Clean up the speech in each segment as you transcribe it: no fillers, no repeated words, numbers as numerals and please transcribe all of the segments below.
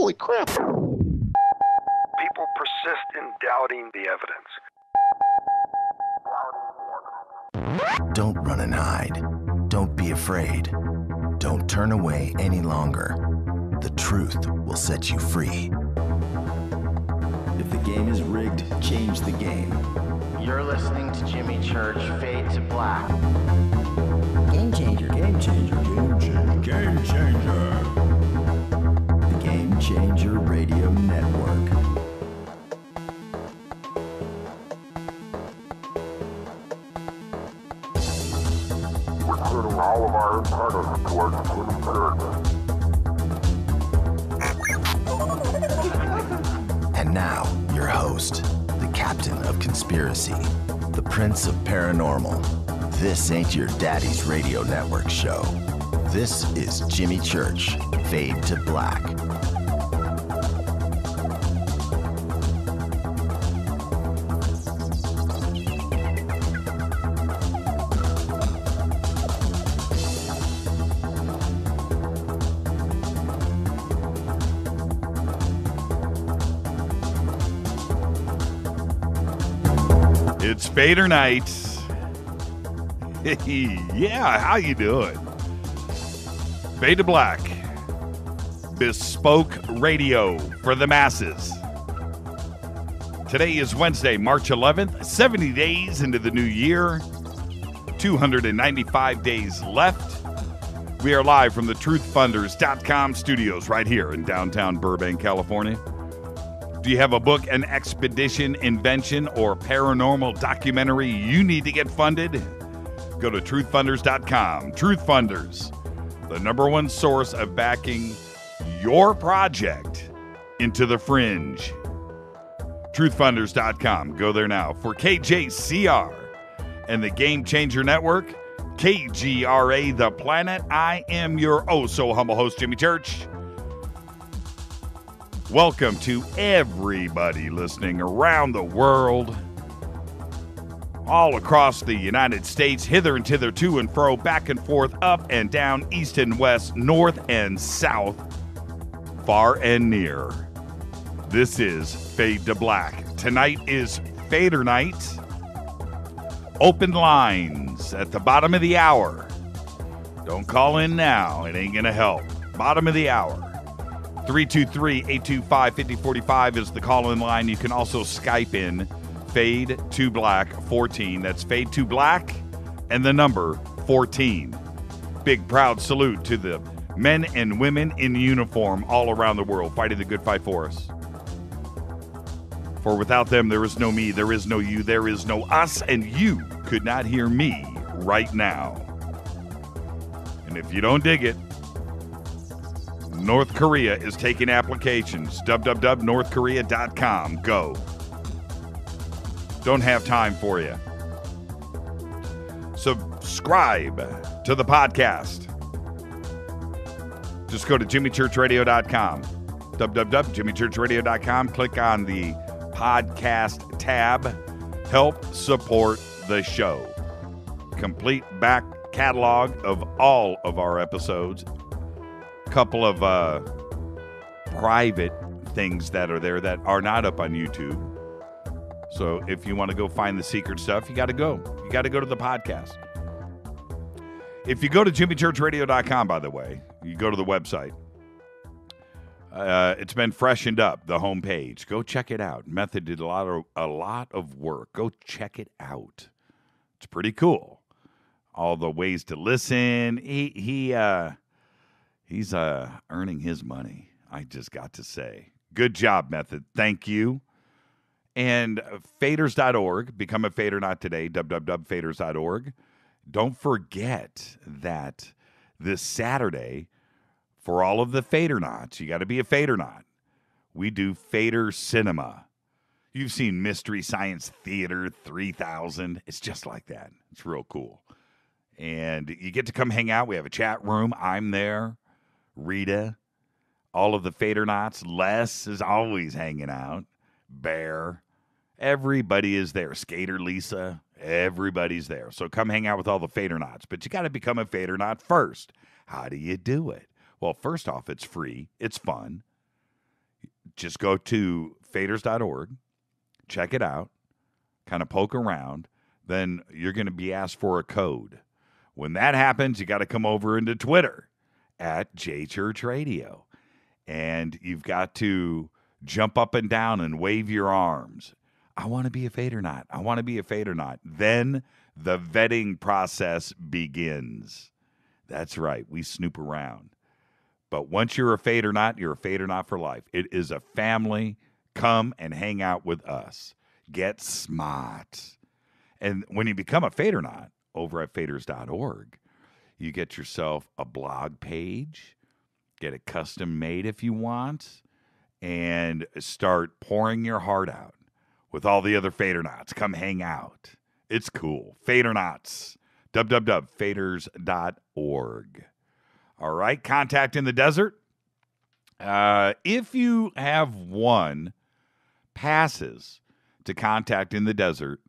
Holy crap. People persist in doubting the evidence. Don't run and hide. Don't be afraid. Don't turn away any longer. The truth will set you free. If the game is rigged, change the game. You're listening to Jimmy Church, Fade to Black. Game changer, game changer, game changer, game changer. The Game Changer Radio Network. We're turning all of our antennas towards syndication. And now, your host, the captain of conspiracy, the prince of paranormal. This ain't your daddy's radio network show. This is Jimmy Church, Fade to Black. It's FADERNIGHT. Yeah, how you doing? Fade to Black. Bespoke radio for the masses. Today is Wednesday, March 11th, 70 days into the new year, 295 days left. We are live from the truthfunders.com studios right here in downtown Burbank, California. Do you have a book, an expedition, invention, or paranormal documentary you need to get funded? Go to truthfunders.com. Truthfunders, the number one source of backing your project into the fringe. Truthfunders.com. Go there now. For KJCR and the Game Changer Network, KGRA, The Planet, I am your oh-so-humble host, Jimmy Church. Welcome to everybody listening around the world, all across the United States, hither and thither, to and fro, back and forth, up and down, east and west, north and south, far and near. This is Fade to Black. Tonight is FADERNIGHT. Open lines at the bottom of the hour. Don't call in now. It ain't going to help. Bottom of the hour. 323-825-5045 is the call-in line. You can also Skype in Fade to Black 14. That's Fade to Black and the number 14. Big proud salute to the men and women in uniform all around the world fighting the good fight for us. For without them, there is no me, there is no you, there is no us, and you could not hear me right now. And if you don't dig it, North Korea is taking applications. www.northkorea.com. Go. Don't have time for you. Subscribe to the podcast. Just go to jimmychurchradio.com. www.jimmychurchradio.com. Click on the podcast tab. Help support the show. Complete back catalog of all of our episodes. Couple of private things that are there that are not up on YouTube. So if you want to go find the secret stuff, you got to go. You got to go to the podcast. If you go to jimmychurchradio.com, by the way, you go to the website. It's been freshened up, the homepage. Go check it out. Method did a lot of work. Go check it out. It's pretty cool. All the ways to listen. He's earning his money, I just got to say. Good job, Method. Thank you. And faders.org, become a FADERNOT today, www.faders.org. Don't forget that this Saturday, for all of the FADERNOTs, you got to be a FADERNOT. We do Fader Cinema. You've seen Mystery Science Theater 3000. It's just like that. It's real cool. And you get to come hang out. We have a chat room. I'm there. Rita, all of the FADERNOTs. Les is always hanging out. Bear. Everybody is there. Skater Lisa. Everybody's there. So come hang out with all the FADERNOTs. But you got to become a FADERNOT first. How do you do it? Well, first off, it's free. It's fun. just go to faders.org, check it out, kind of poke around. Then you're going to be asked for a code. When that happens, you got to come over into Twitter at JChurchRadio. And you've got to jump up and down and wave your arms. I want to be a Fadernight. I want to be a Fadernight. Then the vetting process begins. That's right. We snoop around. But once you're a Fadernight, you're a Fadernight for life. It is a family. Come and hang out with us. Get smart. And when you become a Fadernight over at faders.org, you get yourself a blog page, get it custom made if you want, and start pouring your heart out with all the other Fadernauts. Come hang out. It's cool. Fadernauts. www.faders.org. All right. Contact in the Desert. If you have won passes to Contact in the Desert,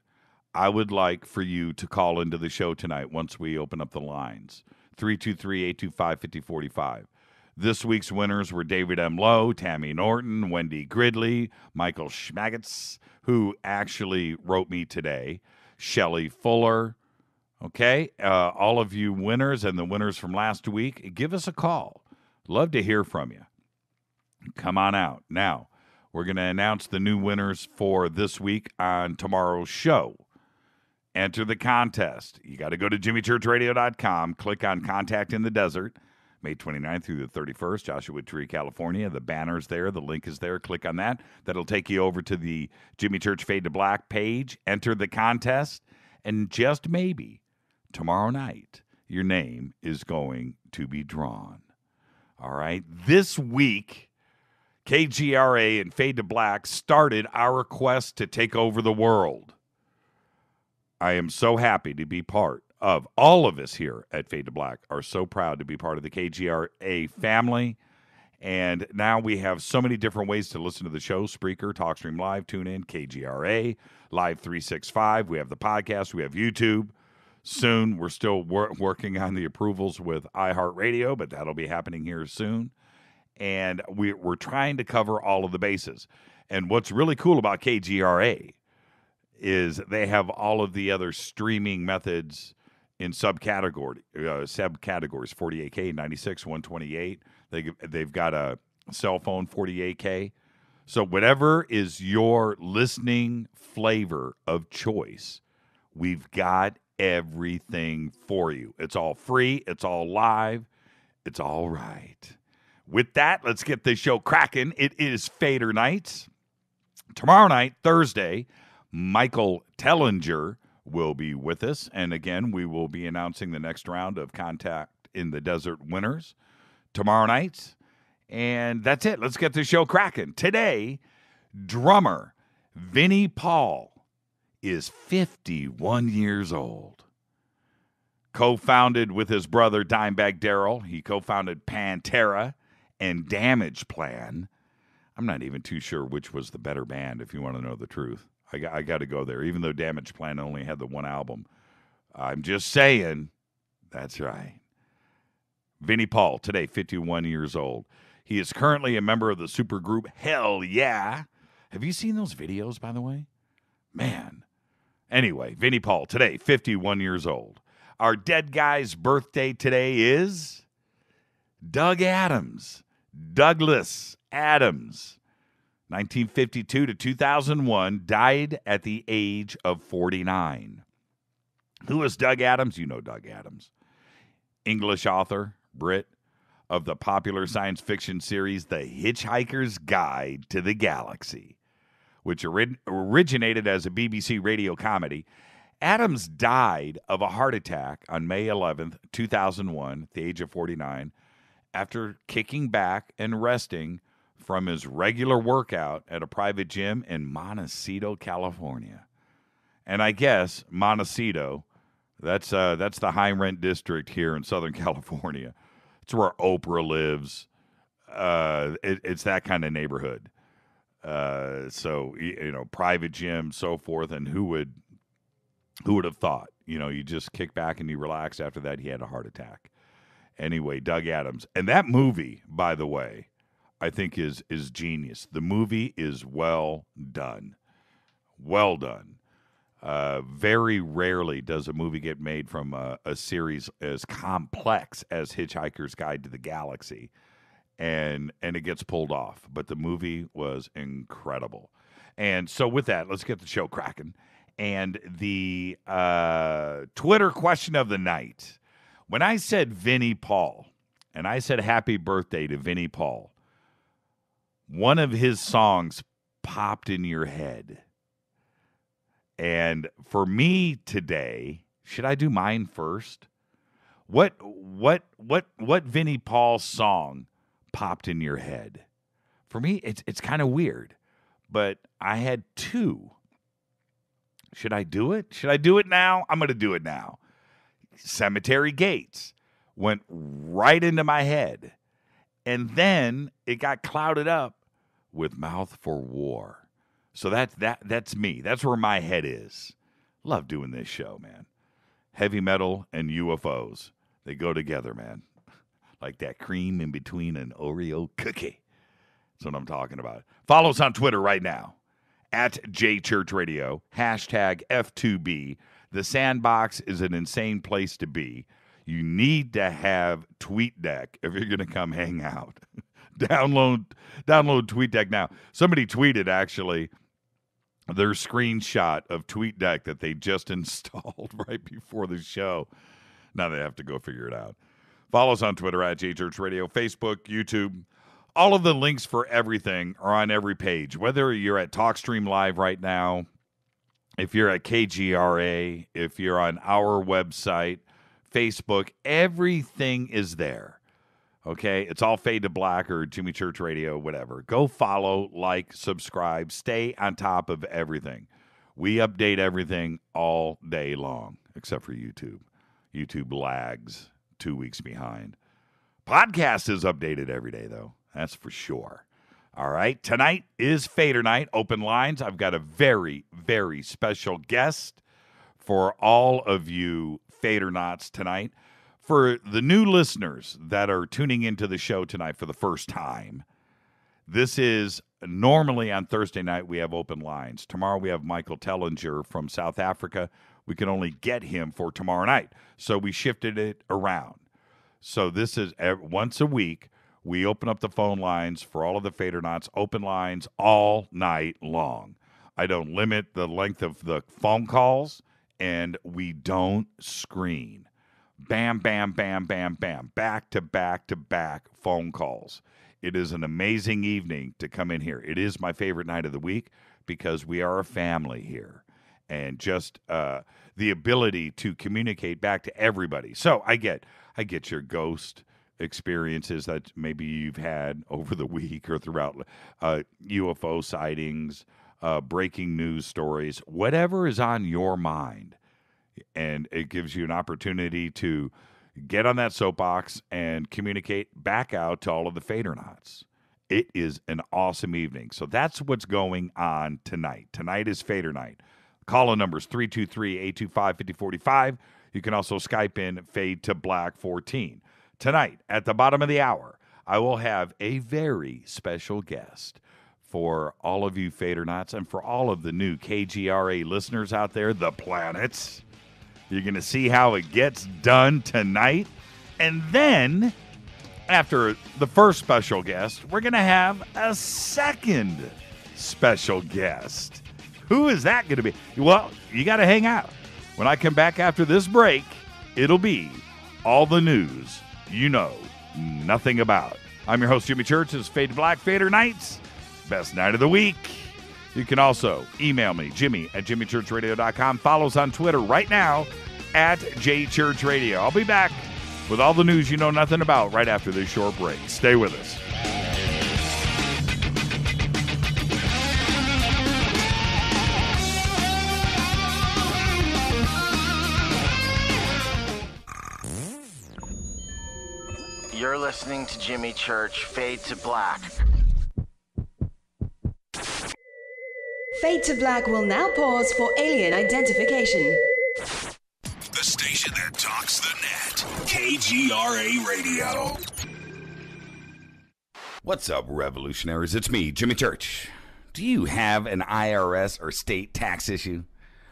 I would like for you to call into the show tonight once we open up the lines. 323-825-5045. This week's winners were David M. Lowe, Tammy Norton, Wendy Gridley, Michael Schmagetz, who actually wrote me today, Shelley Fuller. Okay, all of you winners and the winners from last week, give us a call. Love to hear from you. Come on out. Now, we're going to announce the new winners for this week on tomorrow's show. Enter the contest. You got to go to jimmychurchradio.com, click on Contact in the Desert, May 29th through the 31st, Joshua Tree, California. The banner's there. The link is there. Click on that. That'll take you over to the Jimmy Church Fade to Black page. Enter the contest, and just maybe tomorrow night, your name is going to be drawn. All right? This week, KGRA and Fade to Black started our quest to take over the world. I am so happy to be part of all of us here at Fade to Black are so proud to be part of the KGRA family. And now we have so many different ways to listen to the show. Spreaker, TalkStream Live, TuneIn, KGRA, Live 365. We have the podcast. We have YouTube. Soon, we're still working on the approvals with iHeartRadio, but that'll be happening here soon. And we're trying to cover all of the bases. And what's really cool about KGRA is they have all of the other streaming methods in subcategories, 48K, 96, 128. They've got a cell phone 48K. So whatever is your listening flavor of choice, we've got everything for you. It's all free. It's all live. It's all right. With that, let's get this show cracking. It is Fader Nights. Tomorrow night, Thursday, Michael Tellinger will be with us. And again, we will be announcing the next round of Contact in the Desert winners tomorrow night. And that's it. Let's get the show cracking. Today, drummer Vinnie Paul is 51 years old. Co-founded with his brother Dimebag Darrell, he co-founded Pantera and Damage Plan. I'm not even too sure which was the better band, if you want to know the truth. I got to go there, even though Damage Plan only had the one album. I'm just saying, that's right. Vinnie Paul, today 51 years old. He is currently a member of the supergroup Hell Yeah. Have you seen those videos, by the way? Man. Anyway, Vinnie Paul, today 51 years old. Our dead guy's birthday today is Doug Adams. Douglas Adams. 1952 to 2001, died at the age of 49. Who is Doug Adams? You know Doug Adams. English author, Brit, of the popular science fiction series The Hitchhiker's Guide to the Galaxy, which originated as a BBC radio comedy. Adams died of a heart attack on May 11th, 2001, at the age of 49, after kicking back and resting from his regular workout at a private gym in Montecito, California. And I guess Montecito, that's the high-rent district here in Southern California. It's where Oprah lives. It's that kind of neighborhood. So, private gym, so forth, and who would have thought? You just kick back and you relax. After that, he had a heart attack. Anyway, Doug Adams. And that movie, by the way, I think is genius. The movie is well done. Well done. Very rarely does a movie get made from a series as complex as Hitchhiker's Guide to the Galaxy, and it gets pulled off. But the movie was incredible. And so with that, let's get the show cracking. And the Twitter question of the night. When I said Vinnie Paul, and I said happy birthday to Vinnie Paul, one of his songs popped in your head. And for me today, should I do mine first? What Vinnie Paul song popped in your head? For me, it's kind of weird, but I had two. Should I do it? Should I do it now? I'm going to do it now. Cemetery Gates went right into my head, and then it got clouded up with Mouth for War. So that's me. That's where my head is. Love doing this show, man. Heavy metal and UFOs. They go together, man. Like that cream in between an Oreo cookie. That's what I'm talking about. Follow us on Twitter right now. At JChurchRadio. Hashtag F2B. The Sandbox is an insane place to be. You need to have TweetDeck if you're going to come hang out. Download TweetDeck now. Somebody tweeted, actually, their screenshot of TweetDeck that they just installed right before the show. Now they have to go figure it out. Follow us on Twitter at JChurchRadio, Facebook, YouTube. All of the links for everything are on every page. Whether you're at TalkStream Live right now, if you're at KGRA, if you're on our website, Facebook, everything is there. Okay, it's all Fade to Black or Jimmy Church Radio, whatever. Go follow, like, subscribe, stay on top of everything. We update everything all day long, except for YouTube. YouTube lags 2 weeks behind. Podcast is updated every day, though. That's for sure. All right, tonight is Fader Night. Open lines. I've got a very, very special guest for all of you Fadernauts tonight. For the new listeners that are tuning into the show tonight for the first time, this is normally on Thursday night we have open lines. Tomorrow we have Michael Tellinger from South Africa. We can only get him for tomorrow night, so we shifted it around. So this is once a week. We open up the phone lines for all of the Fadernauts, open lines all night long. I don't limit the length of the phone calls, and we don't screen. Bam, bam, bam, bam, bam. Back to back to back phone calls. It is an amazing evening to come in here. It is my favorite night of the week because we are a family here. And just the ability to communicate back to everybody. So I get your ghost experiences that maybe you've had over the week or throughout UFO sightings, breaking news stories, whatever is on your mind. And it gives you an opportunity to get on that soapbox and communicate back out to all of the Fadernauts. It is an awesome evening. So that's what's going on tonight. Tonight is Fader Night. Call-in number is 323-825-5045. You can also Skype in Fade to Black 14. Tonight, at the bottom of the hour, I will have a very special guest for all of you Fadernauts and for all of the new KGRA listeners out there, the planets. You're going to see how it gets done tonight. And then, after the first special guest, we're going to have a second special guest. Who is that going to be? Well, you got to hang out. When I come back after this break, it'll be all the news you know nothing about. I'm your host, Jimmy Church. This is Fade to Black Fader Nights. Best night of the week. You can also email me, Jimmy@JimmyChurchRadio.com. Follow us on Twitter right now at JChurchRadio. I'll be back with all the news you know nothing about right after this short break. Stay with us. You're listening to Jimmy Church, Fade to Black. Fade to Black will now pause for alien identification. The station that talks the net. KGRA Radio. What's up, revolutionaries? It's me, Jimmy Church. Do you have an IRS or state tax issue?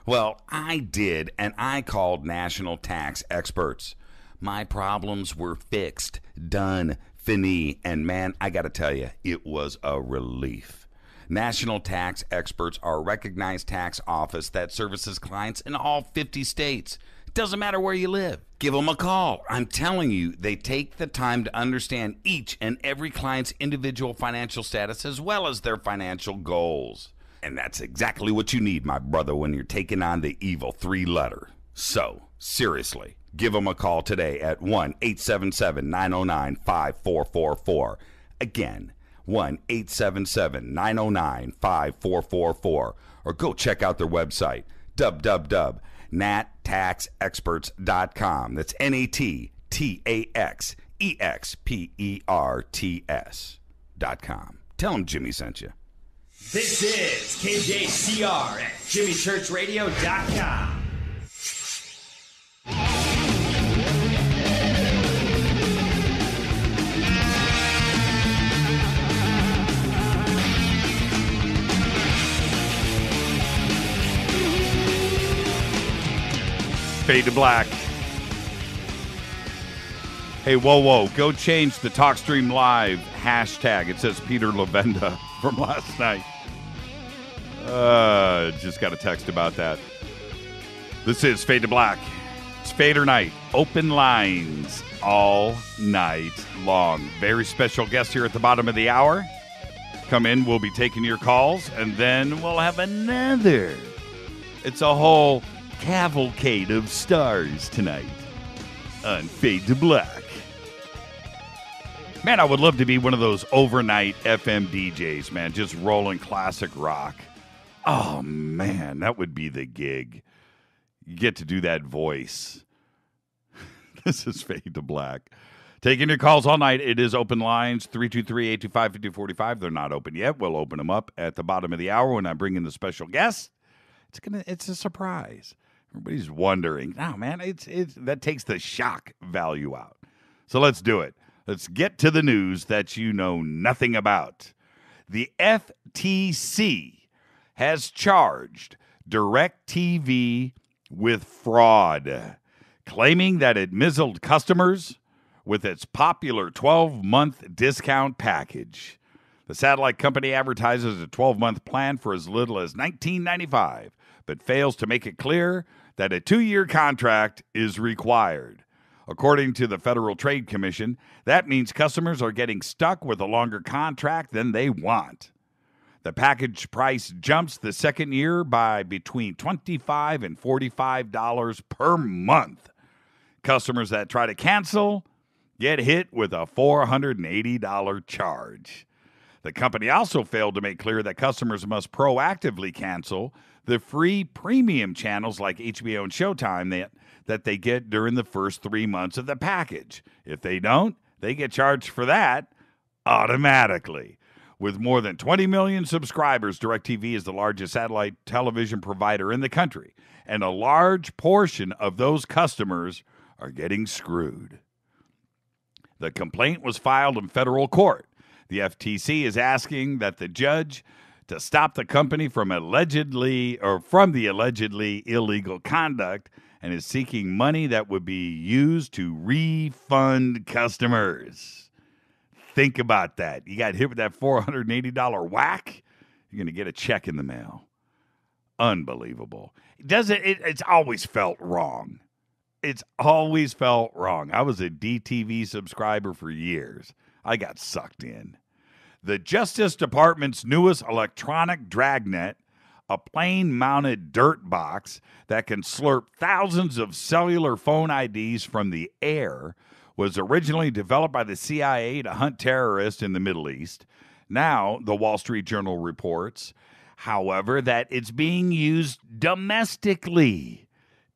Well, I did, and I called national tax experts. My problems were fixed, done, fini, and man, I gotta tell you, it was a relief. National Tax Experts are a recognized tax office that services clients in all 50 states. Doesn't matter where you live. Give them a call. I'm telling you, they take the time to understand each and every client's individual financial status as well as their financial goals. And that's exactly what you need, my brother, when you're taking on the evil 3-letter. So, seriously, give them a call today at 1-877-909-5444. Again, 1-877-909-5444. Or go check out their website, www.nattaxexperts.com. That's NATTAXEXPERTS.com. Tell them Jimmy sent you. This is KJCR at JimmyChurchRadio.com. Fade to black. Hey, whoa. Go change the TalkStream Live hashtag. It says Peter Lavenda from last night. Just got a text about that. This is Fade to Black. It's FADERNIGHT. Open lines all night long. Very special guest here at the bottom of the hour. Come in. We'll be taking your calls. And then we'll have another. It's a whole cavalcade of stars tonight on Fade to Black. Man, I would love to be one of those overnight FM DJs, man, just rolling classic rock. Oh, man, that would be the gig. You get to do that voice. This is Fade to Black. Taking your calls all night. It is open lines, 323-825-5245. They're not open yet. We'll open them up at the bottom of the hour when I bring in the special guest. It's a surprise. Everybody's wondering. No, man, that takes the shock value out. So let's do it. Let's get to the news that you know nothing about. The FTC has charged DirecTV with fraud, claiming that it misled customers with its popular 12-month discount package. The satellite company advertises a 12-month plan for as little as $19.95, but fails to make it clear that a 2-year contract is required. According to the Federal Trade Commission, that means customers are getting stuck with a longer contract than they want. The package price jumps the second year by between $25 and $45 per month. Customers that try to cancel get hit with a $480 charge. The company also failed to make clear that customers must proactively cancel the free premium channels like HBO and Showtime that they get during the first 3 months of the package. If they don't, they get charged for that automatically. With more than 20 million subscribers, DirecTV is the largest satellite television provider in the country, and a large portion of those customers are getting screwed. The complaint was filed in federal court. The FTC is asking that the judge to stop the company from the allegedly illegal conduct and is seeking money that would be used to refund customers. Think about that. You got hit with that $480 whack, you're going to get a check in the mail. Unbelievable. It's always felt wrong. It's always felt wrong. I was a DTV subscriber for years. I got sucked in. The Justice Department's newest electronic dragnet, a plane-mounted dirt box that can slurp thousands of cellular phone IDs from the air, was originally developed by the CIA to hunt terrorists in the Middle East. Now, the Wall Street Journal reports, however, that it's being used domestically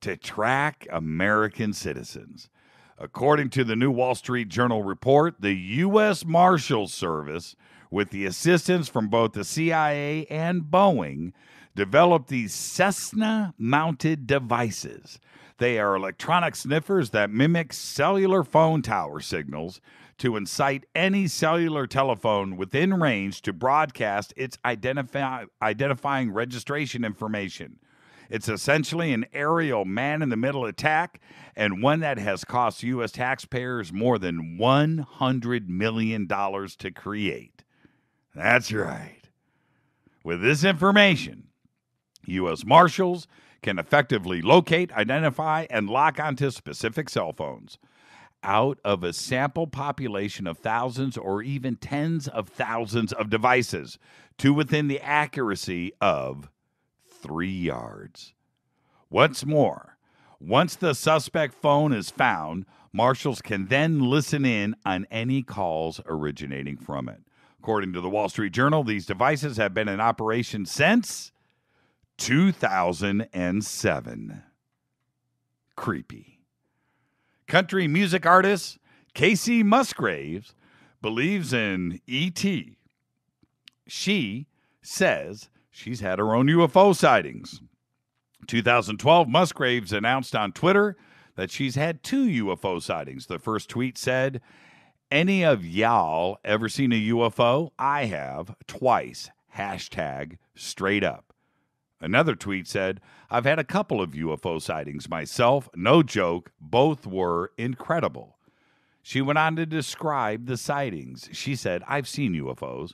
to track American citizens. According to the new Wall Street Journal report, the U.S. Marshals Service, with the assistance from both the CIA and Boeing, developed these Cessna-mounted devices. They are electronic sniffers that mimic cellular phone tower signals to incite any cellular telephone within range to broadcast its identifying registration information. It's essentially an aerial man-in-the-middle attack, and one that has cost U.S. taxpayers more than $100 million to create. That's right. With this information, U.S. Marshals can effectively locate, identify, and lock onto specific cell phones. Out of a sample population of thousands or even tens of thousands of devices to within the accuracy of 3 yards. What's more, once the suspect phone is found, marshals can then listen in on any calls originating from it. According to the Wall Street Journal, these devices have been in operation since 2007. Creepy. Country music artist Casey Musgraves believes in E.T. She says she's had her own UFO sightings. 2012, Musgraves announced on Twitter that she's had 2 UFO sightings. The first tweet said, "Any of y'all ever seen a UFO? I have, twice. Hashtag straight up." Another tweet said, "I've had a couple of UFO sightings myself. No joke. Both were incredible." She went on to describe the sightings. She said, "I've seen UFOs.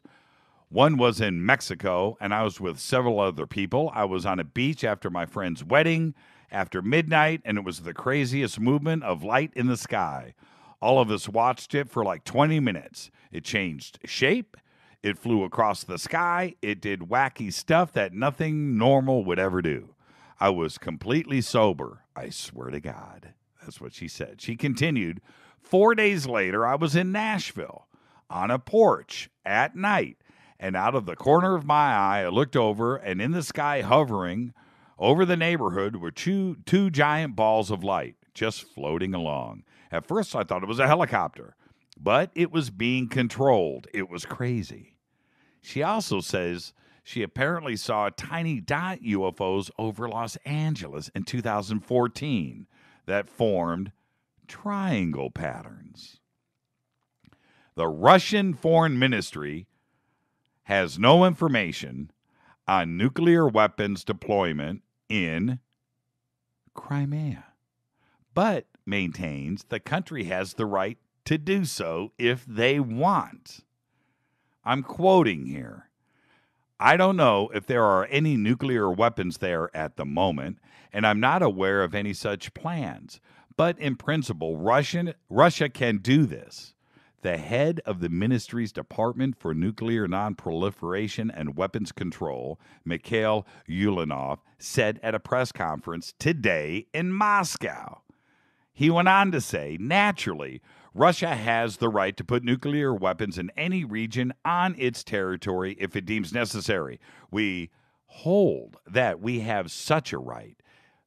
One was in Mexico, and I was with several other people. I was on a beach after my friend's wedding after midnight, and it was the craziest movement of light in the sky. All of us watched it for like 20 minutes. It changed shape. It flew across the sky. It did wacky stuff that nothing normal would ever do. I was completely sober. I swear to God." That's what she said. She continued, 4 days later, I was in Nashville on a porch at night. And out of the corner of my eye, I looked over, and in the sky hovering over the neighborhood were two giant balls of light just floating along. At first, I thought it was a helicopter, but it was being controlled. It was crazy. She also says she apparently saw tiny dot UFOs over Los Angeles in 2014 that formed triangle patterns. The Russian Foreign Ministry has no information on nuclear weapons deployment in Crimea, but maintains the country has the right to do so if they want. I'm quoting here. "I don't know if there are any nuclear weapons there at the moment, and I'm not aware of any such plans. But in principle, Russia can do this." The head of the ministry's Department for Nuclear Nonproliferation and Weapons Control, Mikhail Yulinov, said at a press conference today in Moscow. He went on to say, "Naturally, Russia has the right to put nuclear weapons in any region on its territory if it deems necessary. We hold that we have such a right,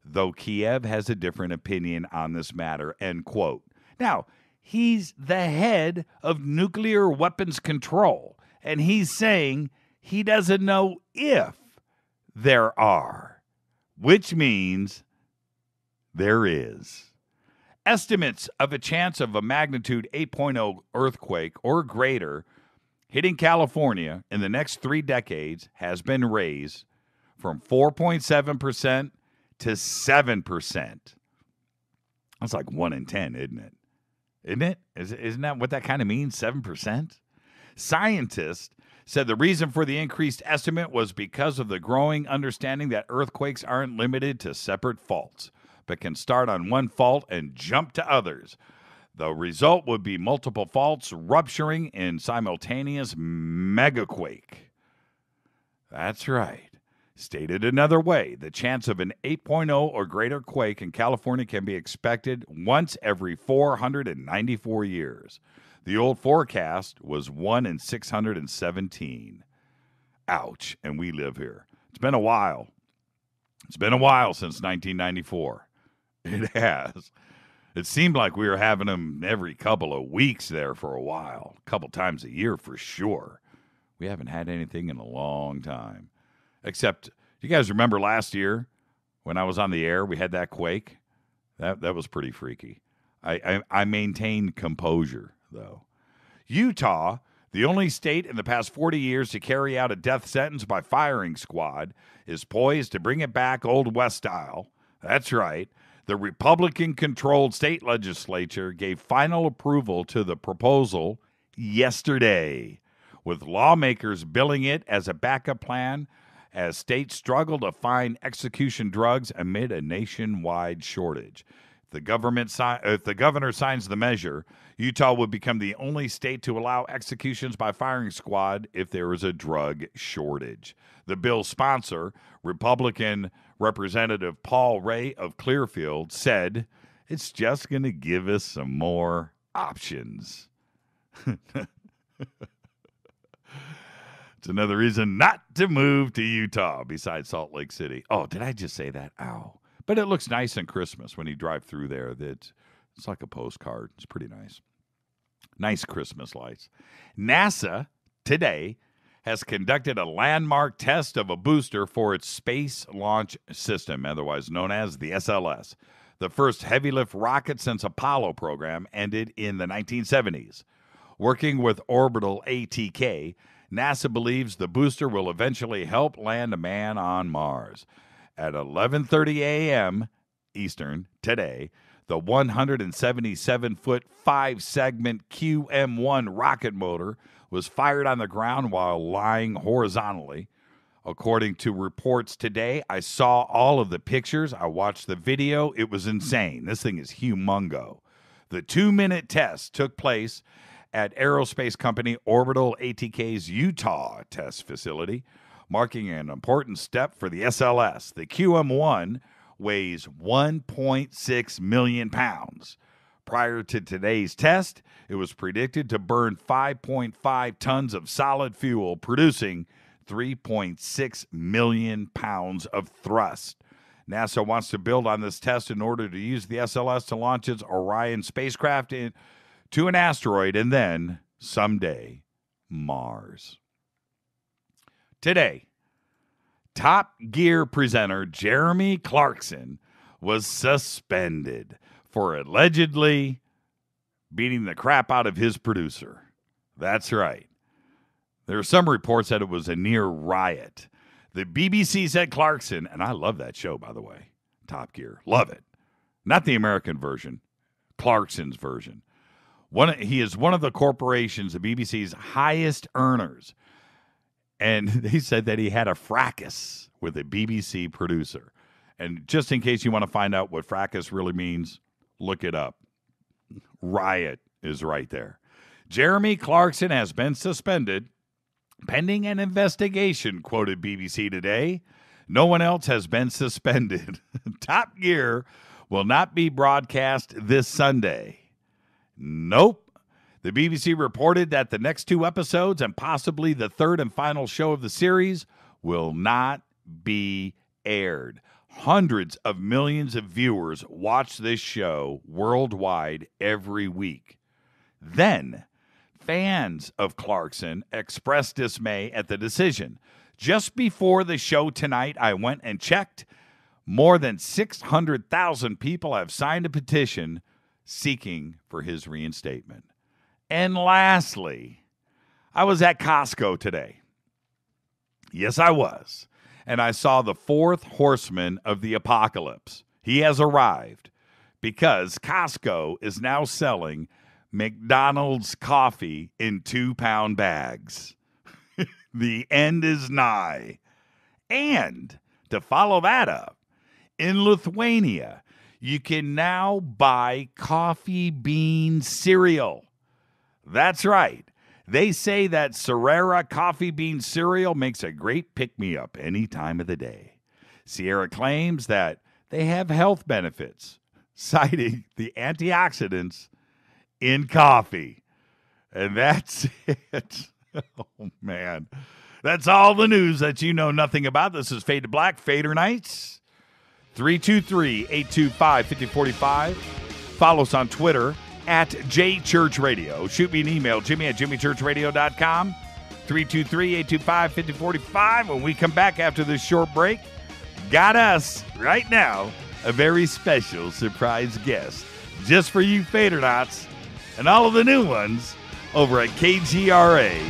though Kiev has a different opinion on this matter," end quote. Now, he's the head of nuclear weapons control, and he's saying he doesn't know if there are, which means there is. Estimates of a chance of a magnitude 8.0 earthquake or greater hitting California in the next 3 decades has been raised from 4.7% to 7%. That's like 1 in 10, isn't it? Isn't it? Isn't that what that kind of means, 7%? Scientists said the reason for the increased estimate was because of the growing understanding that earthquakes aren't limited to separate faults, but can start on one fault and jump to others. The result would be multiple faults rupturing in simultaneous megaquake. That's right. Stated another way, the chance of an 8.0 or greater quake in California can be expected once every 494 years. The old forecast was 1 in 617. Ouch, and we live here. It's been a while. It's been a while since 1994. It has. It seemed like we were having them every couple of weeks there for a while. A couple times a year for sure. We haven't had anything in a long time. Except, you guys remember last year when I was on the air, we had that quake? That was pretty freaky. I maintained composure, though. Utah, the only state in the past 40 years to carry out a death sentence by firing squad, is poised to bring it back Old West style. That's right. The Republican-controlled state legislature gave final approval to the proposal yesterday, with lawmakers billing it as a backup plan as states struggle to find execution drugs amid a nationwide shortage. If the governor signs the measure, Utah would become the only state to allow executions by firing squad if there is a drug shortage. The bill's sponsor, Republican Representative Paul Ray of Clearfield, said, "It's just going to give us some more options." It's another reason not to move to Utah besides Salt Lake City. Oh, did I just say that? Ow. But it looks nice on Christmas when you drive through there. It's like a postcard. It's pretty nice. Nice Christmas lights. NASA today has conducted a landmark test of a booster for its Space Launch System, otherwise known as the SLS. The first heavy-lift rocket since Apollo program ended in the 1970s. Working with Orbital ATK, NASA believes the booster will eventually help land a man on Mars. At 11:30 a.m. Eastern today, the 177-foot, 5-segment QM-1 rocket motor was fired on the ground while lying horizontally. According to reports today, I saw all of the pictures. I watched the video. It was insane. This thing is humongo. The 2-minute test took place at aerospace company Orbital ATK's Utah test facility, marking an important step for the SLS. The QM-1 weighs 1.6 million pounds. Prior to today's test, it was predicted to burn 5.5 tons of solid fuel, producing 3.6 million pounds of thrust. NASA wants to build on this test in order to use the SLS to launch its Orion spacecraft to an asteroid and then, someday, Mars. Today, Top Gear presenter Jeremy Clarkson was suspended for allegedly beating the crap out of his producer. That's right. There are some reports that it was a near riot. The BBC said Clarkson, and I love that show, by the way, Top Gear. Love it. Not the American version, Clarkson's version. He is one of the corporations, the BBC's highest earners. And they said that he had a fracas with a BBC producer. And just in case you want to find out what fracas really means, look it up. Riot is right there. Jeremy Clarkson has been suspended pending an investigation, quoted BBC Today. No one else has been suspended. Top Gear will not be broadcast this Sunday. Nope. The BBC reported that the next 2 episodes and possibly the third and final show of the series will not be aired. Hundreds of millions of viewers watch this show worldwide every week. Then, fans of Clarkson expressed dismay at the decision. Just before the show tonight, I went and checked. More than 600,000 people have signed a petition seeking for his reinstatement. And lastly, I was at Costco today. Yes, I was. And I saw the 4th horseman of the apocalypse. He has arrived because Costco is now selling McDonald's coffee in 2-pound bags. The end is nigh. And to follow that up, in Lithuania, you can now buy coffee bean cereal. That's right. They say that Sierra coffee bean cereal makes a great pick-me-up any time of the day. Sierra claims that they have health benefits, citing the antioxidants in coffee. And that's it. Oh, man. That's all the news that you know nothing about. This is Fade to Black, Fader Nights. 323-825-5045. Follow us on Twitter at JChurchRadio. Shoot me an email, Jimmy@jimmychurchradio.com. 323-825-5045. When we come back after this short break, got us right now a very special surprise guest just for you Fadernauts and all of the new ones over at KGRA,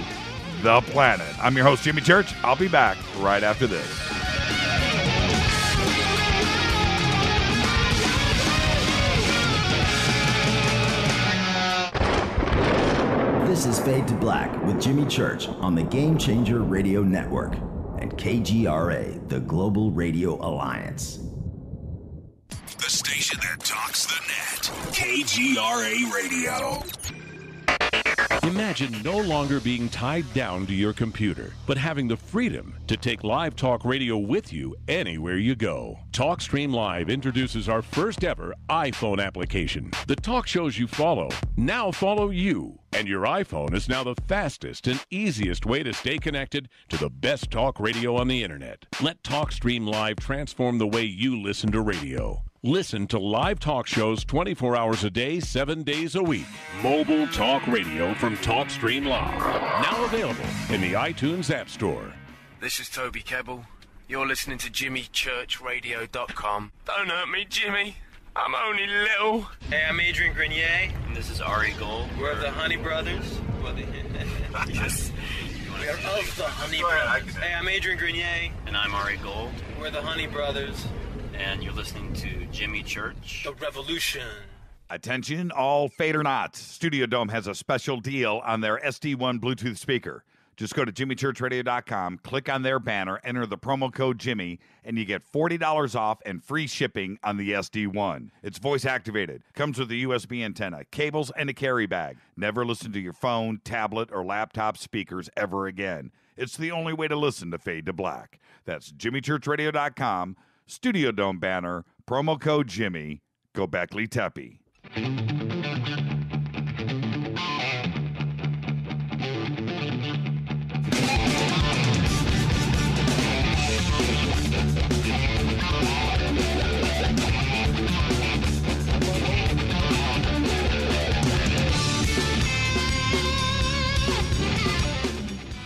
The Planet. I'm your host, Jimmy Church. I'll be back right after this. This is Fade to Black with Jimmy Church on the Game Changer Radio Network and KGRA, the Global Radio Alliance. The station that talks the net. KGRA Radio. Imagine no longer being tied down to your computer, but having the freedom to take live talk radio with you anywhere you go. TalkStream Live introduces our first ever iPhone application. The talk shows you follow now follow you, and your iPhone is now the fastest and easiest way to stay connected to the best talk radio on the internet. Let TalkStream Live transform the way you listen to radio. Listen to live talk shows 24 hours a day, 7 days a week. Mobile talk radio from TalkStream Live. Now available in the iTunes App Store. This is Toby Kebbell. You're listening to JimmyChurchRadio.com. Don't hurt me, Jimmy. I'm only little. Hey, I'm Adrian Grenier. And this is Ari Gold. We're the Honey Brothers. Yes. We're of the Honey Brothers. Hey, I'm Adrian Grenier. And I'm Ari Gold. We're the Honey Brothers. And you're listening to Jimmy Church. The Revolution. Attention, all FADERNIGHT. Studio Dome has a special deal on their SD1 Bluetooth speaker. Just go to JimmyChurchRadio.com, click on their banner, enter the promo code Jimmy, and you get $40 off and free shipping on the SD1. It's voice activated, comes with a USB antenna, cables, and a carry bag. Never listen to your phone, tablet, or laptop speakers ever again. It's the only way to listen to Fade to Black. That's JimmyChurchRadio.com. Studio Dome banner, promo code Jimmy, go Beckley Teppy.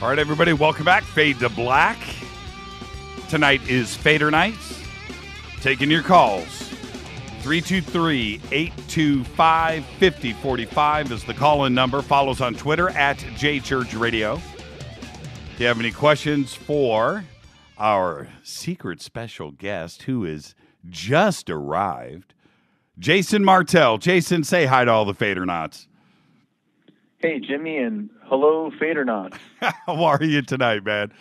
All right, everybody, welcome back. Fade to Black. Tonight is FADERNIGHT. Taking your calls. 323-825-5045 is the call-in number. Follow us on Twitter at JChurchRadio. If you have any questions for our secret special guest who has just arrived, Jason Martell. Jason, say hi to all the FADERNIGHTs. Hey, Jimmy, and hello, FADERNIGHTs. How are you tonight, man?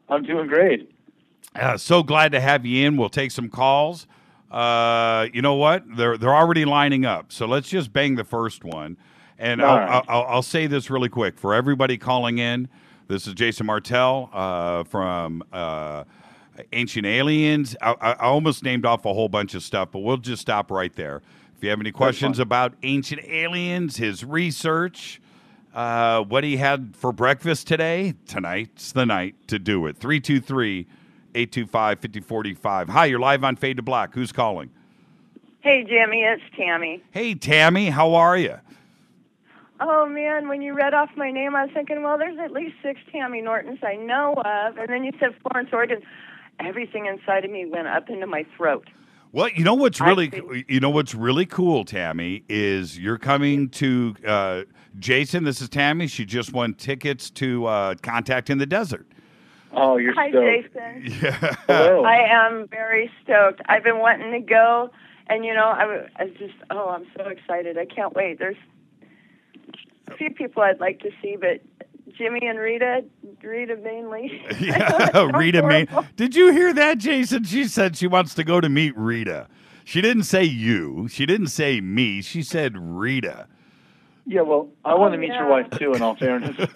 I'm doing great. So glad to have you in. We'll take some calls. You know what? They're already lining up. So let's just bang the first one. And I'll say this really quick. For everybody calling in, this is Jason Martell from Ancient Aliens. I almost named off a whole bunch of stuff, but we'll just stop right there. If you have any questions about Ancient Aliens, his research, what he had for breakfast today, tonight's the night to do it. 323-825-5045. Hi, you're live on Fade to Black. Who's calling? Hey, Jimmy, it's Tammy. Hey, Tammy, how are you? Oh, man, when you read off my name, I was thinking, well, there's at least 6 Tammy Nortons I know of. And then you said Florence, Oregon. Everything inside of me went up into my throat. Well, you know what's really cool, Tammy, is you're coming to Jason. This is Tammy. She just won tickets to Contact in the Desert. Oh, you're Hi, stoked. Jason. Yeah. Hello. I am very stoked. I've been wanting to go, and I just I'm so excited. I can't wait. There's a few people I'd like to see, but Jimmy and Rita mainly. Yeah, Rita mainly. Did you hear that, Jason? She said she wants to go to meet Rita. She didn't say you. She didn't say me. She said Rita. Yeah, well, I want to meet your wife, too, in all fairness. Right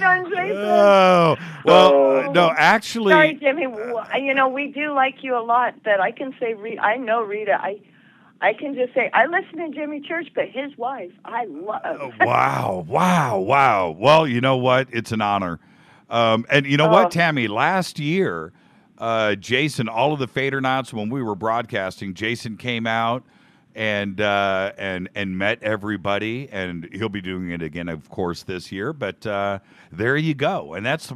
on, Jason. Oh, well, no, actually. Sorry, Jimmy. We do like you a lot, that I can say Rita. I know Rita. I can just say, I listen to Jimmy Church, but his wife, I love. Wow. Well, you know what? It's an honor. And you know what, Tammy? Last year, Jason, all of the FADERNIGHTs, when we were broadcasting, Jason came out and met everybody, and he'll be doing it again, of course, this year. But there you go. And that's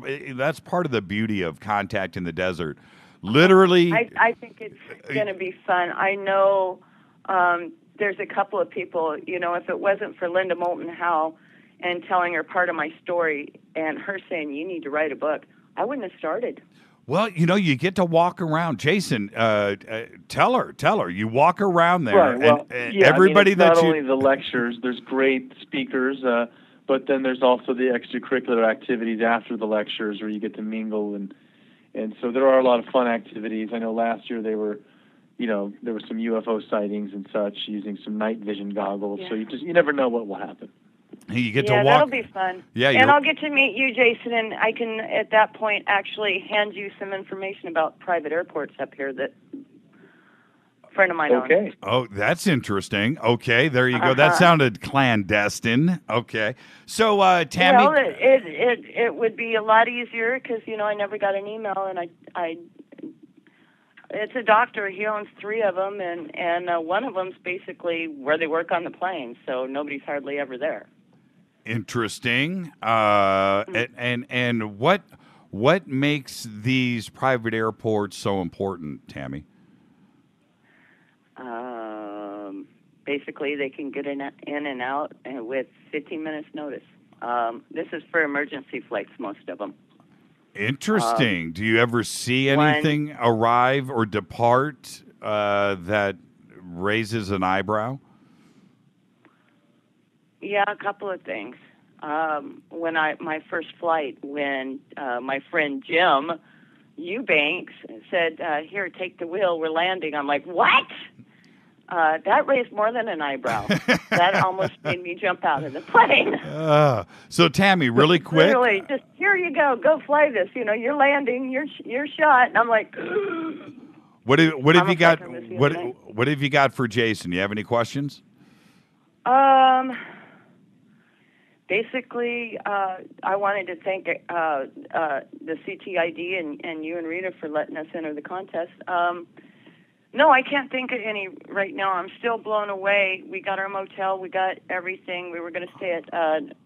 part of the beauty of Contact in the Desert. Literally. I think it's going to be fun. I know there's a couple of people, you know, if it wasn't for Linda Moulton Howe and telling her part of my story and her saying, you need to write a book, I wouldn't have started. Well, you know, you get to walk around. Jason, tell her. You walk around there, Right. Well, and yeah, everybody it's that not you only the lectures. There's great speakers, but then there's also the extracurricular activities after the lectures where you get to mingle, and so there are a lot of fun activities. I know last year there were some UFO sightings and such using some night vision goggles. Yeah. So you never know what will happen. You get to Yeah, walk. that'll be fun. Yeah, and I'll get to meet you, Jason, and I can, at that point, actually hand you some information about private airports up here that a friend of mine owns. Oh, that's interesting. Okay, there you go. That sounded clandestine. Okay. So, Tammy. Well, it would be a lot easier because, you know, I never got an email, and I it's a doctor. He owns 3 of them, and one of them's basically where they work on the plane, so nobody's hardly ever there. Interesting. And what makes these private airports so important, Tammy? Basically, they can get in and out with 15 minutes notice. This is for emergency flights, most of them. Interesting. Do you ever see anything arrive or depart that raises an eyebrow? Yeah, a couple of things. When my first flight, when my friend Jim Eubanks said, "Here, take the wheel, we're landing," I'm like, "What?" That raised more than an eyebrow. That almost made me jump out of the plane. So, Tammy, really quick. Literally, just here you go fly this. You know, you're landing, you're shot, and I'm like. What have you got? What have you got for Jason? You have any questions? Basically, I wanted to thank the CTID and you and Rita for letting us enter the contest. No, I can't think of any right now. I'm still blown away. We got our motel. We got everything. We were going to stay at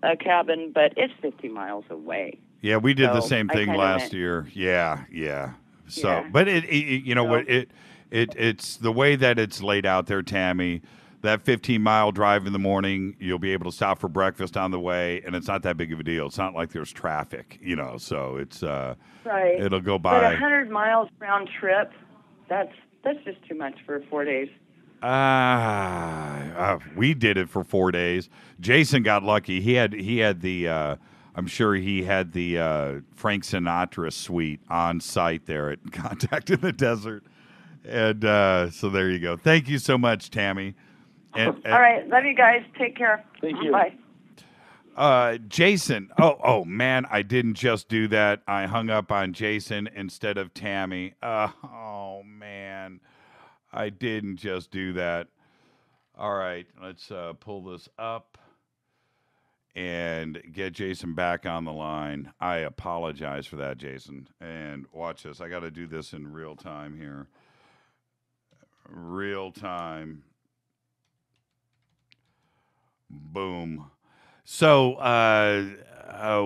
a cabin, but it's 50 miles away. Yeah, we did the same thing last year. Yeah. So, but it's the way that it's laid out there, Tammy. That 15-mile drive in the morning, you'll be able to stop for breakfast on the way, and it's not that big of a deal. It's not like there's traffic, you know. So it's right. It'll go by. But 100 miles round trip, that's just too much for 4 days. We did it for 4 days. Jason got lucky. He had the. I'm sure he had the Frank Sinatra suite on site there at Contact in the Desert, and so there you go. Thank you so much, Tammy. All right. Love you guys. Take care. Thank you. Bye. Jason. Oh, man. I didn't just do that. I hung up on Jason instead of Tammy. Oh, man. I didn't just do that. All right. Let's pull this up and get Jason back on the line. I apologize for that, Jason. And watch this. I got to do this in real time here. Real time. Boom. So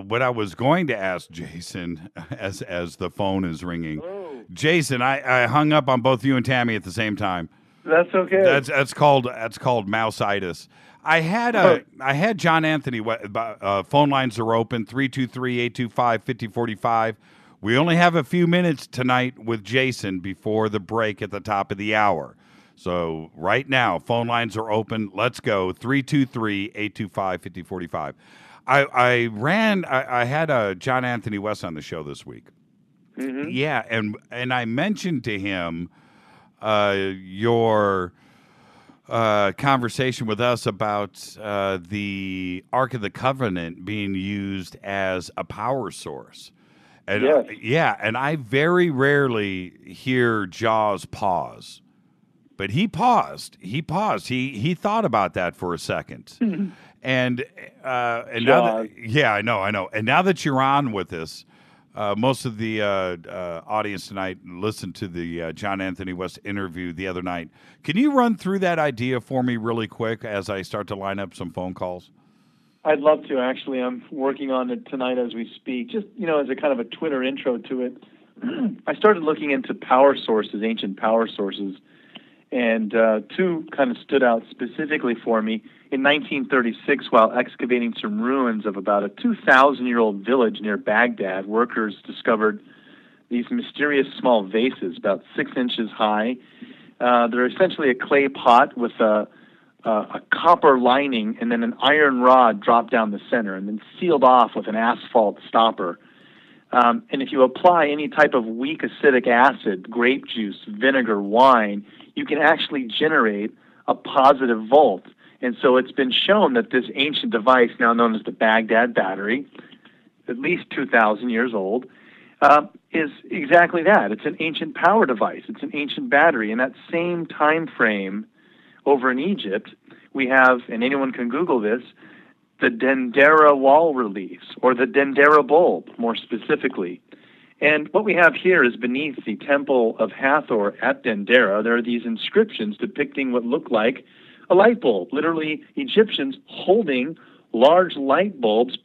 what I was going to ask Jason as the phone is ringing, Jason, I hung up on both you and Tammy at the same time. That's okay. That's called mouseitis. I had John Anthony. Phone lines are open 323-825-5045. We only have a few minutes tonight with Jason before the break at the top of the hour. So right now, phone lines are open. Let's go, 323-825-5045. I had John Anthony West on the show this week. Mm-hmm. Yeah, and I mentioned to him your conversation with us about the Ark of the Covenant being used as a power source. And yes. And I very rarely hear Jaws pause. But he paused. He thought about that for a second. And now that, I know. And now that you're on with us, most of the audience tonight listened to the John Anthony West interview the other night. Can you run through that idea for me really quick as I start to line up some phone calls? I'd love to, actually. I'm working on it tonight as we speak. Just, as a kind of a Twitter intro to it, I started looking into power sources, ancient power sources. And two kind of stood out specifically for me. In 1936, while excavating some ruins of about a 2,000-year-old village near Baghdad, workers discovered these mysterious small vases, about 6 inches high. They're essentially a clay pot with a copper lining and then an iron rod dropped down the center and then sealed off with an asphalt stopper. And if you apply any type of weak acidic acid, grape juice, vinegar, wine, you can actually generate a positive volt. And so it's been shown that this ancient device, now known as the Baghdad battery, at least 2,000 years old, is exactly that. It's an ancient power device. It's an ancient battery. In that same time frame over in Egypt, we have, and anyone can Google this, the Dendera wall reliefs, or the Dendera bulb, more specifically. And what we have here is beneath the temple of Hathor at Dendera, there are these inscriptions depicting what look like a light bulb, literally Egyptians holding large light bulbs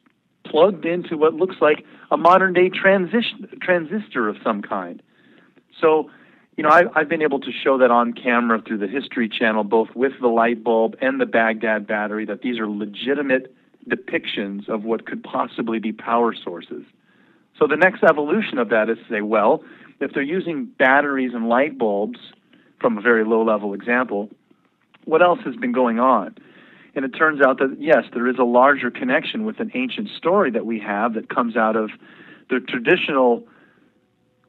plugged into what looks like a modern-day transistor of some kind. So, you know, I've been able to show that on camera through the History Channel, both with the light bulb and the Baghdad battery, that these are legitimate depictions of what could possibly be power sources. So the next evolution of that is to say, well, if they're using batteries and light bulbs, from a very low-level example, what else has been going on? And it turns out that, yes, there is a larger connection with an ancient story that we have that comes out of the traditional,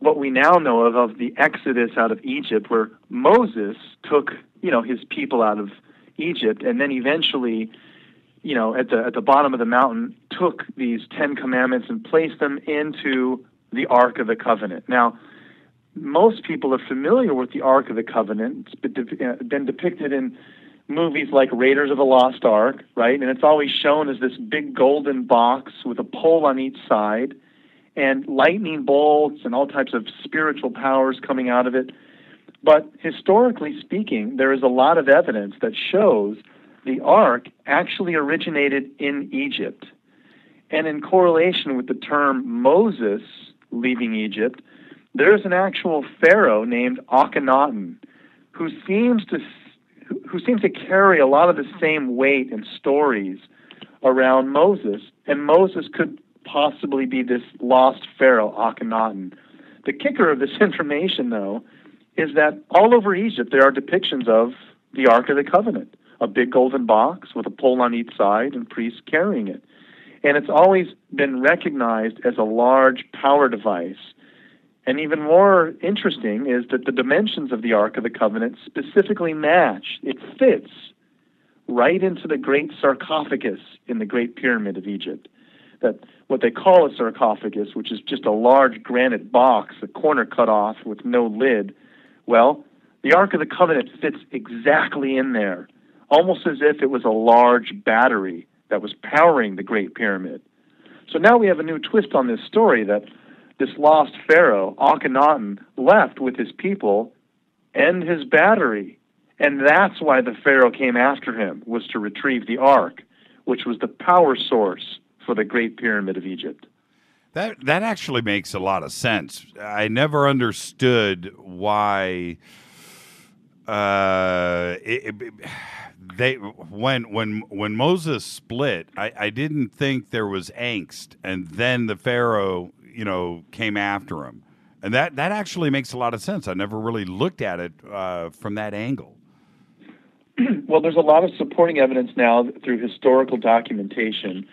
what we now know of the Exodus out of Egypt, where Moses took, you know, his people out of Egypt, and then eventually, you know, at the bottom of the mountain, took these 10 Commandments and placed them into the Ark of the Covenant. Now, most people are familiar with the Ark of the Covenant. It's been depicted in movies like Raiders of the Lost Ark, right? And it's always shown as this big golden box with a pole on each side and lightning bolts and all types of spiritual powers coming out of it. But historically speaking, there is a lot of evidence that shows the Ark actually originated in Egypt. And in correlation with the term Moses leaving Egypt, there's an actual pharaoh named Akhenaten who seems to carry a lot of the same weight and stories around Moses, and Moses could possibly be this lost pharaoh, Akhenaten. The kicker of this information, though, is that all over Egypt there are depictions of the Ark of the Covenant, a big golden box with a pole on each side and priests carrying it. And it's always been recognized as a large power device. And even more interesting is that the dimensions of the Ark of the Covenant specifically match. It fits right into the great sarcophagus in the Great Pyramid of Egypt. That what they call a sarcophagus, which is just a large granite box, a corner cut off with no lid, well, the Ark of the Covenant fits exactly in there, almost as if it was a large battery that was powering the Great Pyramid. So now we have a new twist on this story that this lost pharaoh, Akhenaten, left with his people and his battery. And that's why the pharaoh came after him, was to retrieve the ark, which was the power source for the Great Pyramid of Egypt. That actually makes a lot of sense. I never understood why when Moses split, I didn't think there was angst, and then the pharaoh, you know, came after him, and that actually makes a lot of sense. I never really looked at it from that angle. Well, there's a lot of supporting evidence now through historical documentation,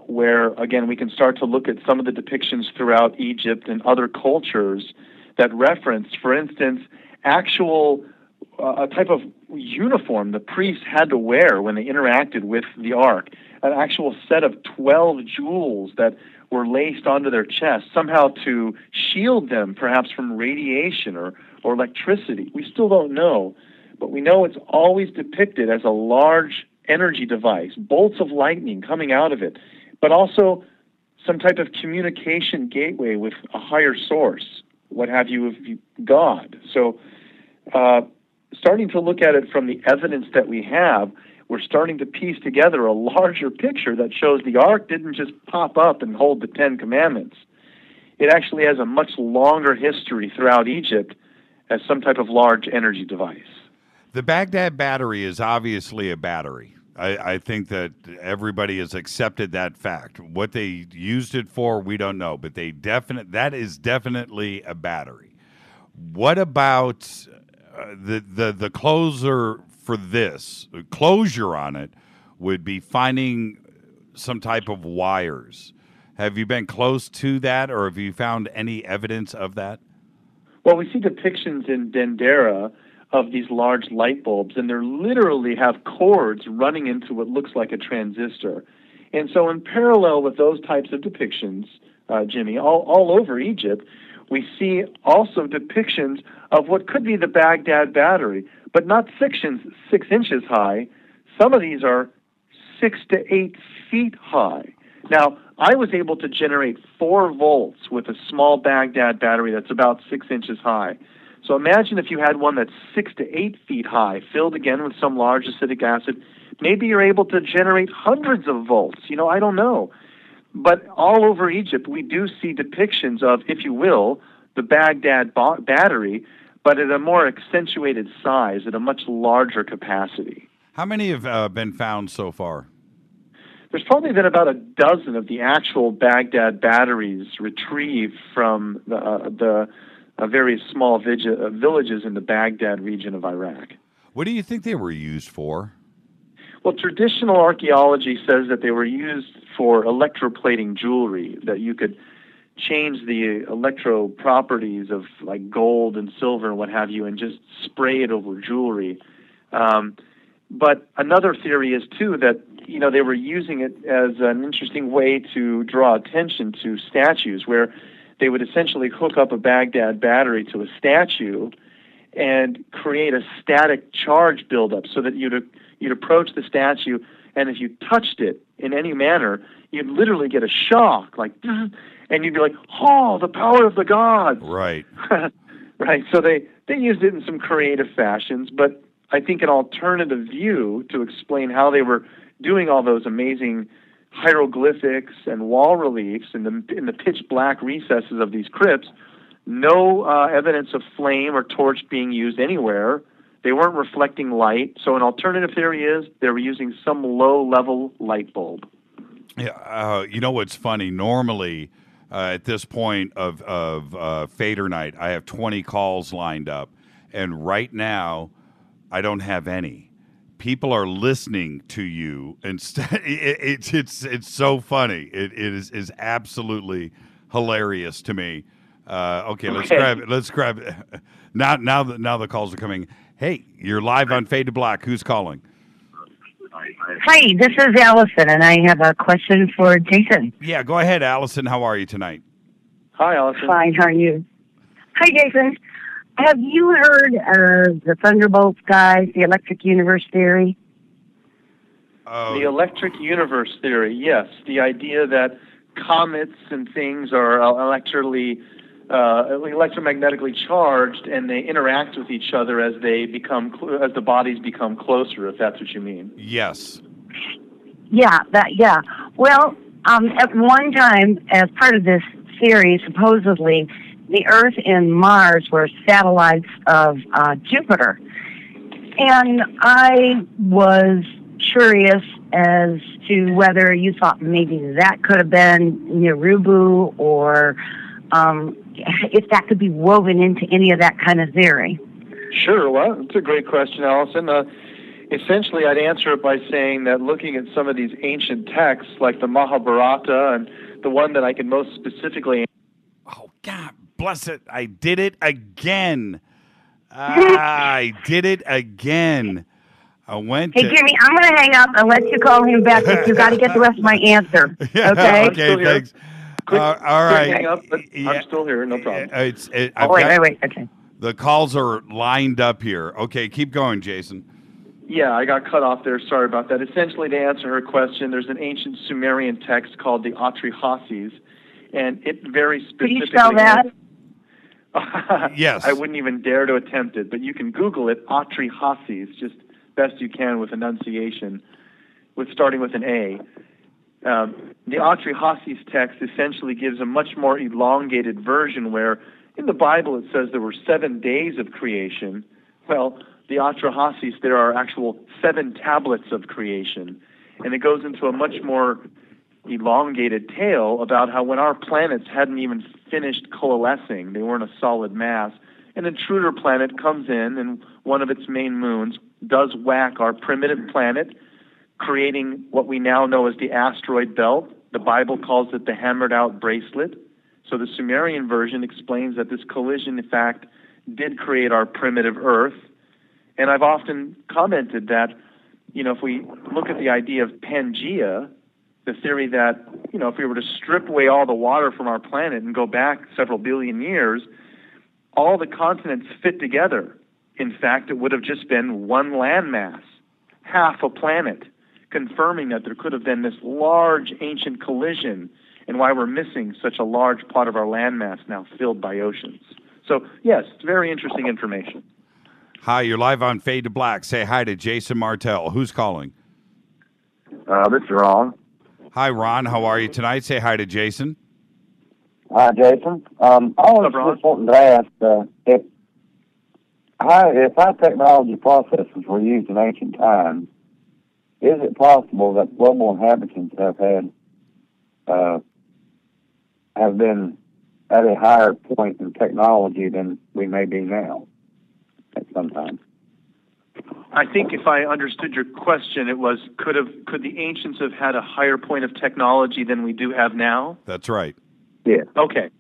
where again we can start to look at some of the depictions throughout Egypt and other cultures that reference, for instance, actual a type of uniform the priests had to wear when they interacted with the ark, an actual set of 12 jewels that were laced onto their chest, somehow to shield them perhaps from radiation or electricity. We still don't know, but we know it's always depicted as a large energy device, bolts of lightning coming out of it, but also some type of communication gateway with a higher source, what have you, of God. So starting to look at it from the evidence that we have, we're starting to piece together a larger picture that shows the ark didn't just pop up and hold the 10 Commandments. It actually has a much longer history throughout Egypt as some type of large energy device. The Baghdad battery is obviously a battery. I think that everybody has accepted that fact. What they used it for, we don't know, but that is definitely a battery. What about the closure for this? The closure on it would be finding some type of wires. Have you been close to that, or have you found any evidence of that? Well, we see depictions in Dendera of these large light bulbs, and they literally have cords running into what looks like a transistor. And so in parallel with those types of depictions, Jimmy, all over Egypt, we see also depictions of what could be the Baghdad battery, but not 6 inches high. Some of these are 6 to 8 feet high. Now, I was able to generate 4 volts with a small Baghdad battery that's about 6 inches high. So imagine if you had one that's 6 to 8 feet high, filled again with some large acidic acid. Maybe you're able to generate hundreds of volts. I don't know. But all over Egypt, we do see depictions of, if you will, the Baghdad battery, but at a more accentuated size, at a much larger capacity. How many have been found so far? There's probably been about a dozen of the actual Baghdad batteries retrieved from the various small villages in the Baghdad region of Iraq. What do you think they were used for? Well, traditional archaeology says that they were used for electroplating jewelry, that you could change the electro properties of like gold and silver and what have you and just spray it over jewelry. But another theory is, too, that they were using it as an interesting way to draw attention to statues, where they would essentially hook up a Baghdad battery to a statue and create a static charge buildup so that you'd approach the statue, and if you touched it in any manner, you'd literally get a shock, and you'd be like, oh, the power of the gods. Right. Right. So they used it in some creative fashions, but I think an alternative view to explain how they were doing all those amazing hieroglyphics and wall reliefs in the pitch black recesses of these crypts, no evidence of flame or torch being used anywhere. They weren't reflecting light. So an alternative theory is they were using some low-level light bulb. Yeah, you know what's funny? Normally, at this point of Fader Night, I have 20 calls lined up, and right now, I don't have any. People are listening to you, and it's so funny. It is absolutely hilarious to me. Okay, let's grab it. Now the calls are coming. Hey, you're live on Fade to Black. Who's calling? Hi, this is Allison, and I have a question for Jason. Yeah, go ahead, Allison. How are you tonight? Hi, Allison. Fine, how are you? Hi, Jason. Have you heard of the Thunderbolts guys, the electric universe theory? The electric universe theory, yes. The idea that comets and things are electromagnetically charged, and they interact with each other as they as the bodies become closer, if that's what you mean. Yes. Yeah. Well, at one time, as part of this theory, supposedly, the Earth and Mars were satellites of Jupiter. And I was curious as to whether you thought maybe that could have been Nibiru, or if that could be woven into any of that kind of theory. Sure. Well, that's a great question, Allison. Essentially, I'd answer it by saying that looking at some of these ancient texts, like the Mahabharata, and the one that I can most specifically... Oh, God bless it. I did it again. I did it again. I went Hey, Jimmy, I'm going to hang up and let you call him back if you got to get the rest of my answer. Okay? Okay, thanks. All right. Hang up, but I'm still here, no problem. Wait. Okay. The calls are lined up here. Okay, keep going, Jason. Yeah, I got cut off there. Sorry about that. Essentially, to answer her question, there's an ancient Sumerian text called the Atrahasis, and it very specifically... Could you spell that? Yes. I wouldn't even dare to attempt it, but you can Google it, Atrahasis, just best you can with enunciation, starting with an A. The Atrahasis text essentially gives a much more elongated version where in the Bible it says there were 7 days of creation. Well, the Atrahasis, there are actual 7 tablets of creation. And it goes into a much more elongated tale about how when our planets hadn't even finished coalescing, they weren't a solid mass, an intruder planet comes in, and one of its main moons does whack our primitive planet, creating what we now know as the asteroid belt. The Bible calls it the hammered-out bracelet. So the Sumerian version explains that this collision, in fact, did create our primitive Earth. And I've often commented that, if we look at the idea of Pangea, the theory that, if we were to strip away all the water from our planet and go back several billion years, all the continents fit together. In fact, it would have just been one landmass, half a planet, confirming that there could have been this large ancient collision and why we're missing such a large part of our landmass now filled by oceans. So, yes, it's very interesting information. Hi, you're live on Fade to Black. Say hi to Jason Martell. Who's calling? This is Ron. Hi, Ron. How are you tonight? Say hi to Jason. Hi, Jason. I was just wanting to ask if high technology processes were used in ancient times, is it possible that global inhabitants have been at a higher point in technology than we may be now at some time? I think if I understood your question, it was could the ancients have had a higher point of technology than we do have now? That's right. Yeah. Okay.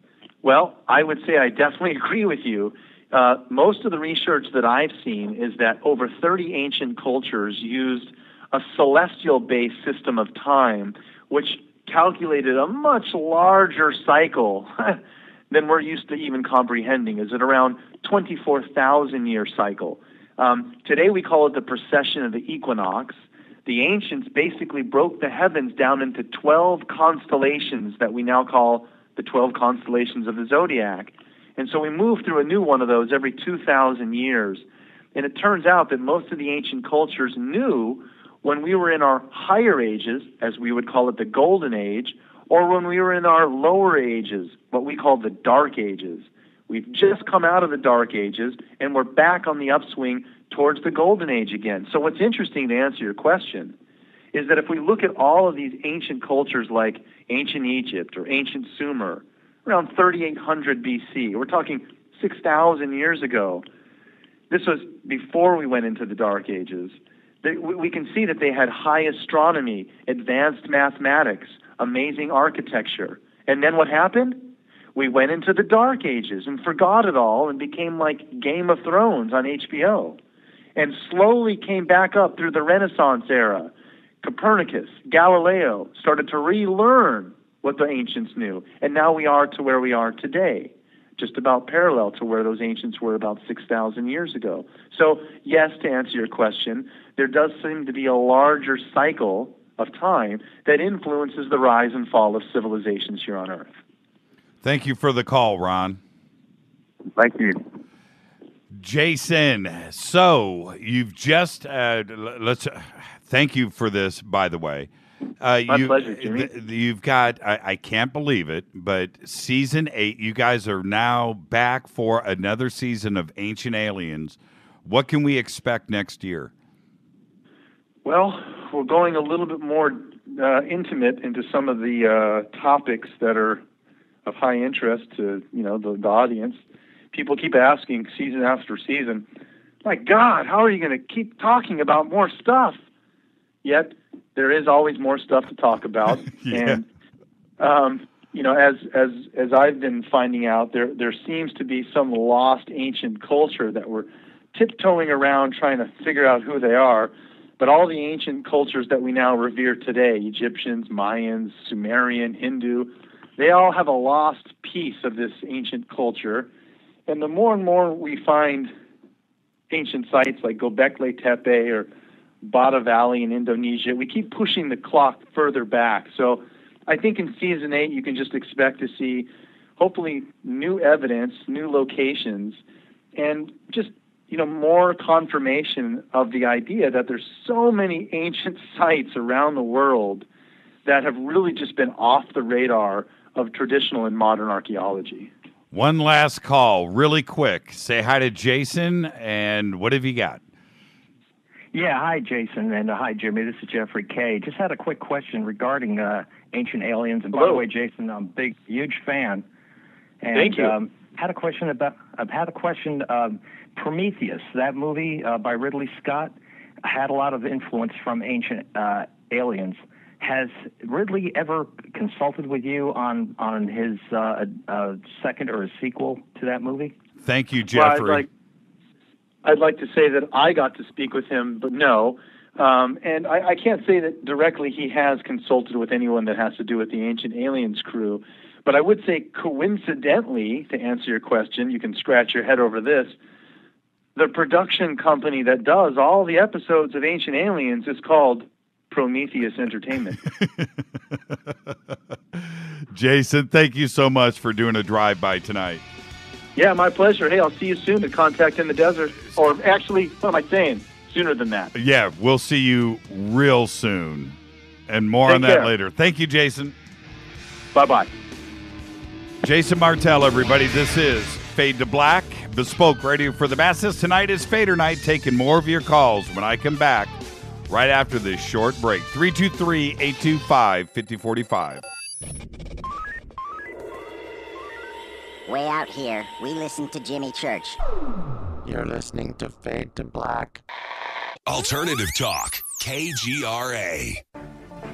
Well, I would say I definitely agree with you. Most of the research that I've seen is that over 30 ancient cultures used a celestial-based system of time, which calculated a much larger cycle than we're used to even comprehending. Is it around 24,000-year cycle? Today we call it the precession of the equinox. The ancients basically broke the heavens down into 12 constellations that we now call the 12 constellations of the zodiac. And so we move through a new one of those every 2,000 years. And it turns out that most of the ancient cultures knew when we were in our higher ages, as we would call it the golden age, or when we were in our lower ages, what we call the dark ages. We've just come out of the dark ages, and we're back on the upswing towards the golden age again. So what's interesting, to answer your question, is that if we look at all of these ancient cultures like ancient Egypt or ancient Sumer, around 3800 BC, we're talking 6,000 years ago. This was before we went into the dark ages. We can see that they had high astronomy, advanced mathematics, amazing architecture. And then what happened? We went into the dark ages and forgot it all and became like Game of Thrones on HBO. And slowly came back up through the Renaissance era. Copernicus, Galileo started to relearn what the ancients knew. And now we are to where we are today, just about parallel to where those ancients were about 6,000 years ago. So, yes, to answer your question, there does seem to be a larger cycle of time that influences the rise and fall of civilizations here on Earth. Thank you for the call, Ron. Thank you. Jason, so you've just, thank you for this, by the way. My pleasure, Jimmy. You've got, I can't believe it, but season 8, you guys are now back for another season of Ancient Aliens. What can we expect next year? Well, we're going a little bit more intimate into some of the topics that are of high interest to the audience. People keep asking season after season, my God, how are you going to keep talking about more stuff? Yet there is always more stuff to talk about. Yeah. And as I've been finding out, there seems to be some lost ancient culture that we're tiptoeing around trying to figure out who they are. But all the ancient cultures that we now revere today, Egyptians, Mayans, Sumerian, Hindu, they all have a lost piece of this ancient culture. And the more and more we find ancient sites like Göbekli Tepe or Bata Valley in Indonesia, we keep pushing the clock further back. So I think in season 8, you can just expect to see hopefully new evidence, new locations, and just more confirmation of the idea that there's so many ancient sites around the world that have really just been off the radar of traditional and modern archaeology. One last call, really quick. Say hi to Jason, and what have you got? Yeah, hi, Jason, and hi, Jimmy. This is Jeffrey K. Just had a quick question regarding Ancient Aliens. And by the way, Jason, I'm a huge fan. And, Thank you. I've had a question. Prometheus, that movie by Ridley Scott, had a lot of influence from Ancient Aliens. Has Ridley ever consulted with you on his second or a sequel to that movie? Thank you, Jeffrey. Well, I'd like to say that I got to speak with him, but no. And I can't say that directly he has consulted with anyone that has to do with the Ancient Aliens crew. But I would say coincidentally, to answer your question, you can scratch your head over this, the production company that does all the episodes of Ancient Aliens is called Prometheus Entertainment. Jason, thank you so much for doing a drive-by tonight. Yeah, my pleasure. Hey, I'll see you soon at Contact in the Desert. Or actually, what am I saying? Sooner than that. Yeah, we'll see you real soon. And more on that later. Thank you, Jason. Bye-bye. Jason Martell, everybody. This is Fade to Black, bespoke radio for the masses. Tonight is Fader Night, taking more of your calls when I come back right after this short break. 323-825-5045. Way out here, we listen to Jimmy Church. You're listening to Fade to Black. Alternative Talk, KGRA.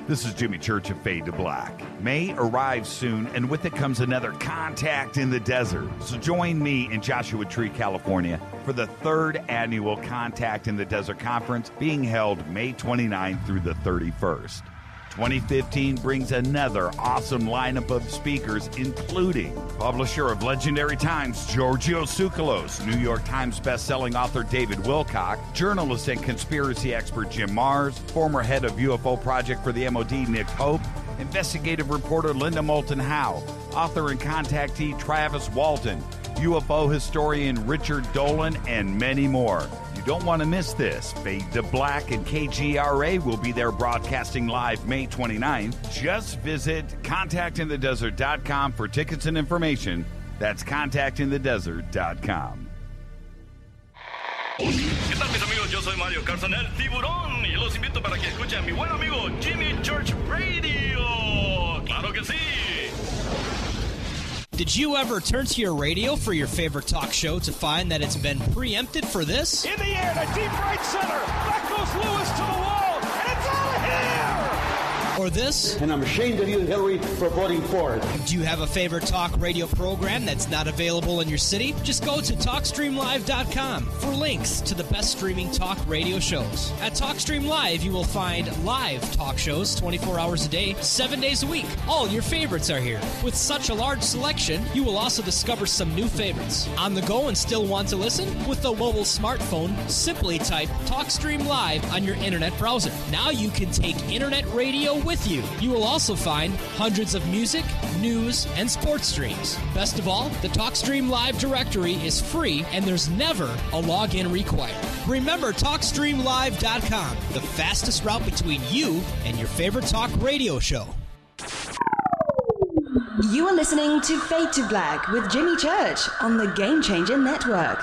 This is Jimmy Church of Fade to Black. May arrives soon, and with it comes another Contact in the Desert. So join me in Joshua Tree, California, for the 3rd annual Contact in the Desert Conference being held May 29th through the 31st. 2015 brings another awesome lineup of speakers, including publisher of Legendary Times, Giorgio Tsoukalos, New York Times bestselling author David Wilcock, journalist and conspiracy expert Jim Mars, former head of UFO Project for the MOD Nick Pope, investigative reporter Linda Moulton Howe, author and contactee Travis Walton, UFO historian Richard Dolan, and many more. You don't want to miss this. Fade to Black and KGRA will be there broadcasting live May 29th. Just visit contactinthedesert.com for tickets and information. That's contactinthedesert.com. ¿Qué tal, mis amigos? Yo soy Mario Carson, el tiburón, y los invito para que escuchen a mi buen amigo Jimmy Church Radio. ¡Claro que sí! Did you ever turn to your radio for your favorite talk show to find that it's been preempted for this? In the air to deep right center. Back goes Lewis to the wall, and it's out of here! Or this? And I'm ashamed of you, Hillary, for voting for it. Do you have a favorite talk radio program that's not available in your city? Just go to TalkStreamLive.com for links to the best streaming talk radio shows. At TalkStream Live, you will find live talk shows 24 hours a day, 7 days a week. All your favorites are here. With such a large selection, you will also discover some new favorites. On the go and still want to listen? With a mobile smartphone, simply type TalkStream Live on your internet browser. Now you can take internet radio with you. You will also find hundreds of music, news, and sports streams. Best of all, the TalkStream Live directory is free and there's never a login required. Remember TalkStreamLive.com, the fastest route between you and your favorite talk radio show. You are listening to Fade to Black with Jimmy Church on the Game Changer Network.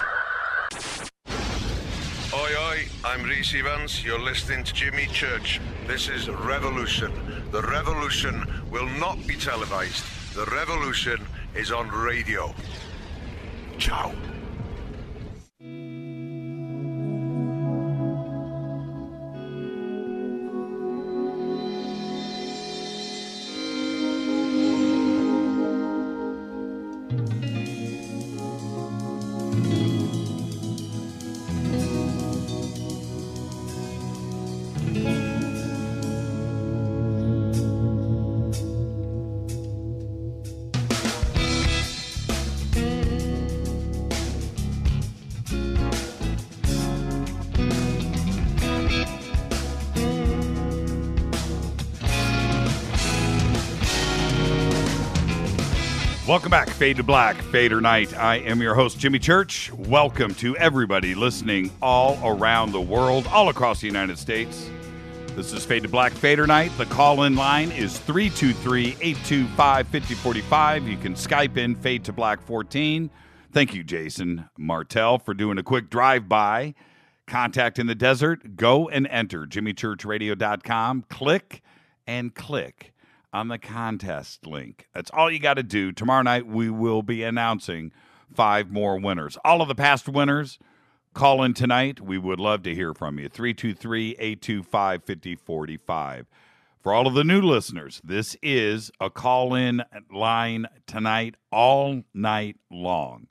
Oi, oi, I'm Reese Evans. You're listening to Jimmy Church. This is Revolution. The revolution will not be televised. The revolution is on radio. Ciao. Welcome back, Fade to Black, Fader Night. I am your host, Jimmy Church. Welcome to everybody listening all around the world, all across the United States. This is Fade to Black, Fader Night. The call-in line is 323-825-5045. You can Skype in Fade to Black 14. Thank you, Jason Martell, for doing a quick drive-by. Contact in the Desert, go and enter jimmychurchradio.com. Click on the contest link. That's all you got to do. Tomorrow night, we will be announcing 5 more winners. All of the past winners, call in tonight. We would love to hear from you. 323-825-5045. For all of the new listeners, this is a call-in line tonight all night long.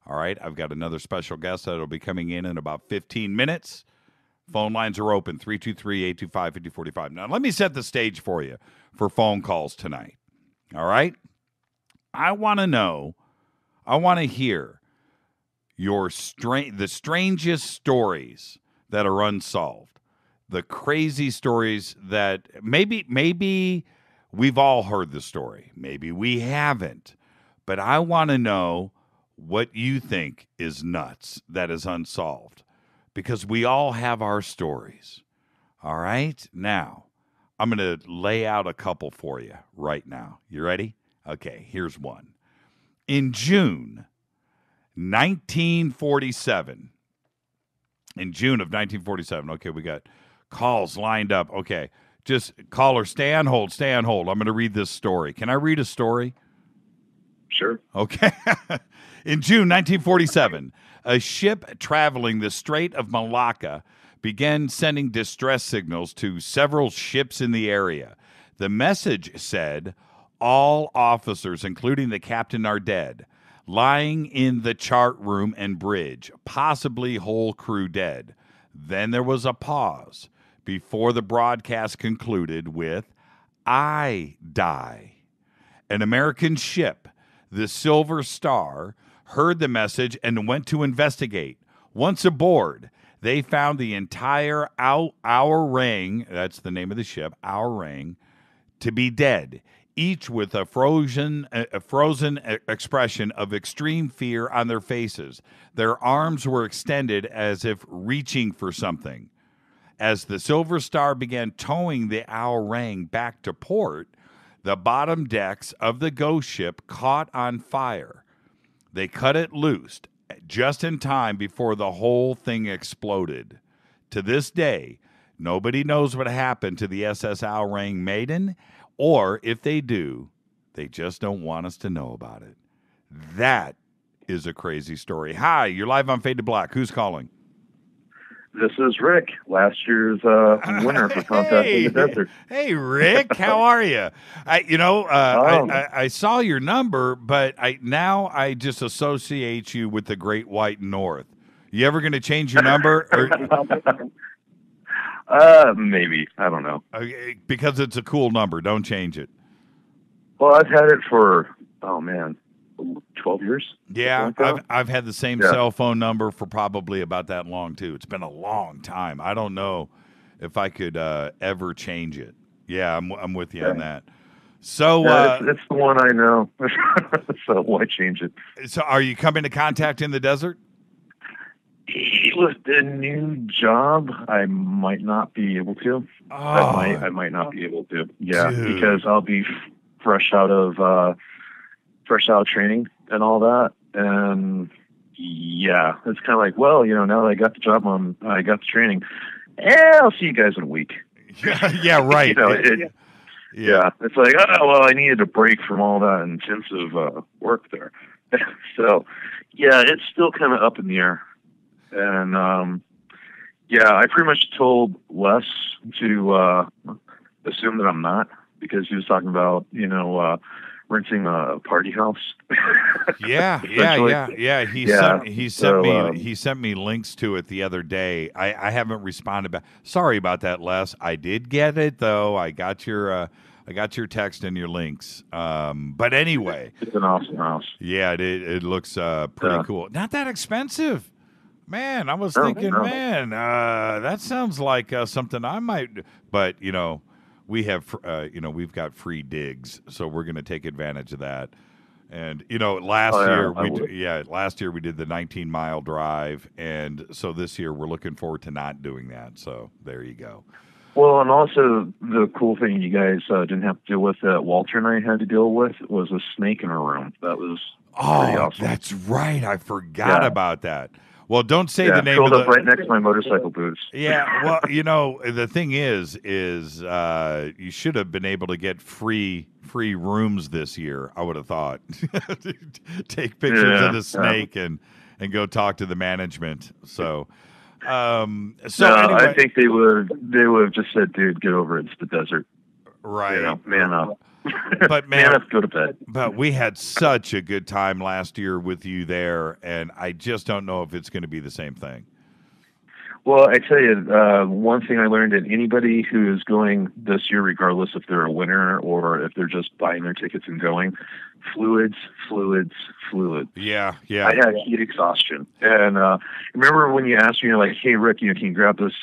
All right, I've got another special guest that will be coming in about 15 minutes. Phone lines are open, 323-825-5045. Now, let me set the stage for you for phone calls tonight. All right? I want to hear the strangest stories that are unsolved, the crazy stories that maybe we've all heard the story. Maybe we haven't. But I want to know what you think is nuts that is unsolved, because we all have our stories. All right? Now, I'm going to lay out a couple for you right now. You ready? Okay, here's one. In June 1947, okay, we got calls lined up. Okay, just caller, stay on hold. I'm going to read this story. Can I read a story? Sure. Okay. In June 1947, a ship traveling the Strait of Malacca began sending distress signals to several ships in the area. The message said, all officers, including the captain, are dead, lying in the chart room and bridge, possibly whole crew dead. Then there was a pause before the broadcast concluded with, I die. An American ship, the Silver Star, heard the message and went to investigate. Once aboard, they found the entire Aurang, that's the name of the ship, Aurang, to be dead, each with a frozen expression of extreme fear on their faces. Their arms were extended as if reaching for something. As the Silver Star began towing the Aurang back to port, the bottom decks of the ghost ship caught on fire. They cut it loose just in time before the whole thing exploded. To this day, nobody knows what happened to the SS Aurang Maiden, or if they do, they just don't want us to know about it. That is a crazy story. Hi, you're live on Fade to Black. Who's calling? This is Rick, last year's winner for Contact in the Desert. Hey, Rick, how are you? I saw your number, but I just associate you with the Great White North. You ever going to change your number? Maybe. I don't know. Because it's a cool number. Don't change it. Well, I've had it for, 12 years. Yeah, I've had the same cell phone number for probably about that long, too. It's been a long time. I don't know if I could ever change it. Yeah, I'm with you on that. So it's the one I know. So why change it? So are you coming to Contact in the Desert? With the new job, I might not be able to. Oh, I might not be able to. Yeah, dude. Because I'll be fresh out of training and all that. And yeah, it's kind of like, well, now that I got the job, I got the training. I'll see you guys in a week. Yeah, right. Yeah, it's like, I needed a break from all that intensive work there. So, yeah, it's still kind of up in the air. And, I pretty much told Les to assume that I'm not, because he was talking about, renting a party house. Yeah. He sent me links to it the other day. I haven't responded back. Sorry about that, Les. I did get it though. I got your text and your links. But anyway, it's an awesome house. Yeah, it looks pretty cool. Not that expensive. Man, I was thinking, that sounds like something I might, but we have, we've got free digs, so we're going to take advantage of that. And last year we did the 19-mile drive, and so this year we're looking forward to not doing that. So there you go. Well, and also the cool thing you guys didn't have to deal with that Walter and I had to deal with was a snake in our room. That was pretty awesome. That's right. I forgot about that. Well, don't say yeah, the name filled of up the... right next to my motorcycle boots. Yeah, well, the thing is you should have been able to get free rooms this year, I would have thought. Take pictures of the snake and go talk to the management. So No, anyway, I think they would have just said, dude, get over it. It's the desert. Right. Man up. But man up, go to bed. But we had such a good time last year with you there, and I just don't know if it's going to be the same thing. Well, I tell you, one thing I learned, that anybody who is going this year, regardless if they're a winner or if they're just buying their tickets and going, fluids. Yeah. I had heat exhaustion, and remember when you asked me, you're like, "Hey, Rick, can you grab this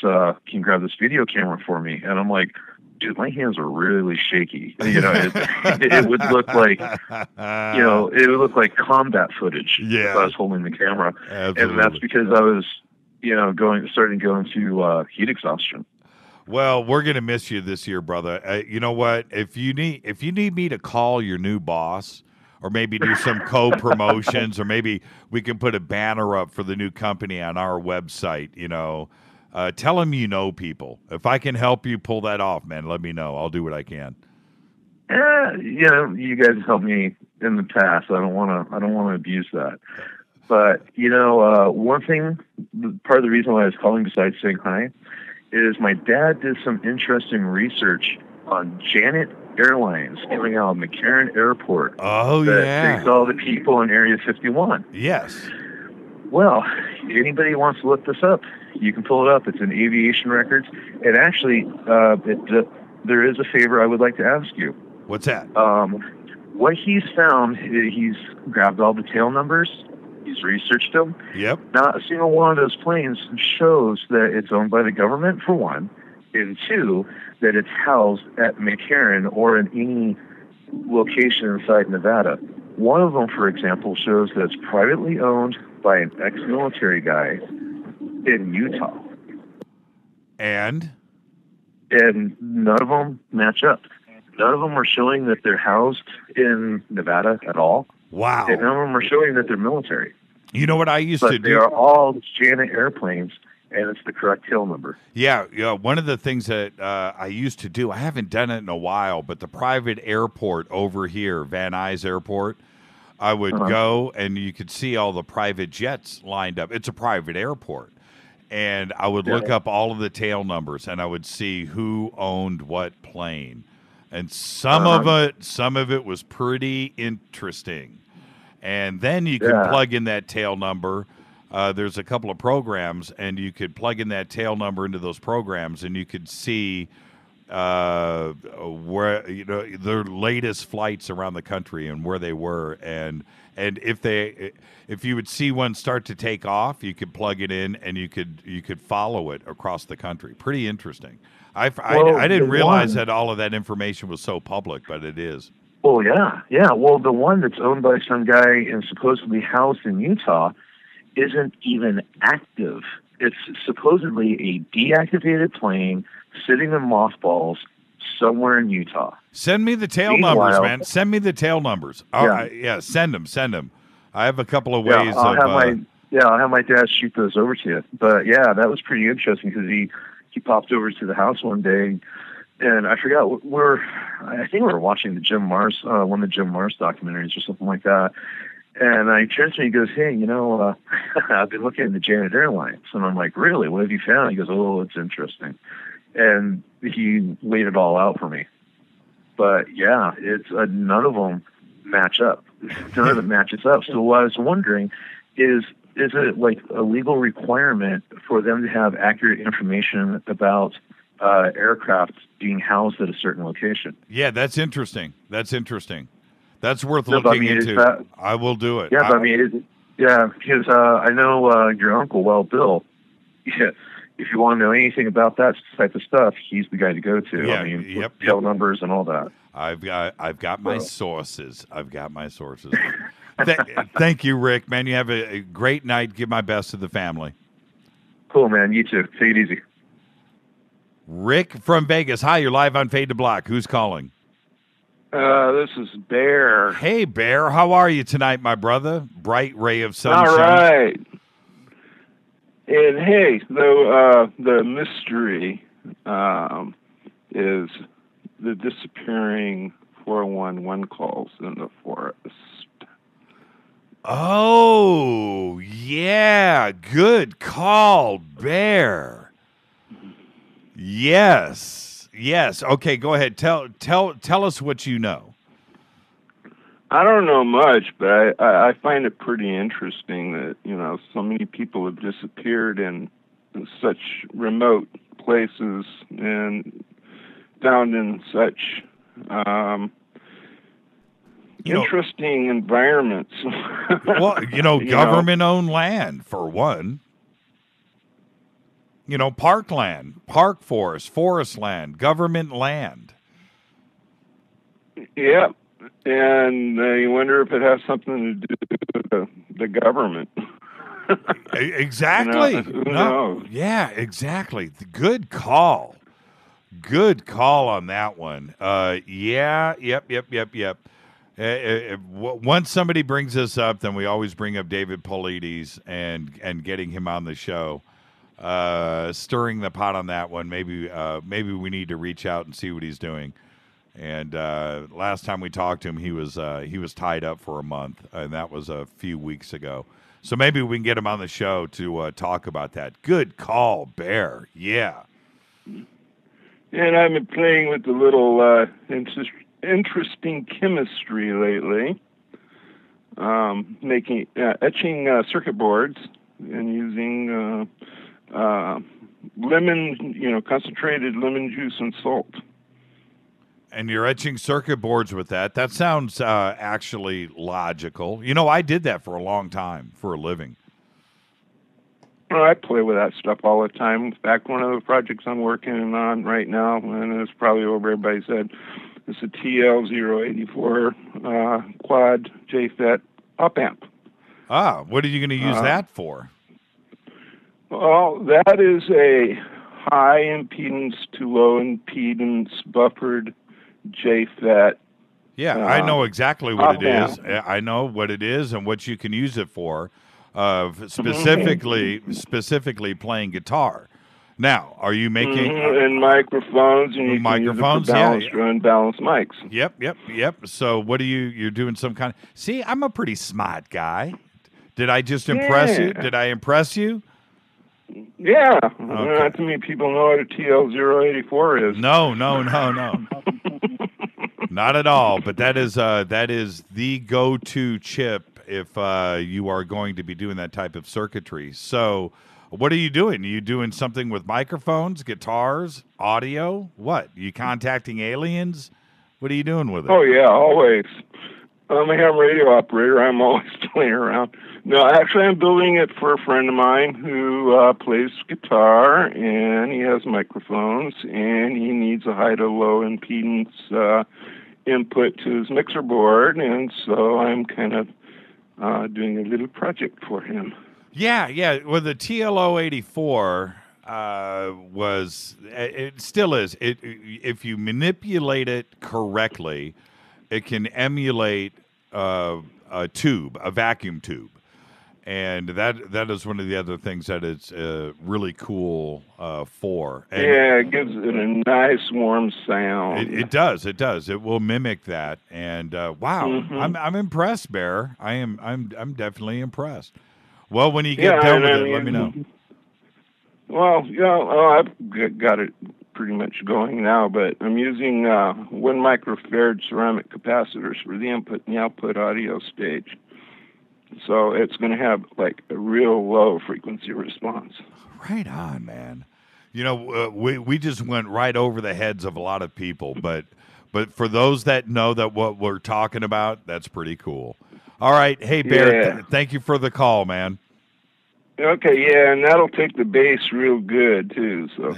video camera for me?" And I'm like, dude, my hands are really shaky. It would look like, it would look like combat footage if I was holding the camera. Absolutely. And that's because I was, starting to go into heat exhaustion. Well, we're gonna miss you this year, brother. You know what? If you need me to call your new boss, or maybe do some co-promotions, or maybe we can put a banner up for the new company on our website. Tell them people. If I can help you pull that off, man, let me know. I'll do what I can. You guys helped me in the past. I don't want to abuse that. But one thing, part of the reason why I was calling, besides saying hi, is my dad did some interesting research on Janet Airlines coming out of McCarran Airport. Oh, that takes all the people in Area 51. Yes. Well, anybody wants to look this up, you can pull it up. It's in aviation records. And actually, there is a favor I would like to ask you. What's that? What he's found, he's grabbed all the tail numbers. He's researched them. Yep. Not a single one of those planes shows that it's owned by the government, for one. And two, that it's housed at McCarran or in any location inside Nevada. One of them, for example, shows that it's privately owned by an ex-military guy in Utah. And none of them match up. None of them are showing that they're housed in Nevada at all. Wow. And none of them are showing that they're military. You know what I used to do? But they are all Janet airplanes, and it's the correct tail number. Yeah. One of the things that I used to do, I haven't done it in a while, but the private airport over here, Van Nuys Airport, I would go and you could see all the private jets lined up. It's a private airport. And I would look up all of the tail numbers, and I would see who owned what plane. And some of it was pretty interesting. And then you could plug in that tail number. There's a couple of programs, and you could plug in that tail number into those programs, and you could see where their latest flights around the country and where they were, and if you would see one start to take off, you could plug it in and you could follow it across the country. Pretty interesting. I didn't realize that all of that information was so public, but it is. Oh yeah. Well, the one that's owned by some guy and supposedly housed in Utah isn't even active. It's supposedly a deactivated plane sitting in mothballs somewhere in Utah. Send me the tail numbers, man. Send me the tail numbers. Send them. I have a couple of ways I'll have my dad shoot those over to you. But yeah, that was pretty interesting because he popped over to the house one day, and I forgot I think we were watching the Jim Mars, one of the Jim Mars documentaries or something like that. And I turned to him, he goes, "Hey, I've been looking at the Janet Airlines." And I'm like, "Really? What have you found?" He goes, "Oh, it's interesting." And he laid it all out for me. But yeah, it's none of them match up. None of them matches up. So what I was wondering is it like a legal requirement for them to have accurate information about aircraft being housed at a certain location? Yeah, that's interesting. That's worth looking into. I will do it. Yeah, because I know your uncle, Bill. Yeah, if you want to know anything about that type of stuff, he's the guy to go to. Yeah, tail numbers and all that. I've got my sources. Thank you, Rick. Man, you have a great night. Give my best to the family. Cool, man. You too. Take it easy. Rick from Vegas. Hi, you're live on Fade to Black. Who's calling? This is Bear. Hey, Bear. How are you tonight, my brother? Bright ray of sunshine. All right. And hey, though, the mystery is the disappearing 411 calls in the forest. Oh, yeah. Good call, Bear. Yes. Yes. Okay, go ahead. Tell us what you know. I don't know much, but I find it pretty interesting that, so many people have disappeared in such remote places and found in such interesting environments. Well, government-owned land, for one. Parkland, park forest land, government land. Yeah. And you wonder if it has something to do with the government. Exactly. Who knows? Yeah, exactly. Good call. Good call on that one. Yeah. Yep. Once somebody brings this up, then we always bring up David Paulides and getting him on the show. Stirring the pot on that one. Maybe we need to reach out and see what he's doing. And last time we talked to him, he was tied up for a month, and that was a few weeks ago. So maybe we can get him on the show to talk about that. Good call, Bear. Yeah. And I've been playing with a little interesting chemistry lately, making etching circuit boards and using lemon, concentrated lemon juice and salt. And you're etching circuit boards with that. That sounds actually logical. I did that for a long time for a living. Well, I play with that stuff all the time. In fact, one of the projects I'm working on right now, and it's probably over everybody's head, is a TL084 quad JFET up amp. What are you going to use that for? Well, that is a high impedance to low impedance buffered JFET. Yeah, I know exactly what it is. I know what it is and what you can use it for. Specifically playing guitar. Now, are you making and microphones and microphones? Unbalanced mics. Yep. So, what are you're doing? Some kind of see? I'm a pretty smart guy. Did I just impress you? Did I impress you? Yeah. Okay. Not too many people know what a TL084 is. No. Not at all. But that is the go-to chip if you are going to be doing that type of circuitry. So, what are you doing? Are you doing something with microphones, guitars, audio? What? Are you contacting aliens? What are you doing with it? Oh yeah, always. I'm a ham radio operator. I'm always playing around. No, actually, I'm building it for a friend of mine who plays guitar, and he has microphones, and he needs a high to low impedance input to his mixer board, and so I'm kind of doing a little project for him. Yeah. Well, the TLO84 it still is. If you manipulate it correctly, it can emulate a vacuum tube. And that is one of the other things that it's really cool for. And it gives it a nice warm sound. It does. It will mimic that. And wow, I'm impressed, Bear. I'm definitely impressed. Well, when you get done with it, let me know. Well, I've got it pretty much going now, but I'm using 1 microfarad ceramic capacitors for the input and the output audio stage. So it's going to have like a real low frequency response. Right on, man. We just went right over the heads of a lot of people, but for those that know that what we're talking about, that's pretty cool. All right. Hey, Bear, thank you for the call, man. Okay, yeah, and that'll take the bass real good, too. So,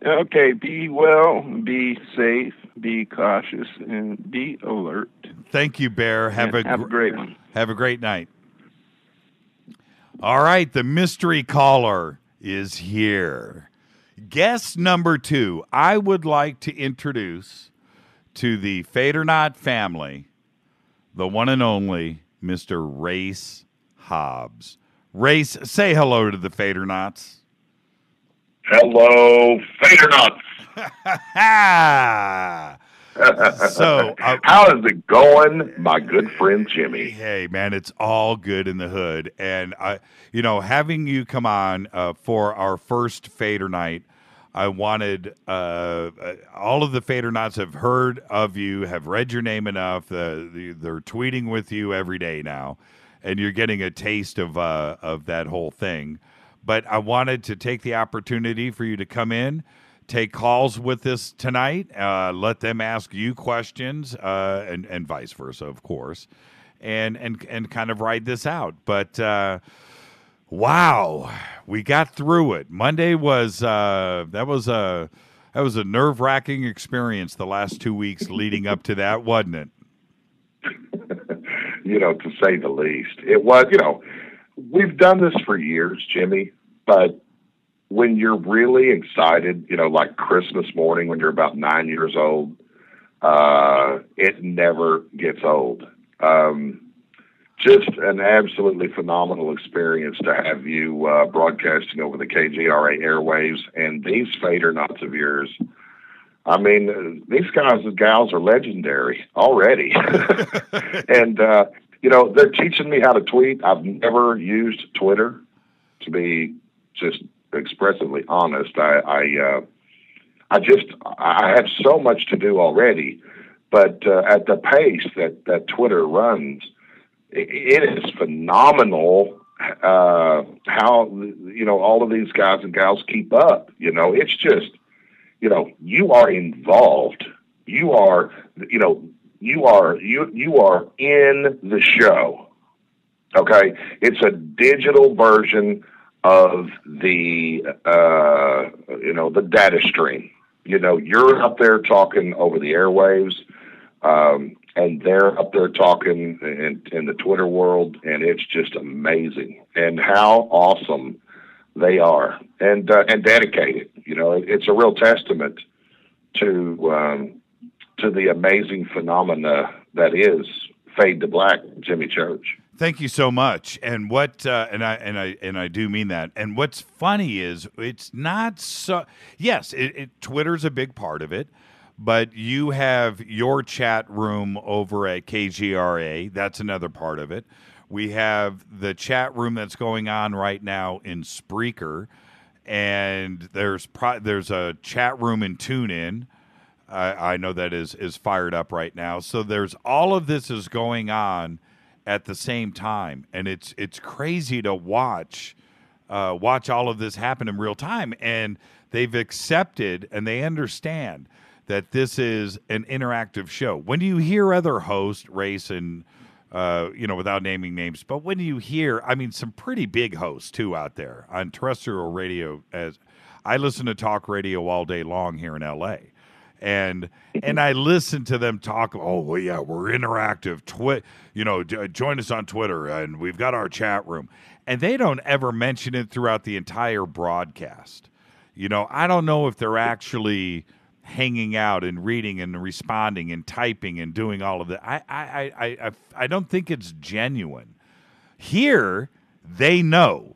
okay, be well, be safe, be cautious, and be alert. Thank you, Bear. Have a great one. Have a great night. All right, the mystery caller is here. Guest number 2, I would like to introduce to the FADERNIGHT family, the one and only Mr. Race Hobbs. Race, say hello to the Fadernauts. Hello, Fadernauts. So, how is it going, my good friend Jimmy? Hey, man, it's all good in the hood. And, having you come on for our first Fader Night, I wanted all of the Fadernauts have heard of you, have read your name enough. They're tweeting with you every day now, and you're getting a taste of that whole thing. But I wanted to take the opportunity for you to come in, take calls with us tonight, let them ask you questions, and vice versa, of course, and kind of ride this out. But wow, we got through it. Monday was that was a nerve-wracking experience. The last 2 weeks leading up to that, wasn't it? To say the least, it was. We've done this for years, Jimmy, but when you're really excited, like Christmas morning when you're about 9 years old, it never gets old. Just an absolutely phenomenal experience to have you broadcasting over the KGRA airwaves and these Fadernauts of yours. I mean, these guys and gals are legendary already. And, they're teaching me how to tweet. I've never used Twitter, to be just expressively honest. I have so much to do already, but at the pace that Twitter runs, it is phenomenal how all of these guys and gals keep up. It's just you are involved. You are you are in the show. Okay, it's a digital version of the the data stream. You're up there talking over the airwaves, and they're up there talking in the Twitter world, and it's just amazing. And how awesome they are, and dedicated. It's a real testament to the amazing phenomena that is Fade to Black, Jimmy Church. Thank you so much. And what and I do mean that. And what's funny is it's not so. Yes, Twitter's a big part of it, but you have your chat room over at KGRA. That's another part of it. We have the chat room that's going on right now in Spreaker, and there's a chat room in TuneIn. I know that is fired up right now. So there's all of this is going on at the same time, and it's crazy to watch all of this happen in real time. And they've accepted and they understand that this is an interactive show. When you hear other hosts, Race, and without naming names, but when you hear, some pretty big hosts too out there on terrestrial radio, as I listen to talk radio all day long here in LA. And I listen to them talk. Oh, well, yeah, we're interactive. Join us on Twitter, and we've got our chat room. And they don't ever mention it throughout the entire broadcast. I don't know if they're actually hanging out and reading and responding and typing and doing all of that. I don't think it's genuine. Here, they know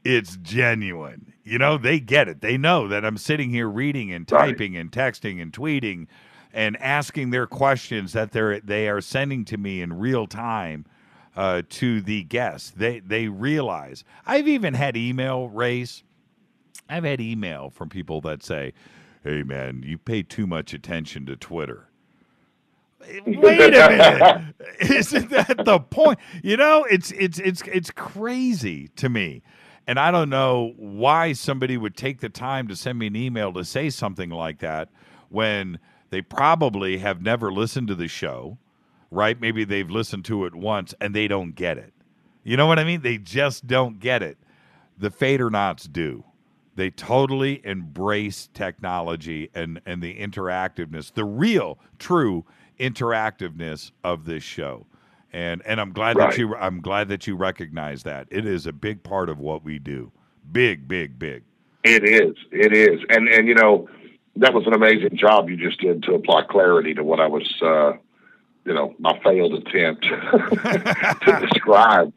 it's genuine. They get it. They know that I'm sitting here reading and typing and texting and tweeting and asking their questions that they are sending to me in real time to the guests. They realize. I've even had email, Race. I've had email from people that say, "Hey, man, you pay too much attention to Twitter." Wait a minute. Isn't that the point? It's crazy to me. And I don't know why somebody would take the time to send me an email to say something like that when they probably have never listened to the show, right? Maybe they've listened to it once and they don't get it. You know what I mean? They just don't get it. The Fadernauts do. They totally embrace technology and the interactiveness, the real, true interactiveness of this show. And I'm glad that you recognize that. It is a big part of what we do. Big, big, big. It is. And that was an amazing job you just did to apply clarity to what I was my failed attempt to describe.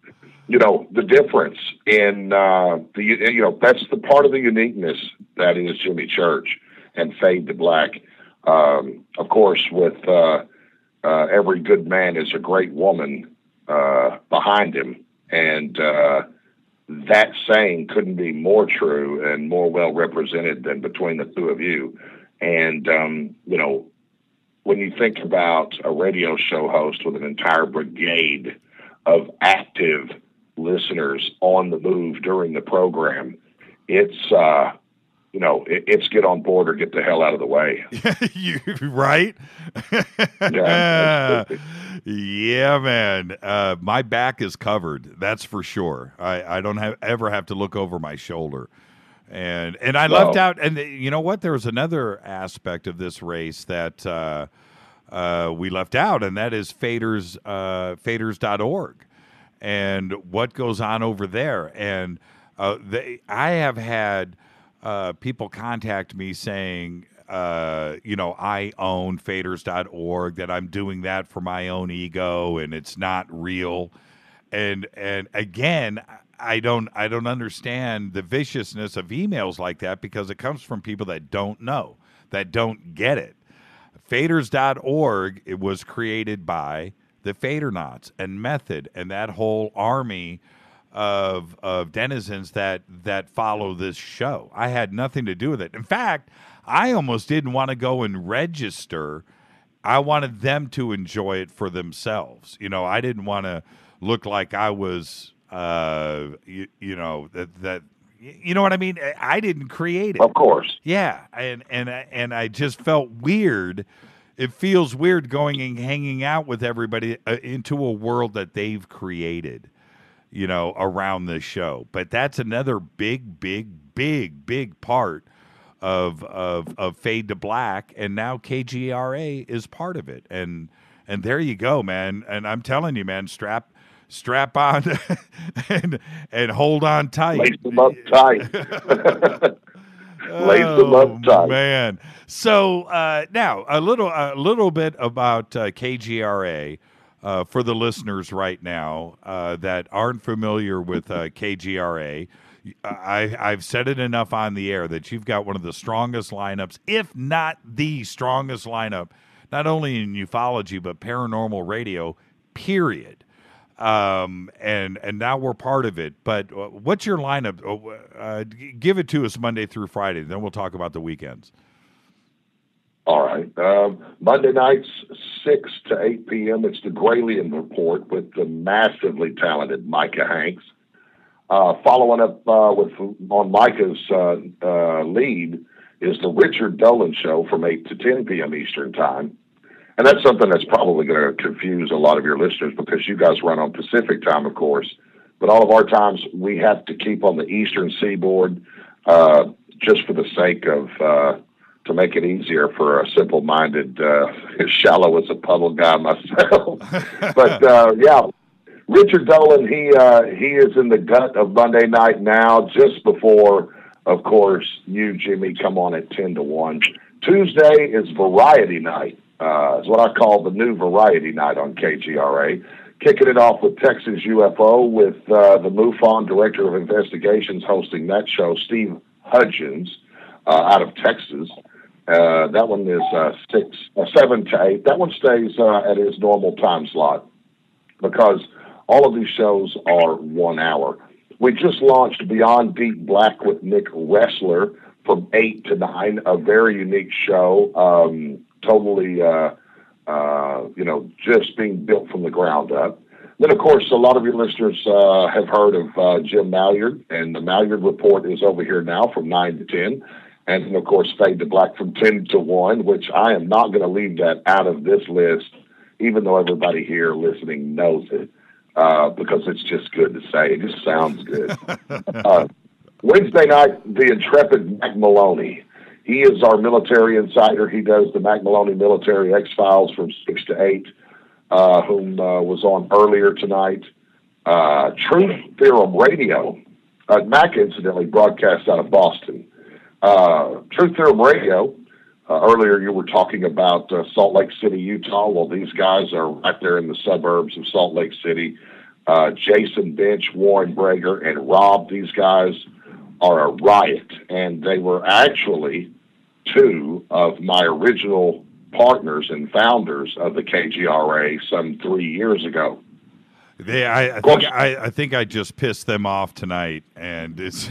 the difference in that's the part of the uniqueness that is Jimmy Church and Fade to Black. Of course, with every good man is a great woman behind him, and that saying couldn't be more true and more well represented than between the two of you. And when you think about a radio show host with an entire brigade of active listeners on the move during the program, it's it's get on board or get the hell out of the way. You right? Yeah, man. My back is covered. That's for sure. I don't ever have to look over my shoulder. And I left out. And you know what? There was another aspect of this race that we left out, and that is faders.org. And what goes on over there. And I have had people contact me saying, I own faders.org, that I'm doing that for my own ego and it's not real. And again, I don't understand the viciousness of emails like that, because it comes from people that don't know, that don't get it. Faders.org, it was created by the Fadernauts and Method and that whole army of denizens that follow this show. I had nothing to do with it. In fact, I almost didn't want to go and register. I wanted them to enjoy it for themselves. I didn't want to look like I was, that you know what I mean? I didn't create it. Of course. Yeah, and I just felt weird. It feels weird going and hanging out with everybody into a world that they've created, around this show. But that's another big part of Fade to Black, and now KGRA is part of it. And there you go, man. And I'm telling you, man, strap on and hold on tight. Lace them up tight. Lace them up tight, man. So now a little bit about KGRA for the listeners right now that aren't familiar with KGRA. I've said it enough on the air that you've got one of the strongest lineups, if not the strongest lineup, not only in ufology but paranormal radio, period. And now we're part of it. But what's your lineup? Give it to us Monday through Friday. Then we'll talk about the weekends. All right. Monday nights, 6 to 8 p.m. It's the Graylian Report with the massively talented Micah Hanks. Following up on Micah's lead is the Richard Dolan Show from 8 to 10 p.m. Eastern Time. And that's something that's probably going to confuse a lot of your listeners, because you guys run on Pacific Time, of course. But all of our times we have to keep on the Eastern Seaboard just for the sake of to make it easier for a simple-minded, as shallow as a puddle guy myself. But, yeah, Richard Dolan, he is in the gut of Monday night now, just before, of course, you, Jimmy, come on at 10 to 1. Tuesday is Variety Night. Is what I call the new Variety Night on KGRA. Kicking it off with Texas UFO with the MUFON Director of Investigations hosting that show, Steve Hudgens, out of Texas. That one is 7 to 8. That one stays at his normal time slot, because all of these shows are 1 hour. We just launched Beyond Deep Black with Nick Wrestler from 8 to 9, a very unique show. Totally, just being built from the ground up. Then, of course, a lot of your listeners have heard of Jim Malyard, and the Malyard Report is over here now from 9 to 10. And then, of course, Fade to Black from 10 to 1, which I am not going to leave that out of this list, even though everybody here listening knows it, because it's just good to say. It just sounds good. Wednesday night, the intrepid Mac Maloney. He is our military insider. He does the Mac Maloney Military X-Files from 6 to 8, whom was on earlier tonight. Truth Theorem Radio. Mac, incidentally, broadcasts out of Boston. Truth Theorem Radio, earlier you were talking about Salt Lake City, Utah. Well, these guys are right there in the suburbs of Salt Lake City. Jason Bench, Warren Brager, and Rob. These guys are a riot, and they were actually two of my original partners and founders of the KGRA some 3 years ago. I think I just pissed them off tonight, and it's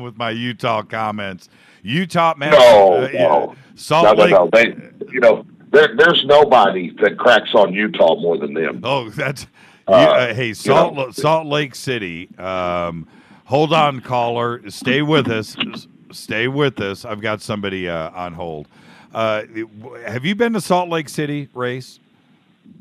with my Utah comments. Utah, man. No. Salt Lake. No. There's nobody that cracks on Utah more than them. Oh, that's hey, Salt Lake City. Hold on, caller. Stay with us. Stay with us. I've got somebody on hold. Have you been to Salt Lake City, Race?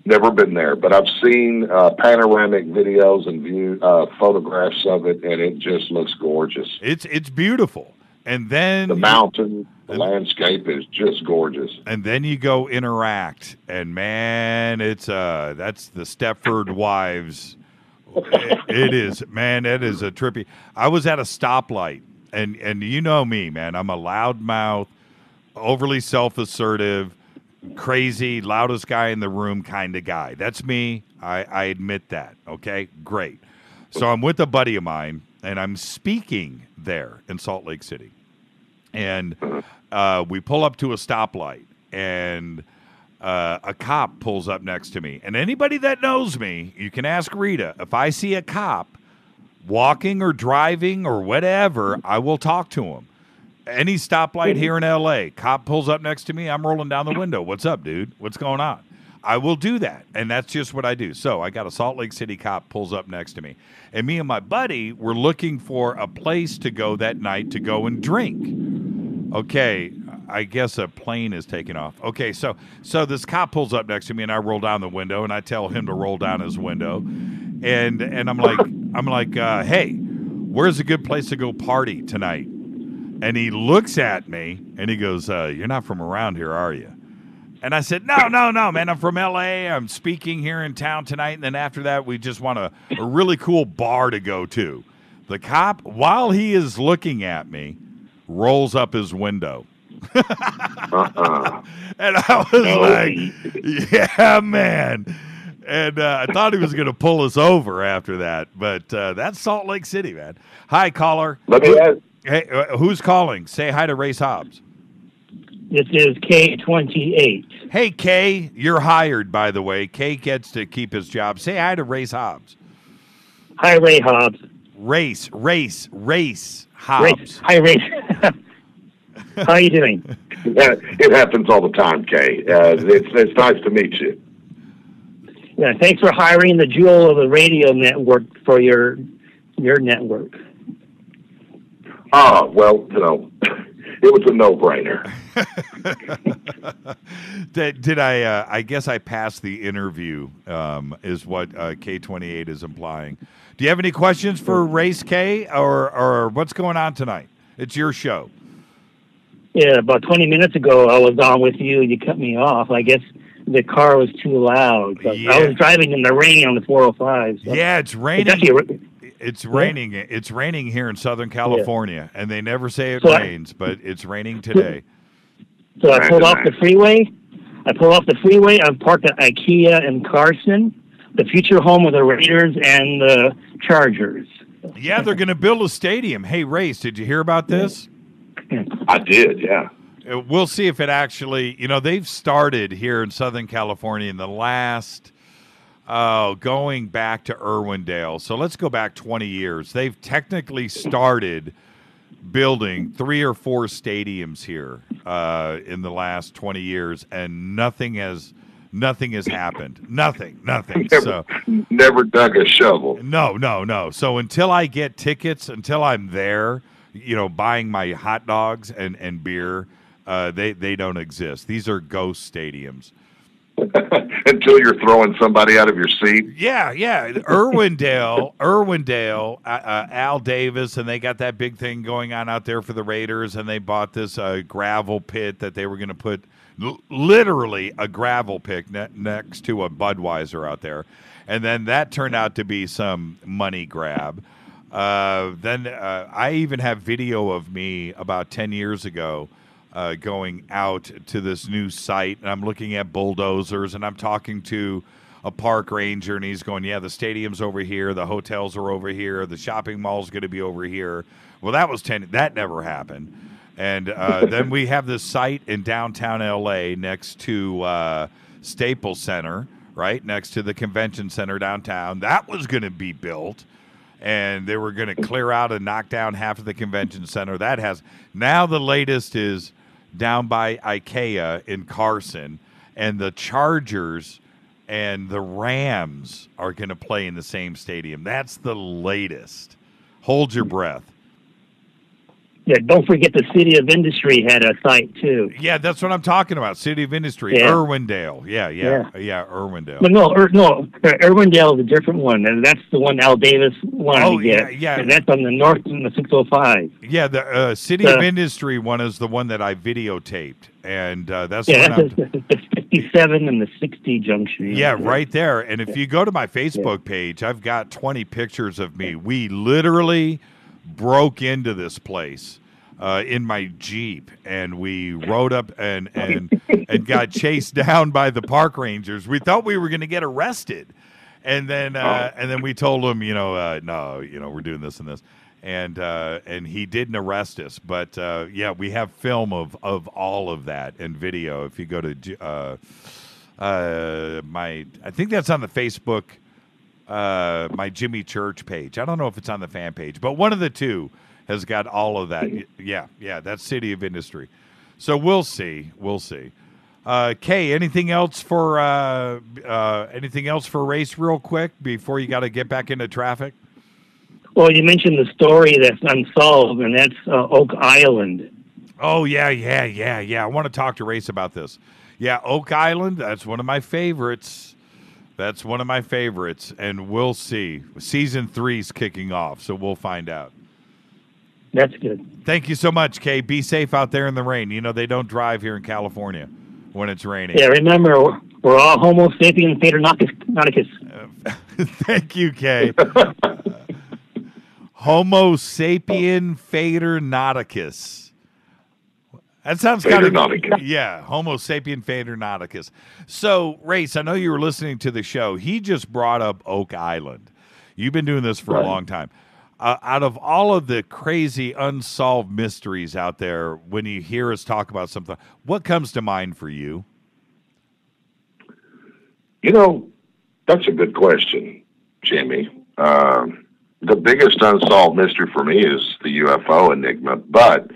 Never been there, but I've seen panoramic videos and photographs of it, and it just looks gorgeous. It's beautiful. And then the mountain, the landscape is just gorgeous. And then you go interact, and man, it's that's the Stepford Wives. It is, man. It is a trippy. I was at a stoplight, and you know me, man. I'm a loudmouth, overly self-assertive, crazy, loudest guy in the room kind of guy. That's me. I admit that. Okay, great. So I'm with a buddy of mine, and I'm speaking there in Salt Lake City. And we pull up to a stoplight, and a cop pulls up next to me. And anybody that knows me, you can ask Rita, if I see a cop walking or driving or whatever, I will talk to him. Any stoplight here in L.A., cop pulls up next to me, I'm rolling down the window. What's up, dude? What's going on? I will do that, and that's just what I do. So I got a Salt Lake City cop pulls up next to me, and me and my buddy were looking for a place to go that night to go and drink. Okay, I guess a plane is taking off. Okay, so this cop pulls up next to me, and I roll down the window, and I tell him to roll down his window, and I'm like, hey, where's a good place to go party tonight? And he looks at me, and he goes, you're not from around here, are you? And I said, no, man, I'm from L.A. I'm speaking here in town tonight, and then after that, we just want a really cool bar to go to. The cop, while he is looking at me, rolls up his window. And I was like, yeah, man. And I thought he was going to pull us over after that, but that's Salt Lake City, man. Hi, caller. Hey, who's calling? Say hi to Race Hobbs. This is K28. Hey, K, you're hired, by the way. K gets to keep his job. Say hi to Race Hobbs. Hi, Ray Hobbs. Race Hobbs. Hi, Race. How are you doing? It happens all the time, Kay. It's nice to meet you. Yeah, thanks for hiring the jewel of the radio network for your network. Well, it was a no-brainer. Did I guess I passed the interview, is what K28 is implying. Do you have any questions for Race K, or what's going on tonight? It's your show. Yeah, about 20 minutes ago, I was on with you, and you cut me off. I guess the car was too loud. Yeah. I was driving in the rain on the 405. So. Yeah, it's raining. It's raining. It's raining here in Southern California, and they never say it rains, but it's raining today. So I pulled off the freeway. I'm parked at IKEA in Carson, the future home of the Raiders and the Chargers. Yeah, they're going to build a stadium. Hey, Race, did you hear about this? I did, yeah. We'll see if it actually, they've started here in Southern California in the last, going back to Irwindale. So let's go back 20 years. They've technically started building 3 or 4 stadiums here in the last 20 years, and nothing has happened. Nothing. Never dug a shovel. No. So until I get tickets, until I'm there, buying my hot dogs and beer, they don't exist. These are ghost stadiums. Until you're throwing somebody out of your seat. Yeah. Irwindale, Al Davis, and they got that big thing going on out there for the Raiders, and they bought this gravel pit that they were going to put, literally a gravel pit next to a Budweiser out there. And then that turned out to be some money grab. Then I even have video of me about 10 years ago going out to this new site, and I'm looking at bulldozers, and I'm talking to a park ranger, and he's going, yeah, the stadium's over here, the hotels are over here, the shopping mall's going to be over here. Well, that never happened. And then we have this site in downtown L.A. next to Staples Center, right, next to the convention center downtown. That was going to be built, and they were going to clear out and knock down half of the convention center. Now the latest is down by IKEA in Carson, and the Chargers and the Rams are going to play in the same stadium. That's the latest. Hold your breath. Yeah, don't forget the City of Industry had a site, too. Yeah, that's what I'm talking about, City of Industry, Yeah. Irwindale. Yeah, Irwindale. But Irwindale is a different one, and that's the one Al Davis wanted to get. Yeah. And that's on the north in the 605. Yeah, the City of Industry one is the one that I videotaped, and that's the 57 and the 60 junction. Yeah, right there. And if you go to my Facebook page, I've got 20 pictures of me. We literally broke into this place in my Jeep, and we rode up and got chased down by the park rangers. We thought we were going to get arrested, and then we told them, no, we're doing this and this, and he didn't arrest us. But we have film of all of that and video. If you go to I think that's on the Facebook. My Jimmy Church page. I don't know if it's on the fan page, but one of the two has got all of that. Yeah, that's City of Industry. So we'll see. Kay, anything else for race real quick before you got to get back into traffic? Well, you mentioned the story that's unsolved, and that's Oak Island. Oh yeah. I want to talk to Race about this. Yeah, Oak Island. That's one of my favorites. And we'll see. Season 3's kicking off, so we'll find out. That's good. Thank you so much, Kay. Be safe out there in the rain. They don't drive here in California when it's raining. Yeah, remember, we're all Homo sapien Nauticus. Thank you, Kay. Homo sapien Fader Nauticus. That sounds kind of Homo sapien Fader Nauticus. So, Race, I know you were listening to the show. He just brought up Oak Island. You've been doing this for a long time. Out of all of the crazy unsolved mysteries out there, when you hear us talk about something, what comes to mind for you? That's a good question, Jimmy. The biggest unsolved mystery for me is the UFO enigma, but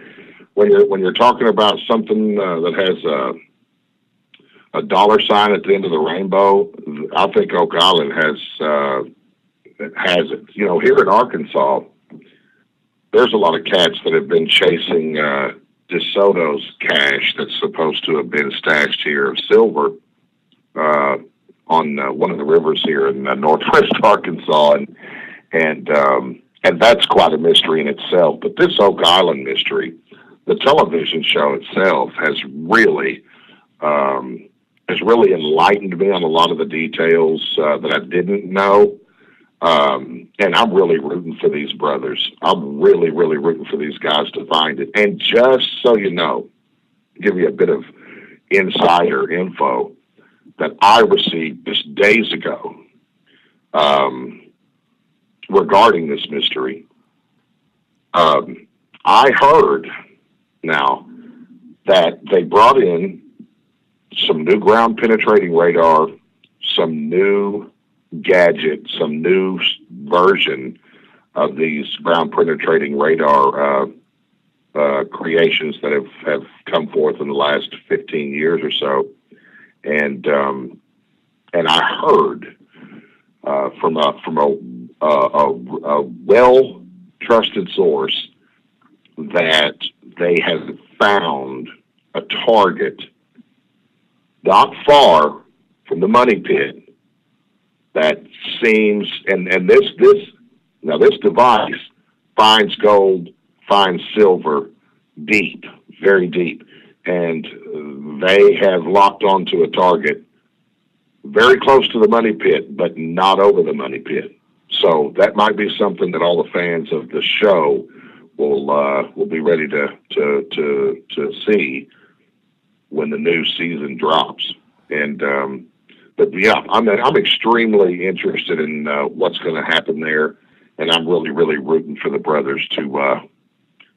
when you're talking about something that has a dollar sign at the end of the rainbow, I think Oak Island has it. Here in Arkansas, there's a lot of cats that have been chasing DeSoto's cache that's supposed to have been stashed here of silver on one of the rivers here in northwest Arkansas, and that's quite a mystery in itself. But this Oak Island mystery, the television show itself has really enlightened me on a lot of the details that I didn't know. And I'm really rooting for these brothers. I'm really, really rooting for these guys to find it. And just so you know, give you a bit of insider info that I received just days ago regarding this mystery. I heard now that they brought in some new ground penetrating radar, some new gadget, some new version of these ground penetrating radar creations that have come forth in the last 15 years or so. And I heard from a well-trusted source that they have found a target not far from the money pit that seems, and this device finds gold, finds silver deep, very deep, and they have locked onto a target very close to the money pit, but not over the money pit. So that might be something that all the fans of the show will be ready to see when the new season drops. And But yeah, I'm extremely interested in what's going to happen there, and I'm really, really rooting for the brothers to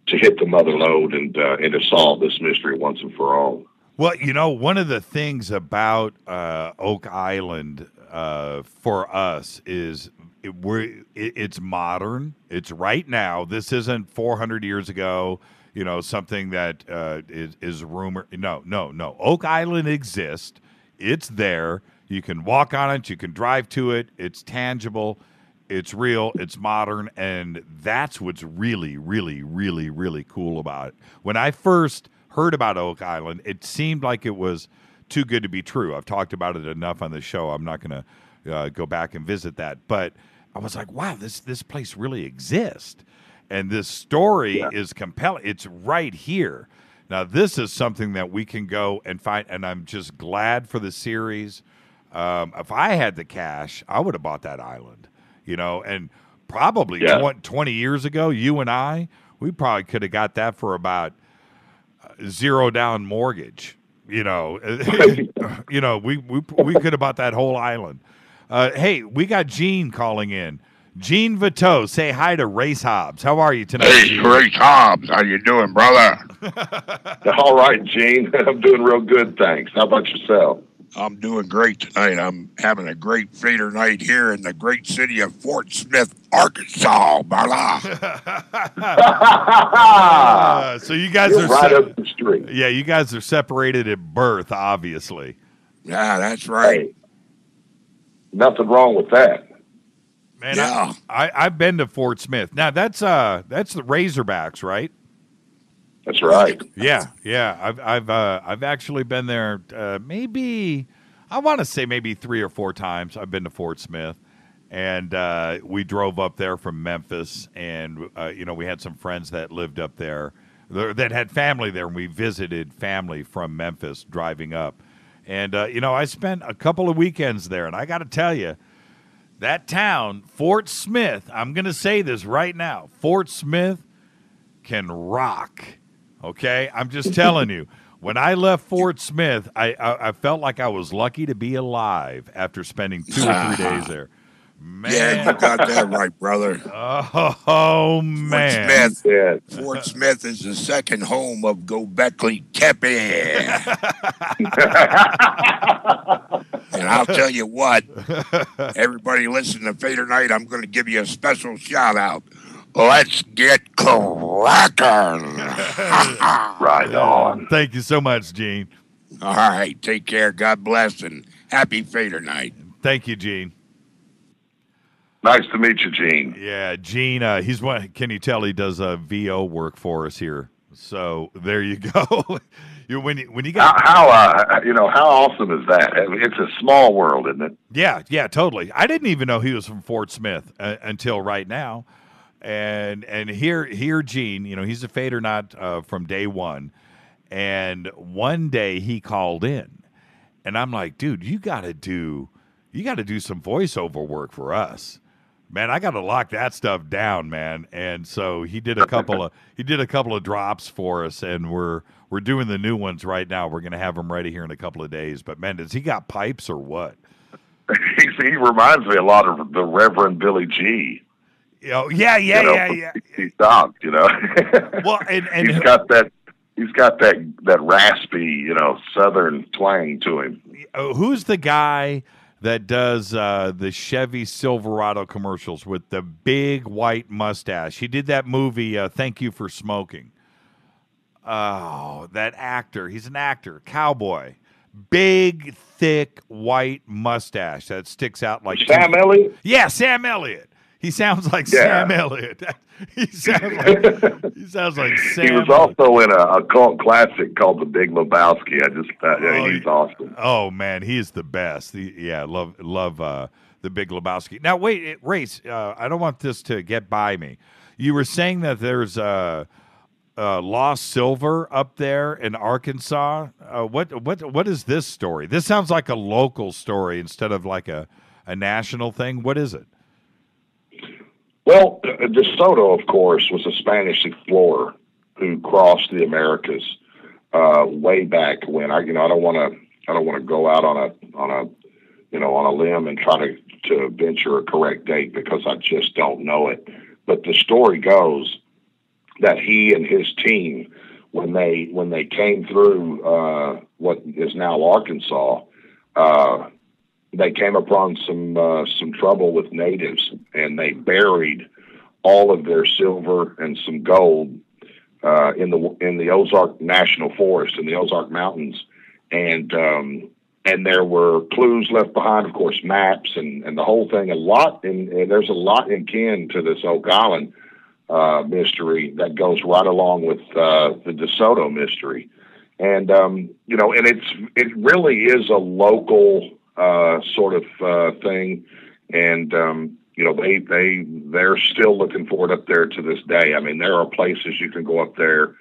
hit the mother lode and to solve this mystery once and for all. Well, one of the things about Oak Island for us is it's modern. It's right now. This isn't 400 years ago. Something that is rumor. No. Oak Island exists. It's there. You can walk on it. You can drive to it. It's tangible. It's real. It's modern. And that's what's really, really, really, really cool about it. When I first heard about Oak Island, it seemed like it was too good to be true. I've talked about it enough on the show. I'm not going to go back and visit that. But I was like, wow, this place really exists. And this story is compelling. It's right here. Now, this is something that we can go and find, and I'm just glad for the series. If I had the cash, I would have bought that island, and probably 20 years ago, you and I, we probably could have got that for about zero down mortgage. We could have bought that whole island. Hey, we got Gene calling in. Gene Vito, say hi to Race Hobbs. How are you tonight? Hey, Gene? Race Hobbs. How you doing, brother? All right, Gene. I'm doing real good, thanks. How about yourself? I'm doing great tonight. I'm having a great Fader night here in the great city of Fort Smith, Arkansas, brother. So you guys You're are right up the street. Yeah, you guys are separated at birth, obviously. Yeah, that's right. Hey, nothing wrong with that. Man, yeah. I've been to Fort Smith. Now that's the Razorbacks, right? That's right. Yeah. I've actually been there. Maybe I want to say maybe 3 or 4 times. I've been to Fort Smith, and we drove up there from Memphis, and we had some friends that lived up there that had family there, and we visited family from Memphis driving up, and I spent a couple of weekends there, and I got to tell you. That town, Fort Smith, I'm going to say this right now, Fort Smith can rock, okay? I'm just telling you. When I left Fort Smith, I felt like I was lucky to be alive after spending 2 or 3 days there. Man. Yeah, you got that right, brother. Oh man. Fort Smith is the second home of Gobekli Tepe. And I'll tell you what, everybody listen to Fader Night, I'm going to give you a special shout out. Let's get cracking. Right on. Thank you so much, Gene. All right, take care. God bless, and happy Fader Night. Thank you, Gene. Nice to meet you, Gene. Yeah, Gene. He's one. Can you tell he does VO work for us here? So there you go. when you got how awesome is that? I mean, it's a small world, isn't it? Yeah, totally. I didn't even know he was from Fort Smith until right now, and here, Gene. He's a FADERNIGHT from day one, and one day he called in, and I'm like, dude, you got to do some voiceover work for us. Man, I got to lock that stuff down, man. And so he did a couple of drops for us, and we're doing the new ones right now. We're going to have them ready here in a couple of days. But man, does he got pipes or what? He reminds me a lot of the Reverend Billy G. Oh yeah. He's talked, Well, and he's got that raspy, Southern twang to him. Who's the guy that does the Chevy Silverado commercials with the big white mustache? He did that movie, Thank You for Smoking. Oh, that actor. He's an actor, cowboy. Big, thick, white mustache that sticks out like... Sam Elliott? Yeah, Sam Elliott. He sounds like Sam Elliott. He sounds like Sam. He was also in a cult classic called The Big Lebowski. He's awesome. Oh man, he's the best. Love The Big Lebowski. Now wait, Race. I don't want this to get by me. You were saying that there's lost silver up there in Arkansas. What is this story? This sounds like a local story instead of like a national thing. What is it? Well, DeSoto, of course, was a Spanish explorer who crossed the Americas way back when. I don't want to go out on a on a limb and try to venture a correct date because I just don't know it. But the story goes that he and his team, when they came through what is now Arkansas, they came upon some trouble with natives, and they buried all of their silver and some gold in the Ozark National Forest in the Ozark Mountains, and there were clues left behind, of course, maps and the whole thing. And there's a lot in kin to this Oak Island mystery that goes right along with the DeSoto mystery, and and it really is a local sort of thing, and they're still looking for it up there to this day. I mean, there are places you can go up there,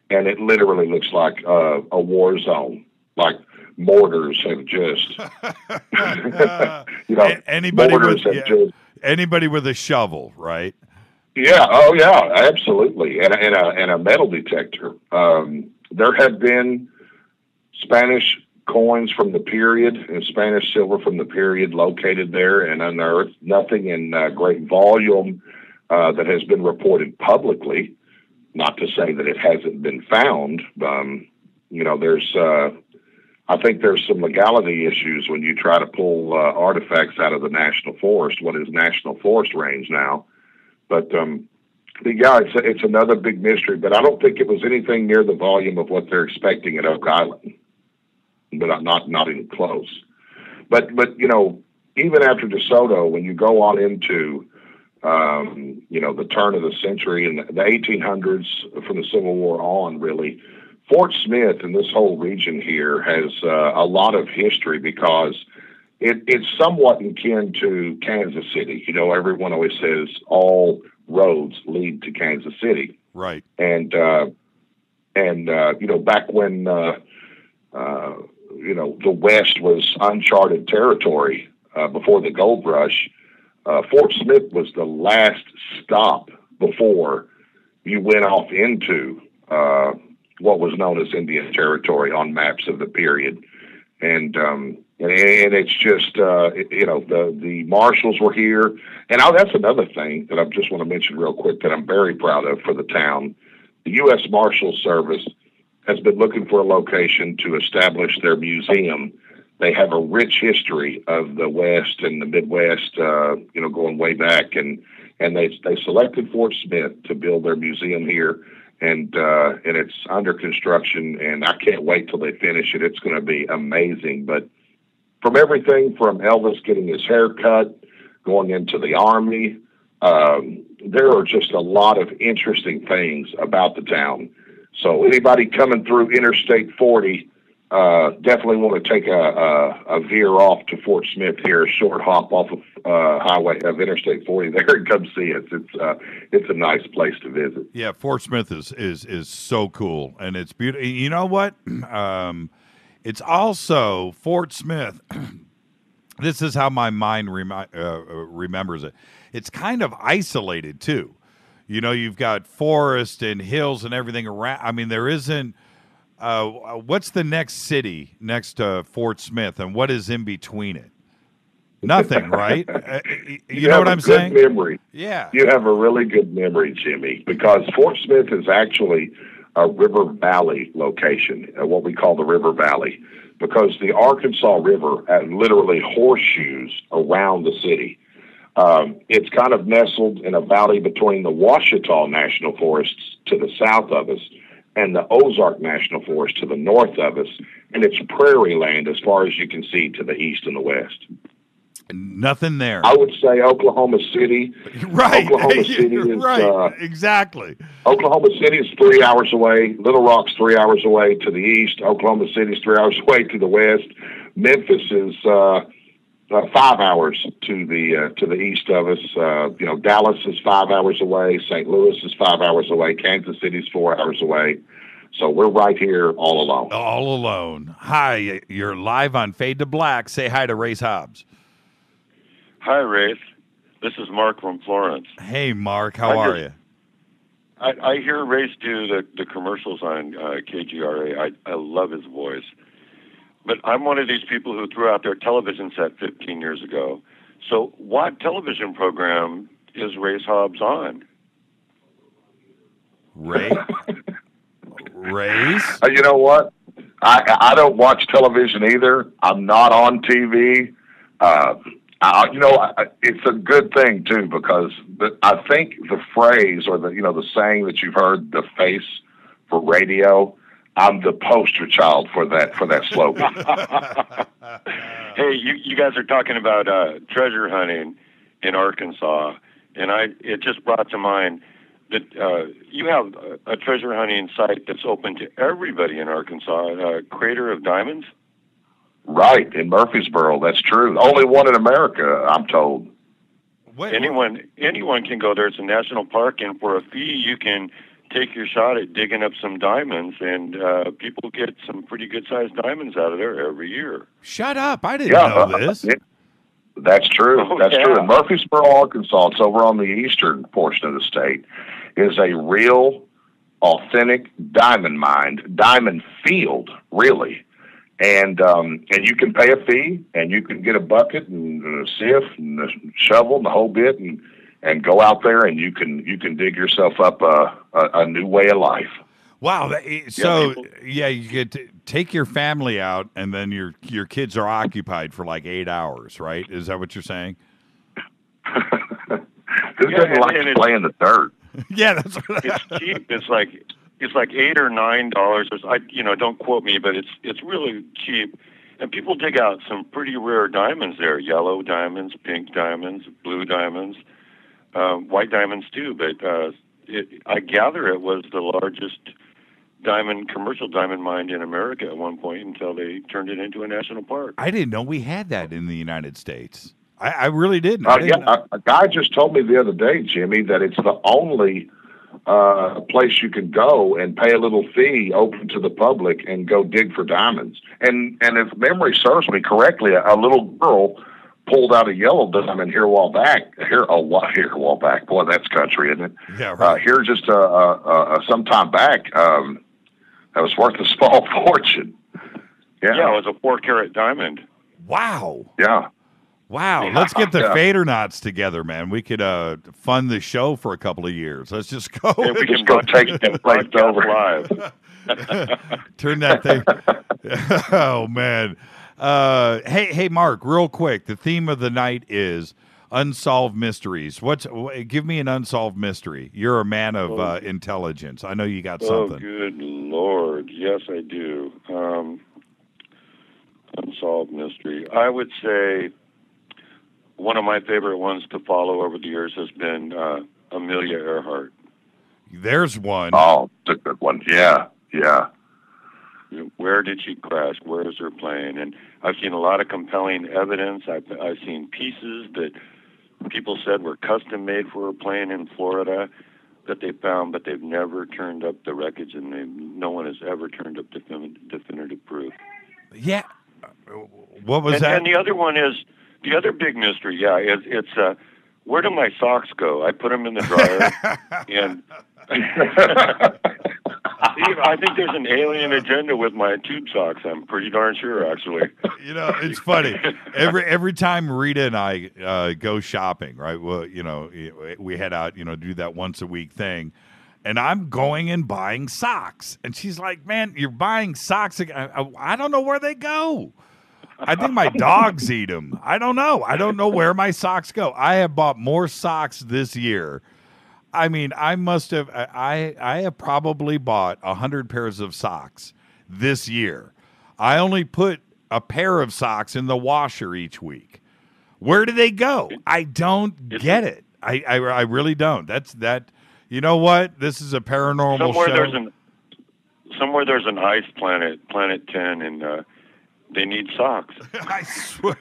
and it literally looks like a war zone, like mortars have just anybody with a shovel, right? Yeah. Oh, yeah. Absolutely. And a metal detector. There have been Spanish coins from the period and Spanish silver from the period located there and unearthed. Nothing in great volume that has been reported publicly. Not to say that it hasn't been found. I think there's some legality issues when you try to pull artifacts out of the National Forest, what is National Forest Range now. But yeah, it's another big mystery, but I don't think it was anything near the volume of what they're expecting at Oak Island, but not even close. But even after DeSoto, when you go on into the turn of the century and the 1800s from the Civil War on, really, Fort Smith and this whole region here has a lot of history because it's somewhat akin to Kansas City. Everyone always says all roads lead to Kansas City. Right. And back when, the West was uncharted territory before the gold rush, Fort Smith was the last stop before you went off into what was known as Indian Territory on maps of the period. And it's just, the marshals were here. And that's another thing that I just want to mention real quick that I'm very proud of for the town. The U.S. Marshals Service has been looking for a location to establish their museum. They have a rich history of the West and the Midwest, going way back. And they selected Fort Smith to build their museum here. And it's under construction, and I can't wait till they finish it. It's going to be amazing. But from everything from Elvis getting his hair cut, going into the Army, there are just a lot of interesting things about the town. So anybody coming through Interstate 40, definitely want to take a veer off to Fort Smith here, a short hop off of Interstate 40 there and come see us. It's a nice place to visit. Yeah, Fort Smith is so cool, and it's beautiful. You know what? It's also Fort Smith. This is how my mind remembers it. It's kind of isolated too. You've got forest and hills and everything around. I mean, there isn't. What's the next city next to Fort Smith, and what is in between it? Nothing, right? You know what I'm saying? Good memory. Yeah. You have a really good memory, Jimmy, because Fort Smith is actually a river valley location, what we call the river valley, because the Arkansas River literally horseshoes around the city. It's kind of nestled in a valley between the Ouachita National Forests to the south of us and the Ozark National Forest to the north of us, and it's prairie land as far as you can see to the east and the west. Nothing there. I would say Oklahoma City. Right. Oklahoma City is right. Exactly. Oklahoma City is 3 hours away. Little Rock's 3 hours away to the east. Oklahoma City is 3 hours away to the west. Memphis is 5 hours to the east of us. Dallas is 5 hours away. St. Louis is 5 hours away. Kansas City is 4 hours away. So we're right here all alone. All alone. Hi, you're live on Fade to Black. Say hi to Race Hobbs. Hi, Race. This is Mark from Florence. Hey, Mark. How are you? I hear Race do the commercials on KGRA. I love his voice. But I'm one of these people who threw out their television set 15 years ago. So what television program is Race Hobbs on? Race? You know what? I don't watch television either. I'm not on TV. It's a good thing too, because I think the phrase or the saying that you've heard, the face for radio, I'm the poster child for that slogan. Hey, you guys are talking about treasure hunting in Arkansas, and it just brought to mind that you have a treasure hunting site that's open to everybody in Arkansas, Crater of Diamonds. Right, in Murfreesboro, that's true. Only one in America, I'm told. Anyone can go there. It's a national park, and for a fee, you can take your shot at digging up some diamonds, and people get some pretty good-sized diamonds out of there every year. Shut up. I didn't know this. That's true. Oh, That's yeah. true. In Murfreesboro, Arkansas, it's over on the eastern portion of the state, is a real, authentic diamond mine, diamond field, really. And you can pay a fee, and you can get a bucket and a sieve and a shovel and the whole bit, and go out there, and you can dig yourself up a new way of life. Wow. You get to take your family out, and then your kids are occupied for like 8 hours, right? Is that what you're saying? Who doesn't like to play in the dirt? Yeah, that's what it's cheap. It's like $8 or $9. Don't quote me, but it's really cheap. And people dig out some pretty rare diamonds there: yellow diamonds, pink diamonds, blue diamonds, white diamonds too. But I gather it was the largest commercial diamond mine in America at one point until they turned it into a national park. I didn't know we had that in the United States. I really didn't. A guy just told me the other day, Jimmy, that it's the only place you can go and pay a little fee open to the public and go dig for diamonds. And if memory serves me correctly, a little girl pulled out a yellow diamond here a while back. Boy, that's country, isn't it? Yeah, right. Here just some time back, that was worth a small fortune. Yeah, it was a 4-carat diamond. Wow. Yeah. Wow. Let's get the FADERNIGHts together, man. We could fund the show for a couple of years. Let's just go. Yeah, we can go take it right over live. Turn that thing. Oh, man. Hey, Mark, real quick. The theme of the night is unsolved mysteries. Give me an unsolved mystery. You're a man of intelligence. I know you got something. Oh, good Lord. Yes, I do. Unsolved mystery. I would say one of my favorite ones to follow over the years has been Amelia Earhart. There's one. Oh, it's a good one. Yeah. Where did she crash? Where is her plane? And I've seen a lot of compelling evidence. I've seen pieces that people said were custom made for her plane in Florida that they found, but they've never turned up the wreckage, and no one has ever turned up definitive proof. Yeah. What was that? And the other one is, the other big mystery, it's where do my socks go? I put them in the dryer, and I think there's an alien agenda with my tube socks. I'm pretty darn sure, actually. It's funny. Every time Rita and I go shopping, right? Well, we head out, do that once a week thing. And I'm going and buying socks. And she's like, man, you're buying socks again. I don't know where they go. I think my dogs eat them. I don't know. I don't know where my socks go. I have bought more socks this year. I mean, I have probably bought 100 pairs of socks this year. I only put a pair of socks in the washer each week. Where do they go? I don't get it. I really don't. You know what? This is a paranormal show. Somewhere there's an ice planet, Planet 10, and they need socks. I swear.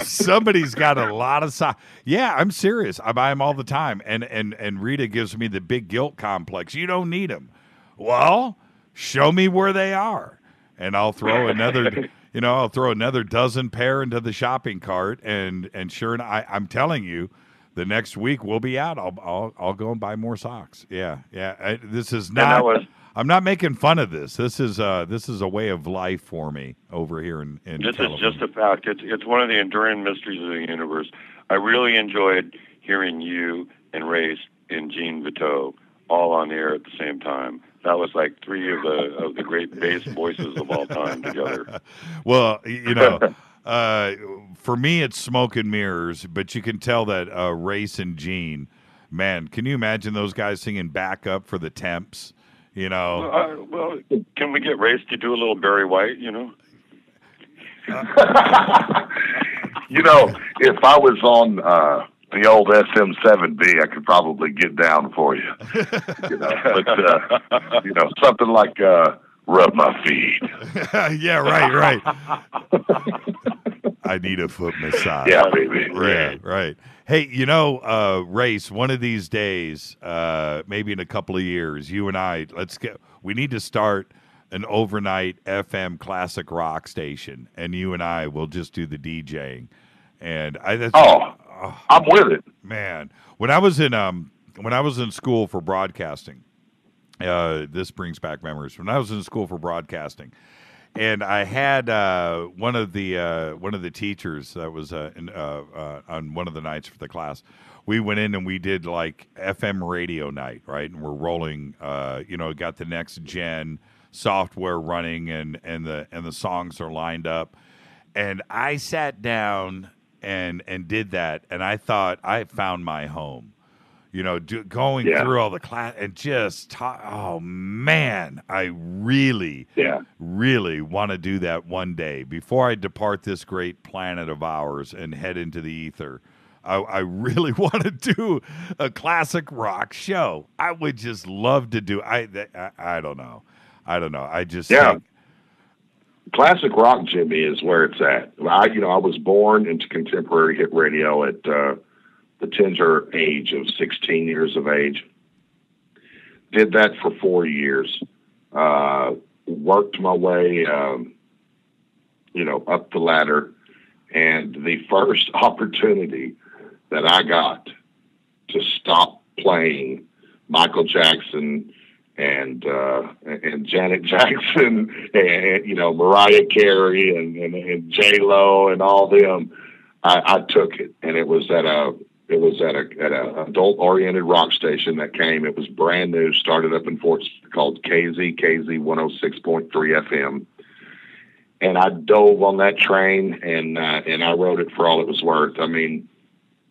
Somebody's got a lot of socks. Yeah, I'm serious. I buy them all the time. And Rita gives me the big guilt complex. You don't need them. Well, show me where they are. And I'll throw another dozen pair into the shopping cart. And sure enough, I'm telling you, the next week we'll be out. I'll go and buy more socks. Yeah. This is not. I'm not making fun of this. This is a way of life for me over here in This California. is just a fact. It's one of the enduring mysteries of the universe. I really enjoyed hearing you and Race and Gene Vito all on the air at the same time. That was like three of the great bass voices of all time together. Well, for me, it's smoke and mirrors, but you can tell that Race and Gene, man, can you imagine those guys singing backup for the Temps? Well, can we get Race to do a little Barry White, If I was on the old SM7B, I could probably get down for you. But something like rub my feet. Yeah, right. I need a foot massage. Yeah, baby. Yeah, right. Hey, Race, one of these days, maybe in a couple of years, you and I, we need to start an overnight FM classic rock station, and you and I will just do the DJing. And I'm with it. Man, when I was in school for broadcasting, this brings back memories. When I was in school for broadcasting, and I had one of the teachers that was on one of the nights for the class. We went in and we did like FM radio night, right? And we're rolling, got the next gen software running, and the songs are lined up. And I sat down and did that, and I thought I found my home. Going through all the class and just oh man, I really want to do that one day before I depart this great planet of ours and head into the ether. I really want to do a classic rock show. I would just love to do. I don't know. I just think, classic rock, Jimmy, is where it's at. I was born into contemporary hit radio at the tender age of 16 years of age. Did that for 4 years. Worked my way, up the ladder. And the first opportunity that I got to stop playing Michael Jackson and Janet Jackson and Mariah Carey and J-Lo and all them, I took it, and it was at a adult oriented rock station that came. It was brand new, started up in Fort Smith, called KZ 106.3 FM. And I dove on that train, and I rode it for all it was worth. I mean,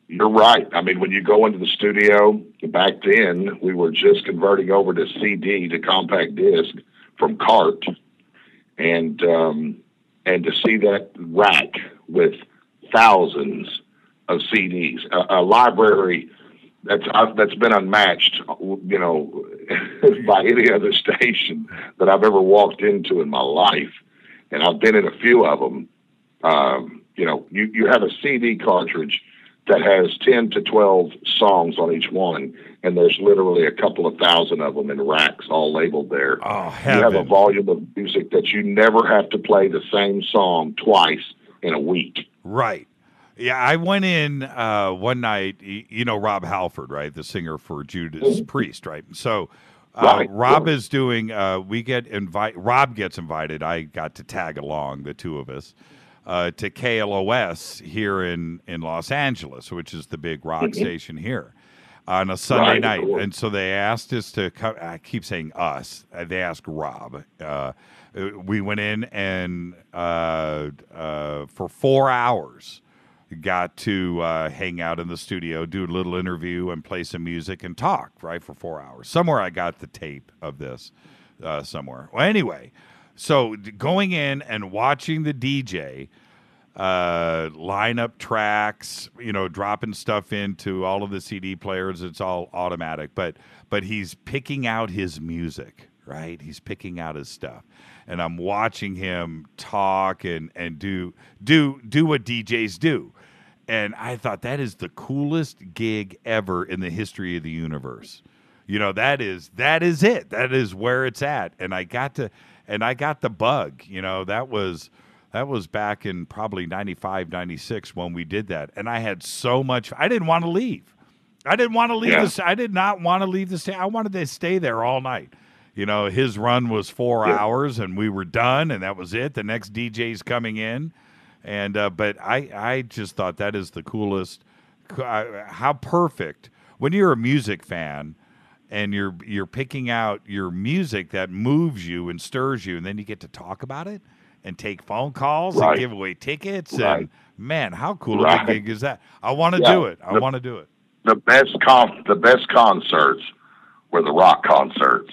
you're right. I mean, when you go into the studio, back then we were just converting over to CD to compact disc from CART, and to see that rack with thousands of CDs, a library that's been unmatched, by any other station that I've ever walked into in my life. And I've been in a few of them. You have a CD cartridge that has 10 to 12 songs on each one, and there's literally a couple of thousand of them in racks, all labeled there. Oh, heaven. You have a volume of music that you never have to play the same song twice in a week. Right. Yeah, I went in one night, Rob Halford, right? The singer for Judas Priest, right? So Rob is doing, Rob gets invited. I got to tag along, the two of us, to KLOS here in Los Angeles, which is the big rock station here, on a Sunday night. And so they asked us to come. I keep saying us. They asked Rob. We went in and for 4 hours, got to hang out in the studio, do a little interview, and play some music and talk, right, for 4 hours. Somewhere I got the tape of this somewhere. Well, anyway, so going in and watching the DJ line up tracks, dropping stuff into all of the CD players. It's all automatic, but he's picking out his music, right? He's picking out his stuff. And I'm watching him talk and do what DJs do. And I thought that is the coolest gig ever in the history of the universe. That is it. That is where it's at. And I got the bug. That was back in probably 95, 96 when we did that. And I had so much. I didn't want to leave. I didn't want to leave this. I did not want to leave the state. I wanted to stay there all night. You know, his run was 4 hours, and we were done, and that was it. The next DJ's coming in. And but I just thought that is the coolest. How perfect. When you're a music fan and you're picking out your music that moves you and stirs you, and then you get to talk about it and take phone calls and give away tickets. And, man, how cool of a gig is that? I want to do it. I want to do it. The best concerts were the rock concerts.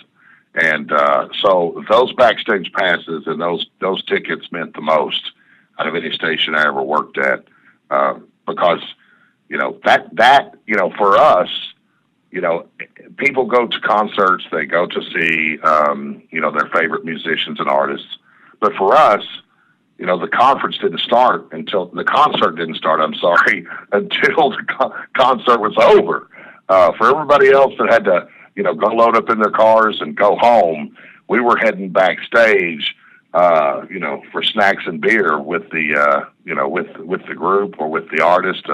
And so those backstage passes and those tickets meant the most out of any station I ever worked at, because that for us, people go to concerts, they go to see their favorite musicians and artists, but for us, the concert didn't start until the concert was over. For everybody else that had to go load up in their cars and go home, we were heading backstage, for snacks and beer with the, with the group or with the artist,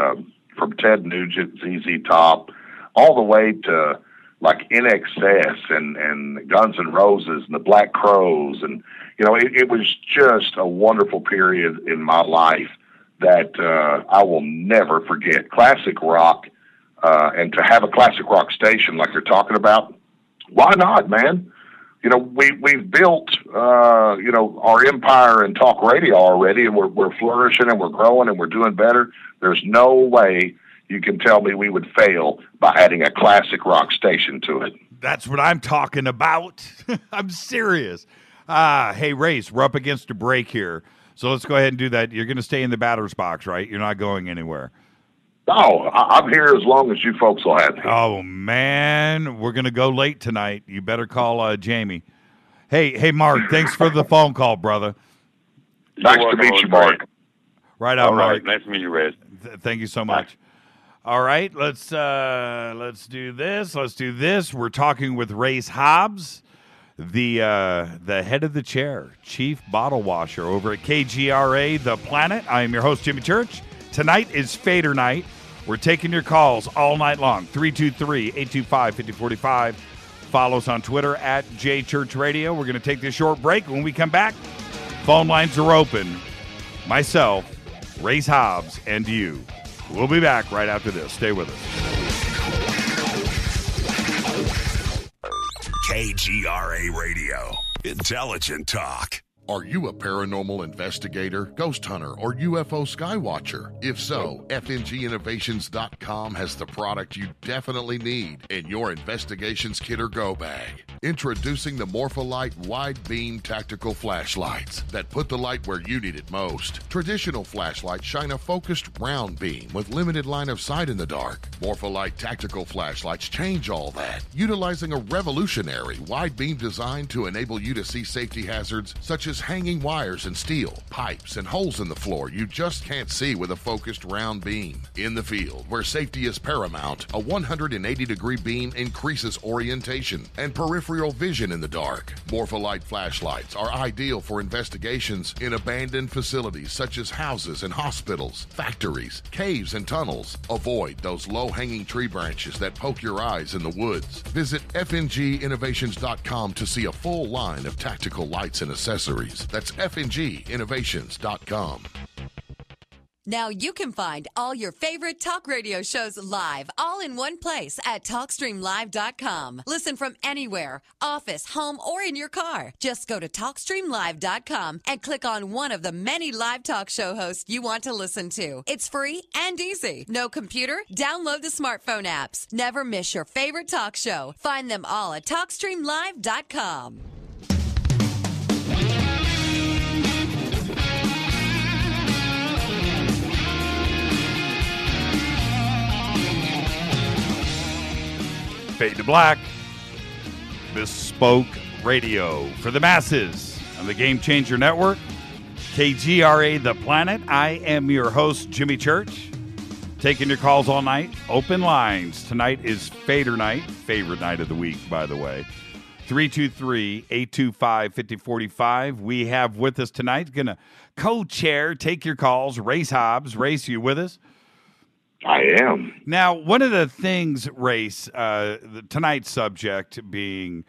from Ted Nugent, ZZ Top, all the way to like NXS and Guns N' Roses and the Black Crowes. And, it was just a wonderful period in my life that I will never forget. Classic rock, and to have a classic rock station like you're talking about, why not, man? We've built, our empire in talk radio already, and we're flourishing and we're growing and we're doing better. There's no way you can tell me we would fail by adding a classic rock station to it. That's what I'm talking about. I'm serious. Hey, Race, we're up against a break here. So let's go ahead and do that. You're going to stay in the batter's box, right? You're not going anywhere. No, I'm here as long as you folks will have me. Oh, man, we're going to go late tonight. You better call Jamie. Hey, Mark, thanks for the phone call, brother. Nice to meet you, Mark. Right on, Mark. Nice to meet you, Red. Thank you so much. All right, let's do this. We're talking with Race Hobbs, the head of the chair, chief bottle washer over at KGRA, The Planet. I am your host, Jimmy Church. Tonight is Fader Night. We're taking your calls all night long, 323-825-5045. Follow us on Twitter at JChurchRadio. We're going to take this short break. When we come back, phone lines are open. Myself, Race Hobbs, and you. We'll be back right after this. Stay with us. KGRA Radio. Intelligent talk. Are you a paranormal investigator, ghost hunter, or UFO skywatcher? If so, FNGinnovations.com has the product you definitely need in your investigations kit or go bag. Introducing the Morpholite Wide Beam Tactical Flashlights that put the light where you need it most. Traditional flashlights shine a focused round beam with limited line of sight in the dark. Morpholite Tactical Flashlights change all that, utilizing a revolutionary wide beam design to enable you to see safety hazards such as hanging wires and steel, pipes, and holes in the floor you just can't see with a focused round beam. In the field, where safety is paramount, a 180-degree beam increases orientation and peripheral vision in the dark. Morpholite flashlights are ideal for investigations in abandoned facilities such as houses and hospitals, factories, caves, and tunnels. Avoid those low-hanging tree branches that poke your eyes in the woods. Visit FNGinnovations.com to see a full line of tactical lights and accessories. That's FNGinnovations.com. Now you can find all your favorite talk radio shows live, all in one place at TalkStreamLive.com. Listen from anywhere, office, home, or in your car. Just go to TalkStreamLive.com and click on one of the many live talk show hosts you want to listen to. It's free and easy. No computer? Download the smartphone apps. Never miss your favorite talk show. Find them all at TalkStreamLive.com. Fade to Black, bespoke radio for the masses on the Game Changer Network, KGRA The Planet. I am your host, Jimmy Church, taking your calls all night. Open lines. Tonight is Fader Night, favorite night of the week, by the way. 323-825-5045. We have with us tonight, going to co-chair, take your calls, Race Hobbs. Race, you with us? I am. Now, one of the things, Race, tonight's subject being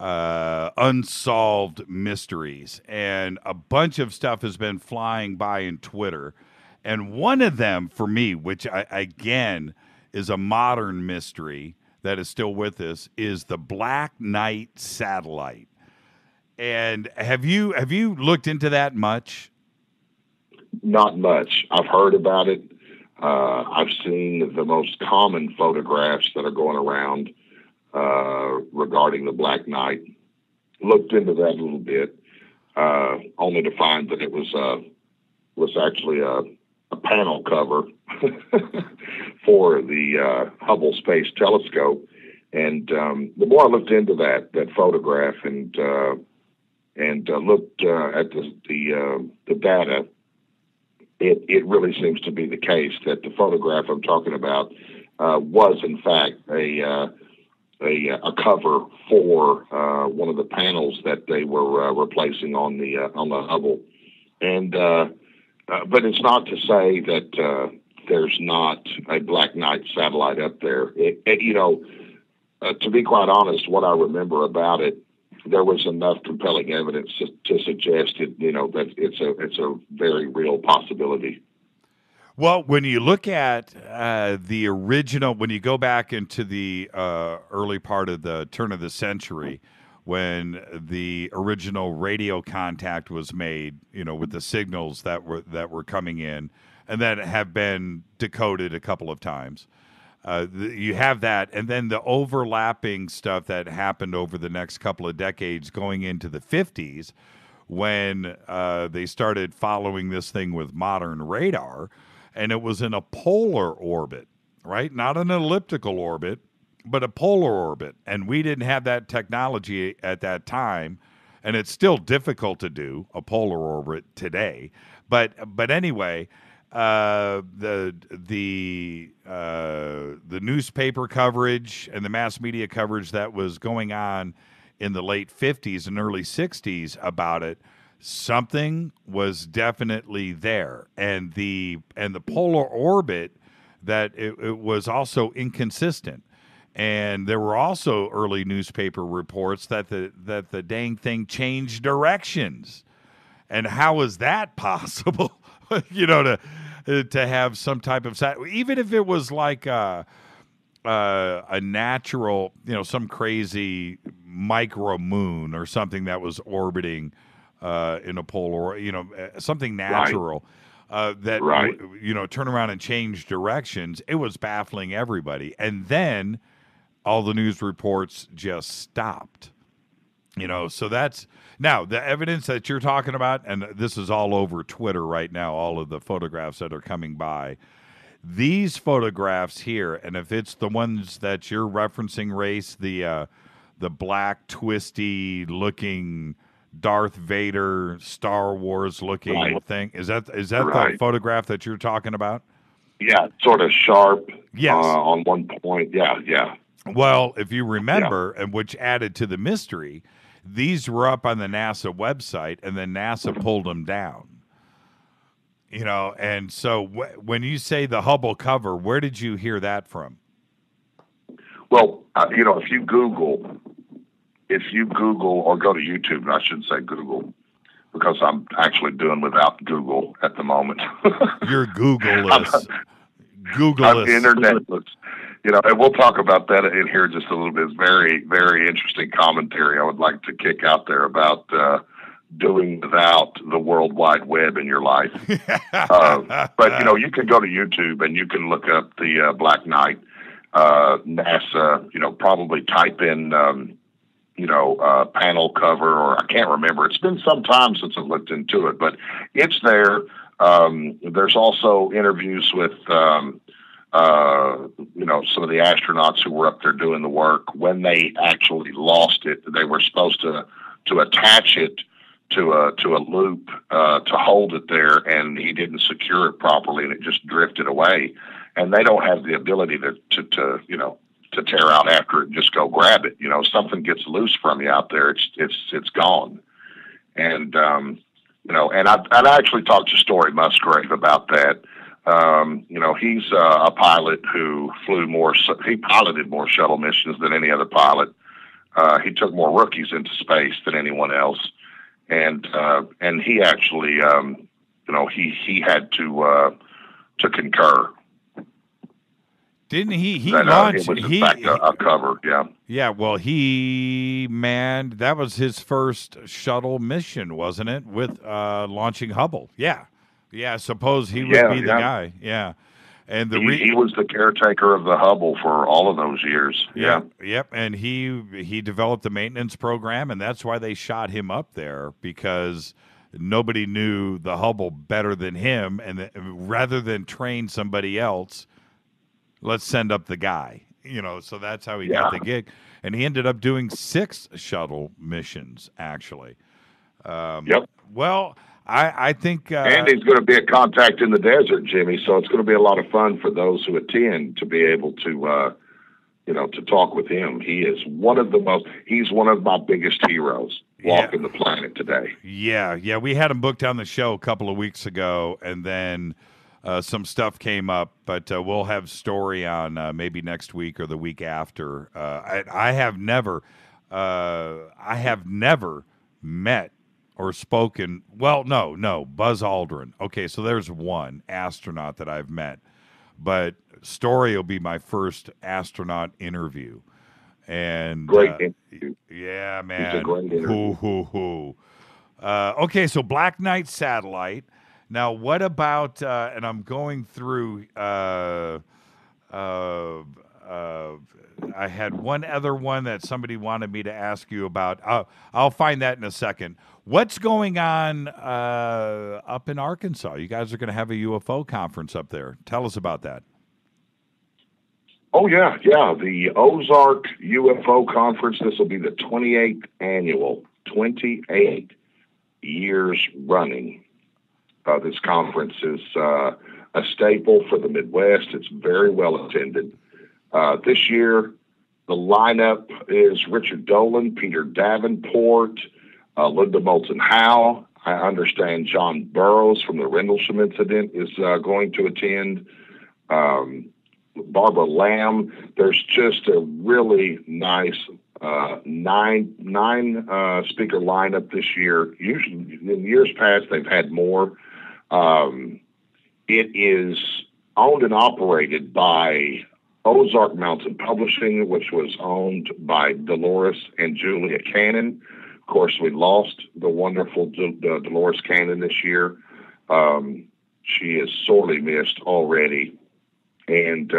unsolved mysteries, and a bunch of stuff has been flying by in Twitter. And one of them, for me, which again is a modern mystery that is still with us, is the Black Knight satellite. And have you looked into that much? Not much. I've heard about it. I've seen the most common photographs that are going around regarding the Black Knight. Looked into that a little bit, only to find that it was actually a panel cover for the Hubble Space Telescope. And the more I looked into that photograph and looked at the data, it really seems to be the case that the photograph I'm talking about was in fact a cover for one of the panels that they were replacing on the Hubble. And but it's not to say that there's not a Black Knight satellite up there. To be quite honest, what I remember about it, there was enough compelling evidence to suggest it, that it's a very real possibility. Well, when you look at the original, when you go back into the early part of the turn of the century, when the original radio contact was made, with the signals that were coming in and that have been decoded a couple of times, you have that, and then the overlapping stuff that happened over the next couple of decades, going into the 50s, when they started following this thing with modern radar. And it was in a polar orbit, right? Not an elliptical orbit, but a polar orbit. And we didn't have that technology at that time. And it's still difficult to do, a polar orbit today. But anyway, the newspaper coverage and the mass media coverage that was going on in the late 50s and early 60s about it, something was definitely there, and the polar orbit, that it was also inconsistent, and there were also early newspaper reports that the dang thing changed directions, and how is that possible? To have some type of even if it was like a natural, some crazy micro moon or something that was orbiting in a polar, something natural, that turn around and change directions. It was baffling everybody, and then all the news reports just stopped. So that's now the evidence that you're talking about, and this is all over Twitter right now. All of the photographs that are coming by, these photographs here, and if it's the ones that you're referencing, Race, the black twisty looking Darth Vader, Star Wars looking thing. Is that the photograph that you're talking about? Yeah, sort of sharp. Yes. On one point. Yeah. Well, if you remember, and which added to the mystery, these were up on the NASA website, and then NASA pulled them down. And so when you say the Hubble cover, where did you hear that from? Well, if you Google or go to YouTube, and I should say Google, because I'm actually doing without Google at the moment. You're Google-less. Google-less. I'm internet-less. And we'll talk about that in here just a little bit. It's very, very interesting commentary I would like to kick out there about doing without the World Wide Web in your life. But, you can go to YouTube and you can look up the Black Knight, NASA, probably type in panel cover, or I can't remember. It's been some time since I've looked into it, but it's there. There's also interviews with, some of the astronauts who were up there doing the work. When they actually lost it, they were supposed to attach it to a loop to hold it there, and he didn't secure it properly, and it just drifted away. And they don't have the ability to tear out after it and just go grab it. Something gets loose from you out there, it's gone. And and I actually talked to Story Musgrave about that. He's a pilot who he piloted more shuttle missions than any other pilot. He took more rookies into space than anyone else, and he actually, he had to concur. Didn't he? He that, launched. it was in fact a cover. Yeah. Yeah. Well, that was his first shuttle mission, wasn't it? With launching Hubble. Yeah. Yeah. Suppose he would be the guy. Yeah. And he was the caretaker of the Hubble for all of those years. Yeah. Yep. And he developed the maintenance program, and that's why they shot him up there, because nobody knew the Hubble better than him, and rather than train somebody else, let's send up the guy. So that's how he got the gig, and he ended up doing 6 shuttle missions actually. Yep. Well, I think Andy's going to be a contact in the desert, Jimmy. So it's going to be a lot of fun for those who attend to be able to, to talk with him. He's one of my biggest heroes walking the planet today. Yeah. We had him booked on the show a couple of weeks ago, and then some stuff came up, but we'll have story on maybe next week or the week after. I have never met or spoken. Well, no, Buzz Aldrin. Okay, so there's one astronaut that I've met, but Story will be my first astronaut interview. And great interview. Yeah, man. It's a great interview. Okay, so Black Knight satellite. Now, what about? And I'm going through. I had one other one that somebody wanted me to ask you about. I'll find that in a second. What's going on up in Arkansas? You guys are going to have a UFO conference up there. Tell us about that. Oh, yeah. The Ozark UFO Conference. This will be the 28th annual, 28 years running. This conference is a staple for the Midwest. It's very well attended. This year, the lineup is Richard Dolan, Peter Davenport, Linda Moulton Howe. I understand John Burroughs from the Rendlesham incident is going to attend. Barbara Lamb. There's just a really nice nine speaker lineup this year. Usually, in years past, they've had more. It is owned and operated by Ozark Mountain Publishing, which was owned by Dolores and Julia Cannon. Of course, we lost the wonderful Dolores Cannon this year. She is sorely missed already. And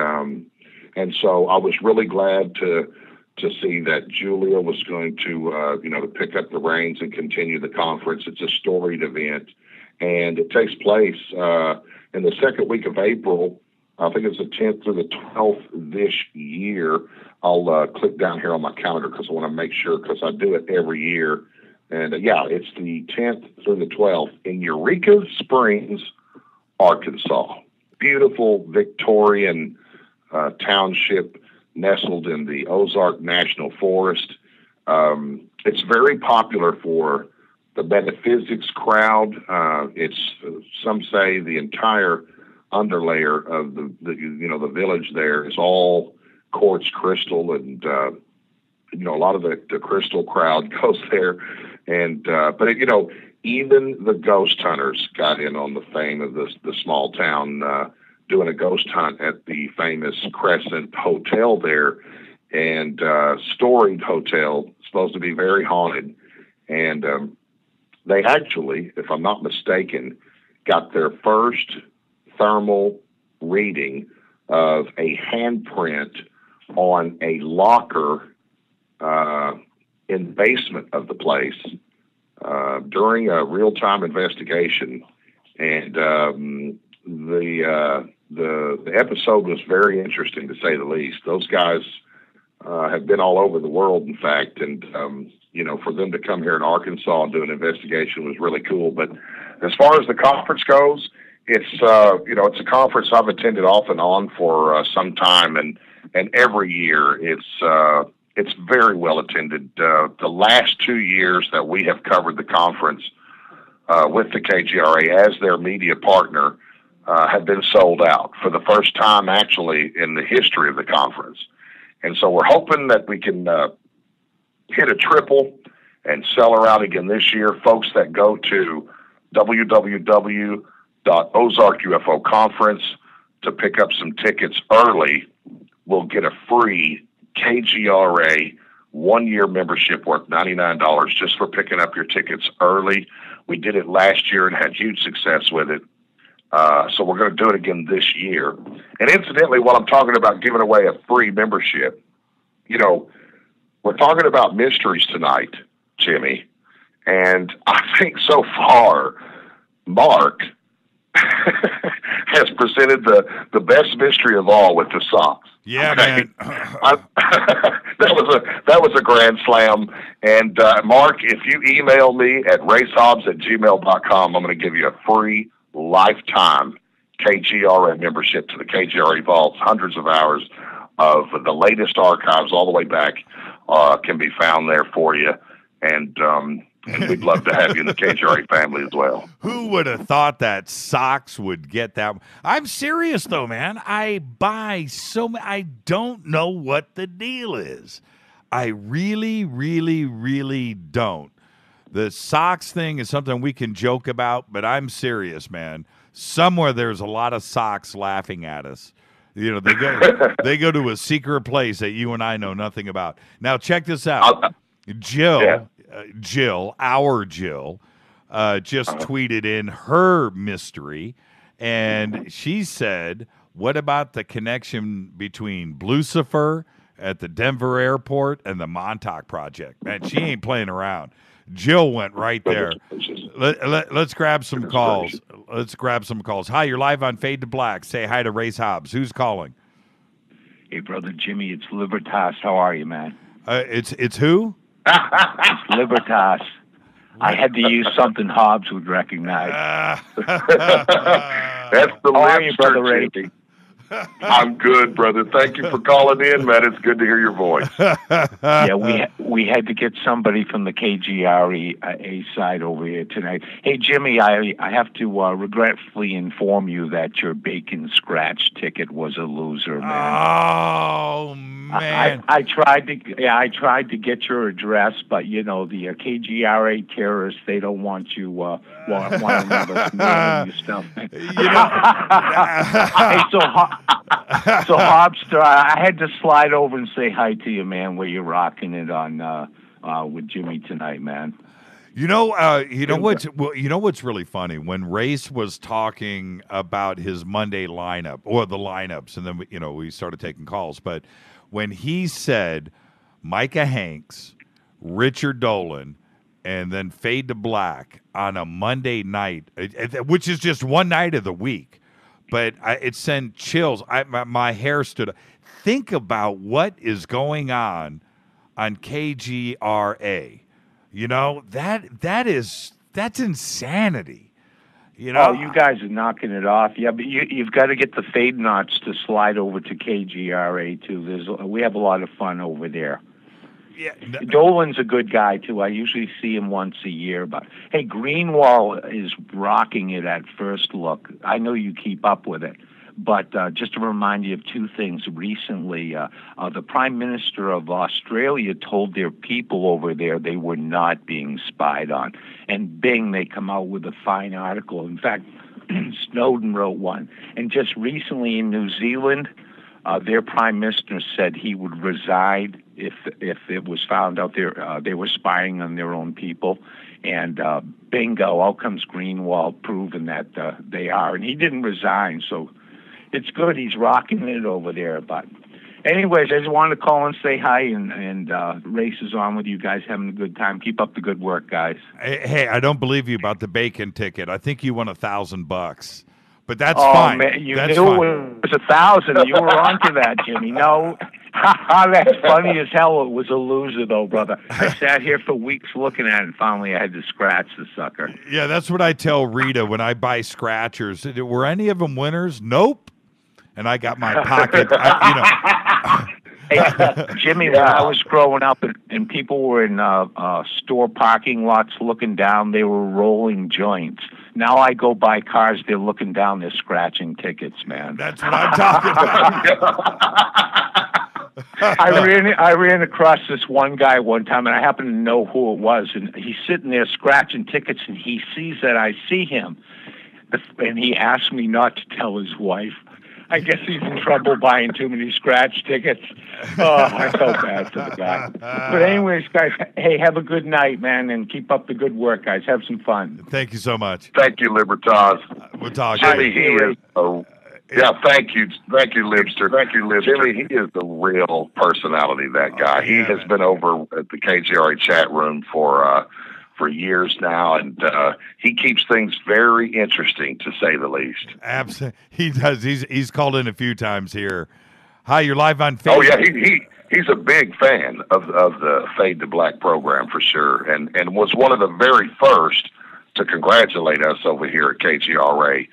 so I was really glad to see that Julia was going to to pick up the reins and continue the conference. It's a storied event, and it takes place in the second week of April. I think it's the 10th through the 12th this year. I'll click down here on my calendar because I want to make sure, because I do it every year. And it's the 10th through the 12th in Eureka Springs, Arkansas. Beautiful Victorian township nestled in the Ozark National Forest. It's very popular for the metaphysics crowd. It's some say the entire underlayer of the village there is all quartz crystal, and a lot of the crystal crowd goes there. And but even the ghost hunters got in on the fame of the small town, doing a ghost hunt at the famous Crescent Hotel there, and storied hotel, supposed to be very haunted. And they actually, if I'm not mistaken, got their first thermal reading of a handprint on a locker in the basement of the place during a real-time investigation. And the episode was very interesting, to say the least. Those guys have been all over the world, in fact, and for them to come here in Arkansas and do an investigation was really cool. But as far as the conference goes, it's a conference I've attended off and on for some time, and every year it's very well attended. The last 2 years that we have covered the conference with the KGRA as their media partner have been sold out for the first time, actually, in the history of the conference. And so we're hoping that we can hit a triple and sell her out again this year. Folks that go to www.ozarkufo conference to pick up some tickets early will get a free KGRA 1-year membership worth $99 just for picking up your tickets early. We did it last year and had huge success with it. So we're going to do it again this year. And incidentally, while I'm talking about giving away a free membership, you know, we're talking about mysteries tonight, Jimmy. And I think so far, Mark has presented the best mystery of all with the socks. Yeah, man. That was a grand slam. And Mark, if you email me at racehobbs@gmail.com, I'm going to give you a free lifetime KGRA membership to the KGRA vaults. Hundreds of hours of the latest archives all the way back can be found there for you. And we'd love to have you in the KGRA family as well. Who would have thought that socks would get that? I'm serious, though, man. I buy so many. I don't know what the deal is. I really, really, really don't. The socks thing is something we can joke about, but I'm serious, man. Somewhere there's a lot of socks laughing at us. You know, they go to a secret place that you and I know nothing about. Now, check this out. Jill, our Jill, just tweeted in her mystery, and she said, what about the connection between Blucifer at the Denver airport and the Montauk Project? Man, she ain't playing around. Jill went right there. Let's grab some calls. Hi, you're live on Fade to Black. Say hi to Race Hobbs. Who's calling? Hey, Brother Jimmy, it's Libertas. How are you, man? It's who? It's Libertas. I had to use something Hobbs would recognize. That's the How are you, Brother Ray? I'm good, brother. Thank you for calling in, man. It's good to hear your voice. Yeah, we had to get somebody from the KGRA side over here tonight. Hey, Jimmy, I have to regretfully inform you that your bacon scratch ticket was a loser, man. Oh man! I tried to get your address, but you know the KGRA terrorists, they don't want you want another mailing you stuff. Hey, so Hobster, I had to slide over and say hi to you, man, where you're rocking it on with Jimmy tonight, man. You know what's really funny? When Race was talking about his Monday lineup or the lineups, and then we started taking calls. But when he said Micah Hanks, Richard Dolan, and then Fade to Black on a Monday night, which is just one night of the week. But it sent chills. My hair stood up. Think about what is going on KGRA. You know, that's insanity. You know, oh, you guys are knocking it off. Yeah, but you've got to get the Fade Knots to slide over to KGRA too. We have a lot of fun over there. Yeah, Dolan's a good guy too. I usually see him once a year. But hey, Greenwald is rocking it at First Look. I know you keep up with it. But just to remind you of two things. Recently, the Prime Minister of Australia told their people over there they were not being spied on. And bing, they come out with a fine article. In fact, Snowden wrote one. And just recently in New Zealand, their Prime Minister said he would resign if it was found out they were spying on their own people. And bingo, out comes Greenwald proving that they are. And he didn't resign, so it's good. He's rocking it over there. But anyways, I just wanted to call and say hi and Race is on with you guys, having a good time. Keep up the good work, guys. Hey, I don't believe you about the bacon ticket. I think you won $1,000. But that's fine. Man, you that's knew fine. it was 1,000. You were onto that, Jimmy. No, that's funny as hell. It was a loser, though, brother. I sat here for weeks looking at it, and finally I had to scratch the sucker. Yeah, that's what I tell Rita when I buy scratchers. Were any of them winners? Nope. And I got my pocket. Hey, Jimmy, when I was growing up and people were in store parking lots looking down, they were rolling joints. Now I go buy cars, they're looking down, they're scratching tickets, man. That's what I'm talking about. I ran across this one guy one time, and I happen to know who it was. And he's sitting there scratching tickets, and he sees that I see him, and he asked me not to tell his wife. I guess he's in trouble buying too many scratch tickets. Oh, I felt bad for the guy. But anyways, guys, hey, have a good night, man, and keep up the good work, guys. Have some fun. Thank you so much. Thank you, Libertas. We'll talk. Jimmy, he is thank you, Libster. Thank you, Libster. Jimmy, he is the real personality, that guy. He has been over at the KGRA chat room for years now, and he keeps things very interesting, to say the least. Absolutely, he does. He's called in a few times here. Hi, you're live on Facebook. Oh yeah, he's a big fan of the Fade to Black program for sure, and was one of the very first to congratulate us over here at KGRA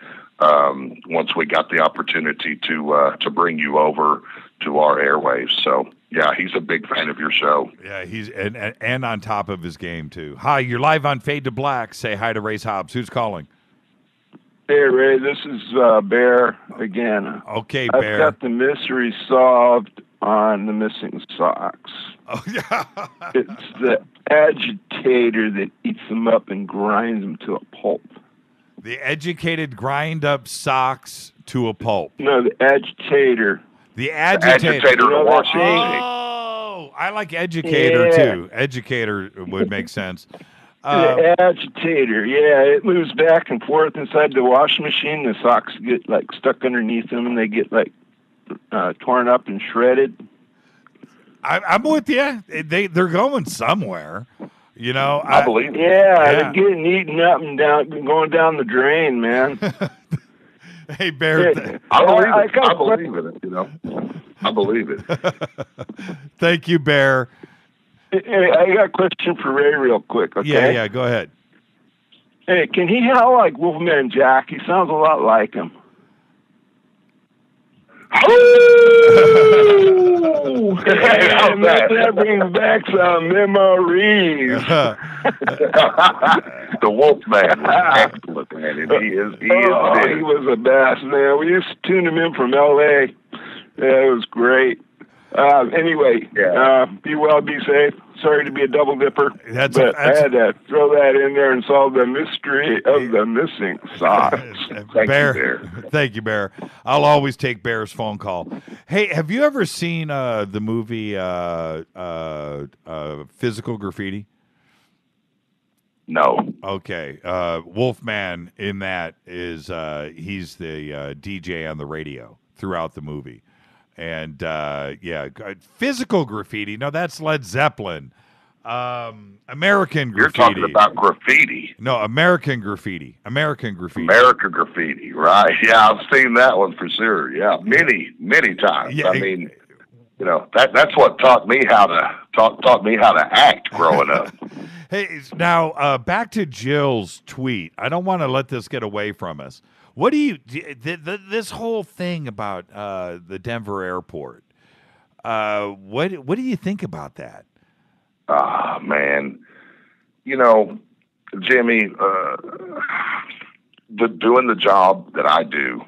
once we got the opportunity to bring you over to our airwaves. So yeah, he's a big fan of your show. Yeah, he's and on top of his game too. Hi, you're live on Fade to Black. Say hi to Race Hobbs. Who's calling? Hey Ray, this is Bear again. Okay, Bear. I've got the mystery solved on the missing socks. Oh yeah. It's the agitator that eats them up and grinds them to a pulp. The educated grind up socks to a pulp. No, the agitator. The agitator to wash it. Oh, I like educator too. Educator would make sense. The agitator, it moves back and forth inside the washing machine. The socks get like stuck underneath them, and they get like torn up and shredded. I'm with you. They're going somewhere. You know, I believe it. Yeah, they're getting eaten up and going down the drain, man. Hey, Bear. I believe it. You know, I believe it. Thank you, Bear. Hey, I got a question for Ray real quick, okay? Yeah, go ahead. Hey, can he howl like Wolfman Jack? He sounds a lot like him. That brings back some memories. The Wolfman was excellent, man. And he is big. He was the best, man. We used to tune him in from L.A. Yeah, it was great. Anyway, be well, be safe. Sorry to be a double dipper, but I had to throw that in there and solve the mystery of the missing socks. Thank you, Bear. I'll always take Bear's phone call. Hey, have you ever seen the movie Physical Graffiti? No. Okay. Wolfman in that is he's the DJ on the radio throughout the movie. And, Physical Graffiti. No, that's Led Zeppelin. American Graffiti. You're talking about graffiti. No, American Graffiti. American Graffiti. American Graffiti, right. Yeah, I've seen that one for sure. Yeah, many, many times. Yeah, I mean, you know, that's what taught me how to act growing up. Hey, now, back to Jill's tweet. I don't want to let this get away from us. What do you this whole thing about the Denver airport? What do you think about that? Man, you know, Jimmy, doing the job that I do,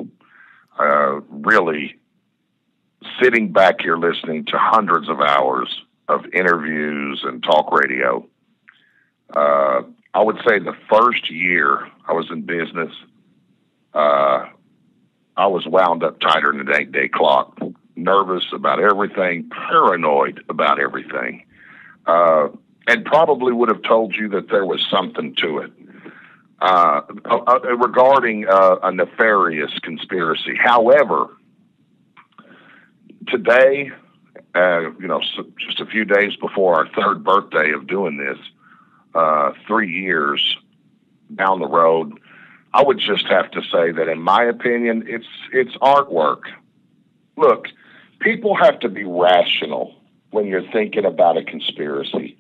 really sitting back here listening to hundreds of hours of interviews and talk radio. I would say the first year I was in business, I was wound up tighter than an 8-day clock, nervous about everything, paranoid about everything, and probably would have told you that there was something to it regarding a nefarious conspiracy. However, today, just a few days before our third birthday of doing this, 3 years down the road, I would just have to say that, in my opinion, it's artwork. Look, people have to be rational when you're thinking about a conspiracy.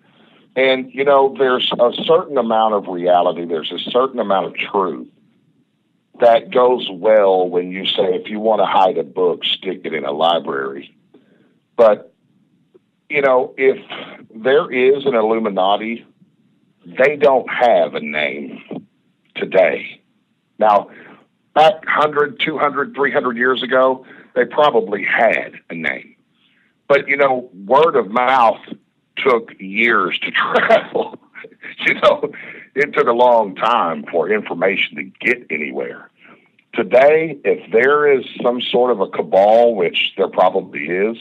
And, you know, there's a certain amount of reality, there's a certain amount of truth that goes well when you say, if you want to hide a book, stick it in a library. But, you know, if there is an Illuminati, they don't have a name today. Now, back 100, 200, 300 years ago, they probably had a name. But, word of mouth took years to travel. It took a long time for information to get anywhere. Today, if there is some sort of a cabal, which there probably is,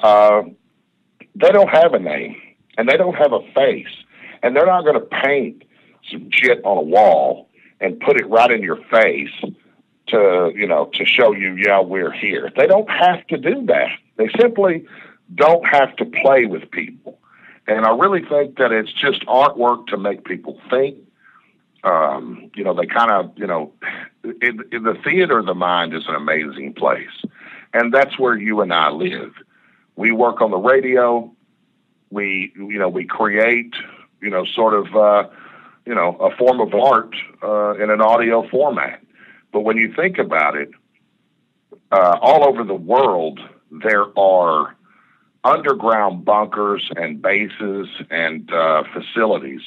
they don't have a name and they don't have a face, and they're not going to paint some shit on a wall and put it right in your face to show you, yeah, we're here. They don't have to do that. They simply don't have to play with people. And I really think that it's just artwork to make people think. They kind of, in the theater of the mind is an amazing place. And that's where you and I live. We work on the radio. We create, sort of, a form of art in an audio format. But when you think about it, all over the world, there are underground bunkers and bases and facilities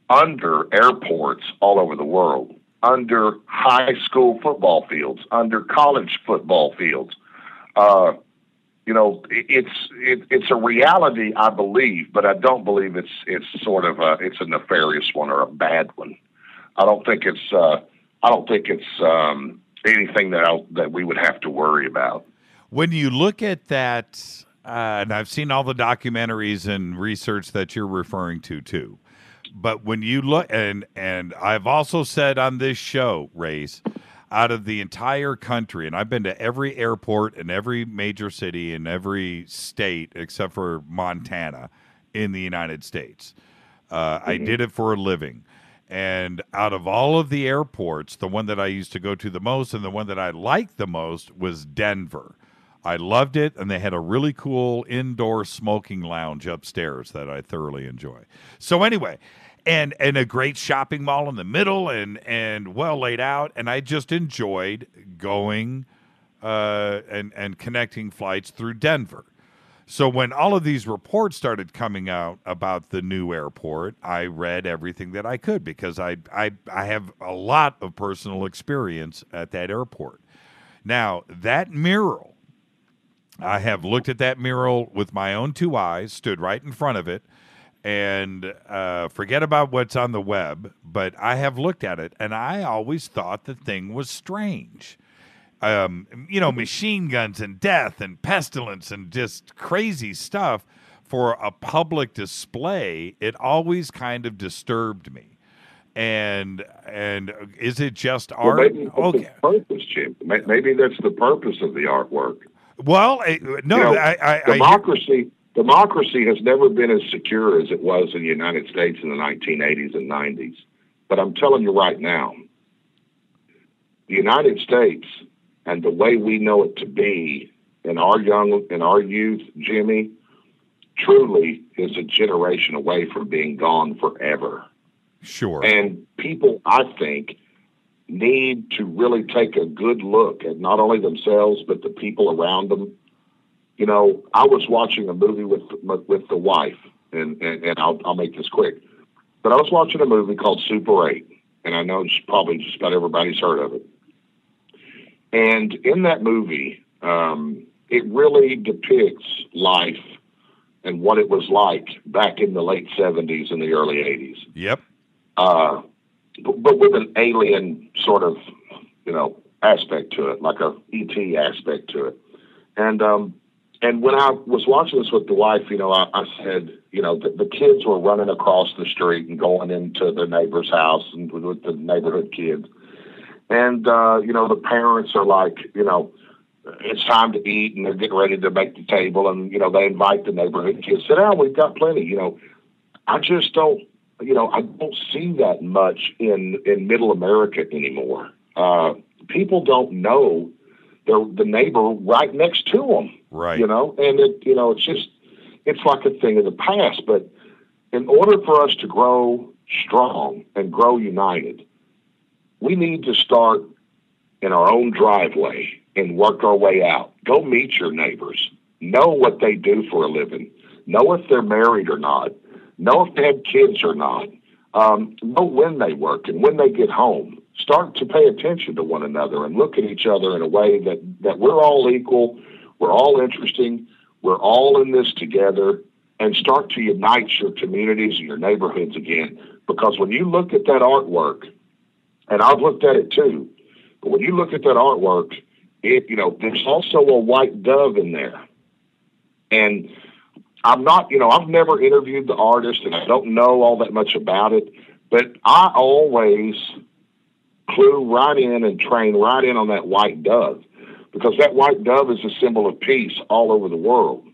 under airports all over the world, under high school football fields, under college football fields. It's a reality, I believe, but I don't believe it's sort of it's a nefarious one or a bad one. I don't think it's anything that we would have to worry about. When you look at that, and I've seen all the documentaries and research that you're referring to too, but when you look, and I've also said on this show, Race, out of the entire country, and I've been to every airport in every major city in every state except for Montana in the United States. I did it for a living. And out of all of the airports, the one that I used to go to the most and the one that I liked the most was Denver. I loved it, and they had a really cool indoor smoking lounge upstairs that I thoroughly enjoy. So anyway, and a great shopping mall in the middle and well laid out, and I just enjoyed going and connecting flights through Denver. So when all of these reports started coming out about the new airport, I read everything that I could because I have a lot of personal experience at that airport. Now, that mural, I have looked at that mural with my own two eyes, stood right in front of it, and forget about what's on the web, but I have looked at it, and I always thought the thing was strange. Machine guns and death and pestilence and just crazy stuff for a public display, it always kind of disturbed me. And is it just art? Maybe that's the purpose, Jim. Maybe that's the purpose of the artwork. Well, no, democracy has never been as secure as it was in the United States in the 1980s and 90s. But I'm telling you right now, the United States and the way we know it to be in our youth, Jimmy, truly is a generation away from being gone forever. Sure. And people, I think, need to really take a good look at not only themselves, but the people around them. I was watching a movie with the wife, and I'll make this quick, but I was watching a movie called Super 8, and I know probably just about everybody's heard of it. And in that movie, it really depicts life and what it was like back in the late 70s and the early 80s. Yep. But with an alien sort of, aspect to it, like a ET aspect to it. And when I was watching this with the wife, I said, the kids were running across the street and going into their neighbor's house and with the neighborhood kids. And, the parents are like, it's time to eat, and they're getting ready to make the table, and, they invite the neighborhood kids. Sit down, we've got plenty. I just don't, I don't see that much in middle America anymore. People don't know the neighbor right next to them. Right. And it's like a thing of the past. But in order for us to grow strong and grow united, we need to start in our own driveway and work our way out. Go meet your neighbors. Know what they do for a living. Know if they're married or not. Know if they have kids or not. Know when they work and when they get home. Start to pay attention to one another and look at each other in a way that we're all equal, we're all interesting, we're all in this together, and start to unite your communities and your neighborhoods again. Because when you look at that artwork, and I've looked at it too, but when you look at that artwork, there's also a white dove in there. And I've never interviewed the artist, and I don't know all that much about it, but I always clue right in and train right in on that white dove, because that white dove is a symbol of peace all over the world.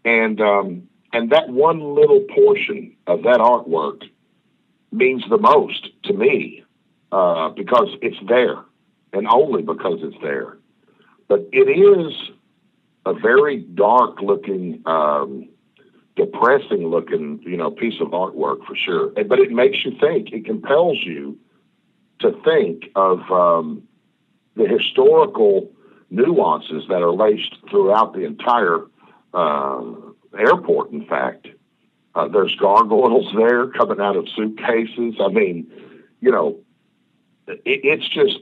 And that one little portion of that artwork means the most to me, because it's there, and only because it's there. But it is a very dark-looking, depressing-looking, piece of artwork for sure. But it makes you think. It compels you to think of the historical nuances that are laced throughout the entire airport. In fact, there's gargoyles there coming out of suitcases. I mean, it's just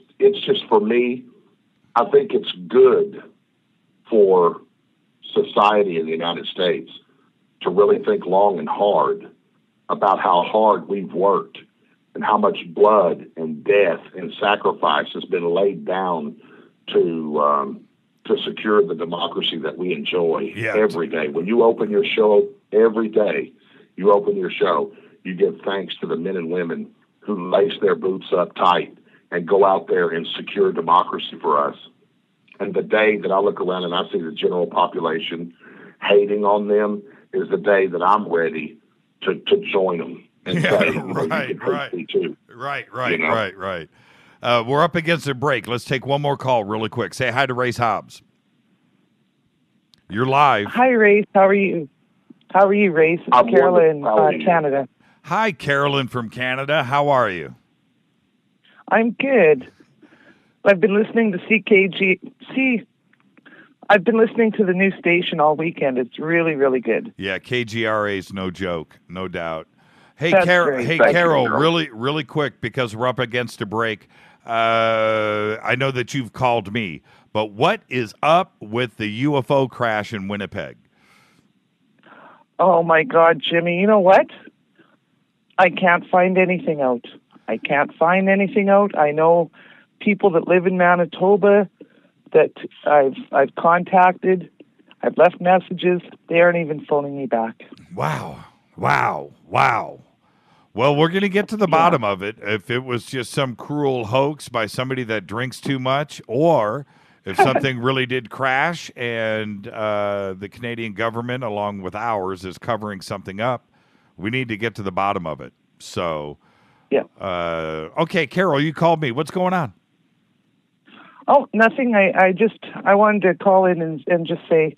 for me. I think it's good for society in the United States to really think long and hard about how hard we've worked and how much blood and death and sacrifice has been laid down to secure the democracy that we enjoy every day. When you open your show every day, you give thanks to the men and women who lace their boots up tight and go out there and secure democracy for us. And the day that I look around and I see the general population hating on them is the day that I'm ready to join them and say, right. Me too. Right. We're up against a break. Let's take one more call really quick. Say hi to Race Hobbs. You're live. Hi, Race. How are you? Race? It's Carolyn, Canada. Hi, Carolyn from Canada. How are you? I'm good. I've been listening to I've been listening to the new station all weekend. It's really, really good. Yeah, KGRA is no joke, no doubt. Hey, That's Carol, really quick, because we're up against a break. I know that you've called me, but what is up with the UFO crash in Winnipeg? Oh, my God, Jimmy. You know what? I can't find anything out. I know people that live in Manitoba that I've contacted. I've left messages. They aren't even phoning me back. Wow. Well, we're going to get to the bottom of it. If it was just some cruel hoax by somebody that drinks too much, or if something really did crash and the Canadian government, along with ours, is covering something up, we need to get to the bottom of it. So, okay, Carol, you called me. What's going on? Oh, nothing. I wanted to call in and just say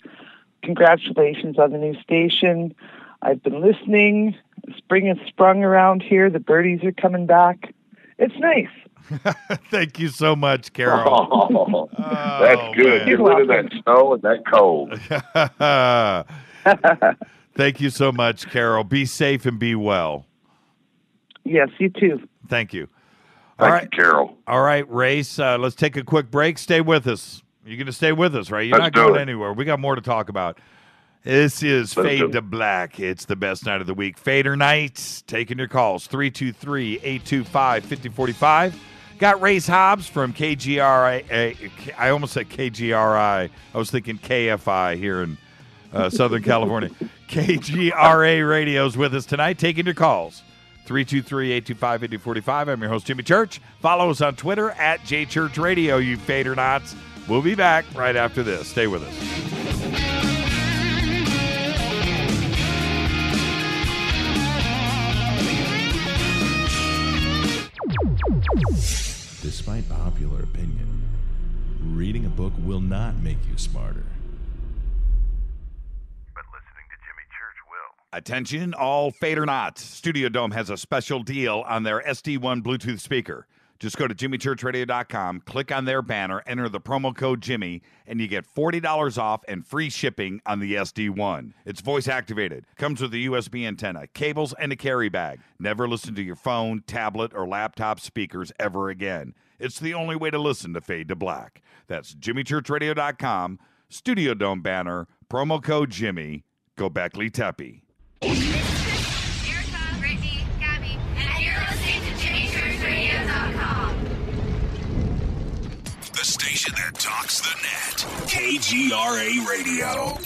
congratulations on the new station. I've been listening. Spring has sprung around here. The birdies are coming back. It's nice. Thank you so much, Carol. That's good. Get rid of that snow and that cold. Thank you so much, Carol. Be safe and be well. Yes, you too. Thank you. Thank you, Carol. All right, Race, let's take a quick break. Stay with us. You're going to stay with us, right? You're not going anywhere. We got more to talk about. This is Fade to Black. It's the best night of the week. Fader Night. Taking your calls. 323-825-5045. Got Race Hobbs from KGRA. I almost said KGRI. I was thinking KFI here in Southern California. KGRA Radio's with us tonight. Taking your calls. 323-825-5045. I'm your host, Jimmy Church. Follow us on Twitter at JChurchRadio, you Fadernauts. We'll be back right after this. Stay with us. Despite popular opinion, reading a book will not make you smarter. But listening to Jimmy Church will. Attention, all Fadernauts. Studio Dome has a special deal on their SD1 Bluetooth speaker. Just go to jimmychurchradio.com, click on their banner, enter the promo code Jimmy, and you get $40 off and free shipping on the SD1. It's voice activated, comes with a USB antenna, cables, and a carry bag. Never listen to your phone, tablet, or laptop speakers ever again. It's the only way to listen to Fade to Black. That's jimmychurchradio.com, Studio Dome banner, Promo code Jimmy. Go Beckley Teppy. Erica, Brittany, Gabby, and you're listening to JimmyChurchRadio.com. The station that talks the net. KGRA Radio.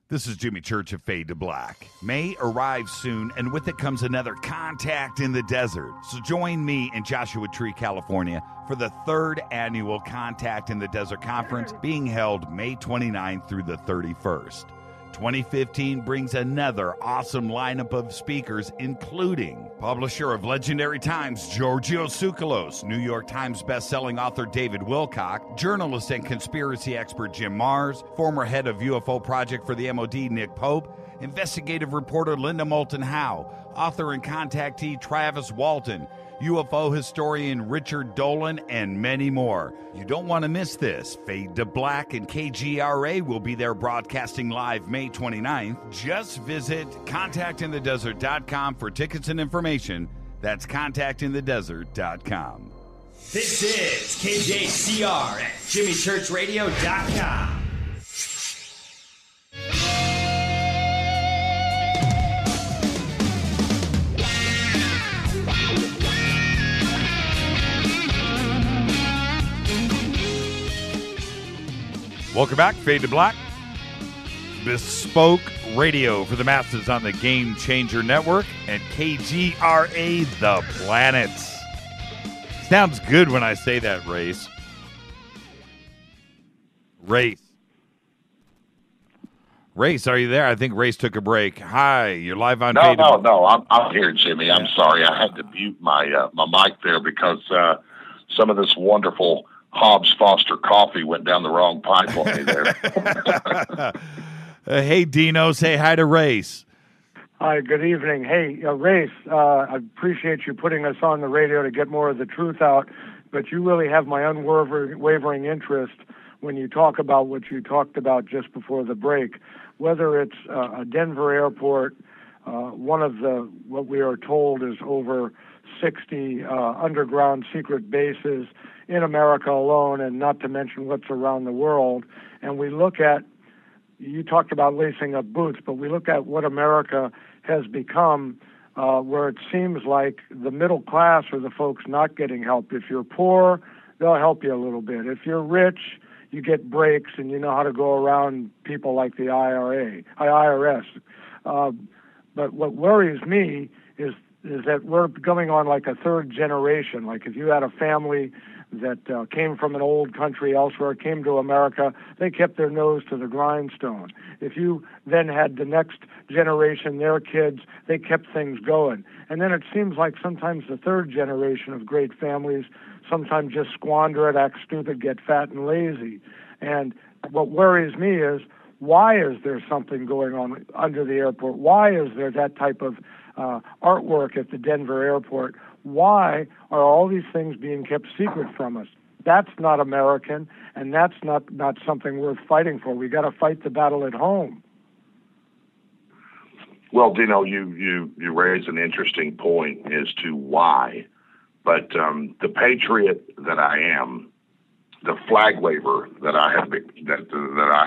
This is Jimmy Church of Fade to Black. May arrives soon, and with it comes another Contact in the Desert. So join me in Joshua Tree, California, for the 3rd annual Contact in the Desert Conference being held May 29th through the 31st. 2015 brings another awesome lineup of speakers, including publisher of Legendary Times, Giorgio Tsoukalos, New York Times bestselling author David Wilcock, journalist and conspiracy expert Jim Mars, former head of UFO Project for the MOD Nick Pope, investigative reporter Linda Moulton Howe, author and contactee Travis Walton, UFO historian Richard Dolan, and many more. You don't want to miss this. Fade to Black and KGRA will be there broadcasting live May 29th. Just visit contactinthedesert.com for tickets and information. That's contactinthedesert.com. This is KJCR at JimmyChurchRadio.com. Welcome back, Fade to Black. Bespoke radio for the masses on the Game Changer Network and KGRA The Planets. Sounds good when I say that, Race. Race, are you there? I think Race took a break. Hi, you're live on Fade to Black. No, I'm here, Jimmy. I'm sorry. I had to mute my mic there because some of this wonderful Hobbs Foster coffee went down the wrong pipe on me there. Hey, Dino, say hi to Race. Hi, good evening. Hey, Race, I appreciate you putting us on the radio to get more of the truth out, but you really have my unwavering interest when you talk about what you talked about just before the break, whether it's a Denver airport, one of what we are told is over 60 underground secret bases in America alone, and not to mention what's around the world. And we look at, you talked about lacing up boots, but we look at what America has become, where it seems like the middle class are the folks not getting help. If you're poor, they'll help you a little bit. If you're rich, you get breaks and you know how to go around people like the IRS. But what worries me is that we're going on like a 3rd generation. Like if you had a family that came from an old country elsewhere, came to America, they kept their nose to the grindstone. If you then had the next generation, their kids, they kept things going. And then it seems like sometimes the 3rd generation of great families sometimes just squander it, act stupid, get fat and lazy. And what worries me is, why is there something going on under the airport? Why is there that type of artwork at the Denver airport? Why are all these things being kept secret from us? That's not American, and that's not something worth fighting for. We got to fight the battle at home. Well, Dino, you raise an interesting point as to why, but the patriot that I am, the flag waver that I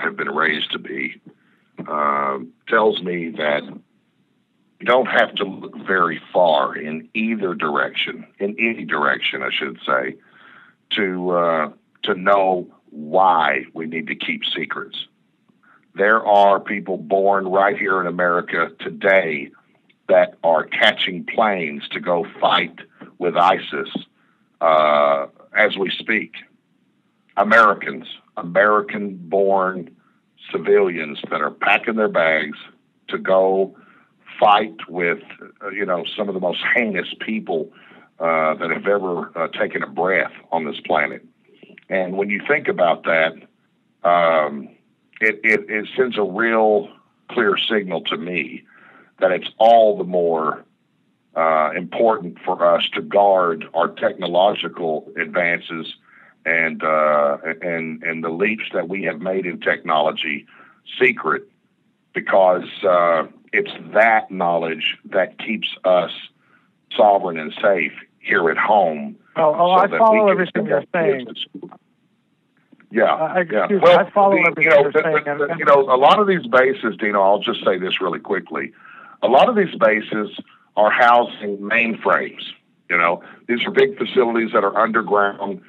have been raised to be, tells me that you don't have to look very far in any direction, I should say, to know why we need to keep secrets. There are people born right here in America today that are catching planes to go fight with ISIS as we speak. American-born civilians that are packing their bags to go fight with, some of the most heinous people that have ever taken a breath on this planet. And when you think about that, it sends a real clear signal to me that it's all the more important for us to guard our technological advances and the leaps that we have made in technology secret, because it's that knowledge that keeps us sovereign and safe here at home. I follow everything you're saying. Well, I follow everything you're saying. A lot of these bases, Dino, I'll just say this really quickly. A lot of these bases are housing mainframes. These are big facilities that are underground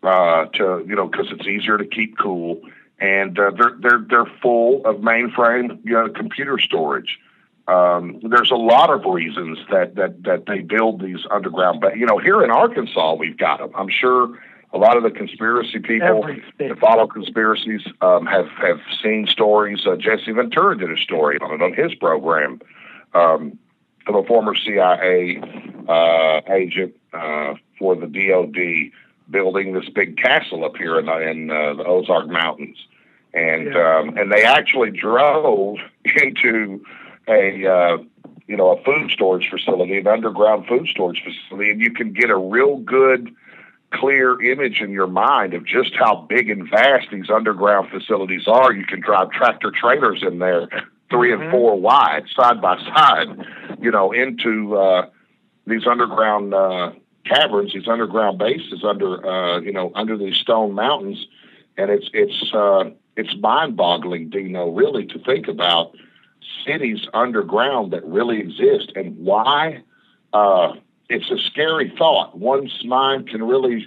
because it's easier to keep cool, and they're full of mainframe computer storage. There's a lot of reasons that they build these underground. But here in Arkansas, we've got them. I'm sure a lot of the conspiracy people that follow conspiracies have seen stories. Jesse Ventura did a story on it on his program of a former CIA agent for the DOD building this big castle up here in the Ozark Mountains, and they actually drove into a food storage facility, an underground food storage facility, and you can get a real good, clear image in your mind of just how big and vast these underground facilities are. You can drive tractor trailers in there, 3 and 4 wide, side by side, into these underground caverns, these underground bases under these stone mountains, and it's mind-boggling, Dino, really, to think about cities underground that really exist and why. It's a scary thought. One's mind can really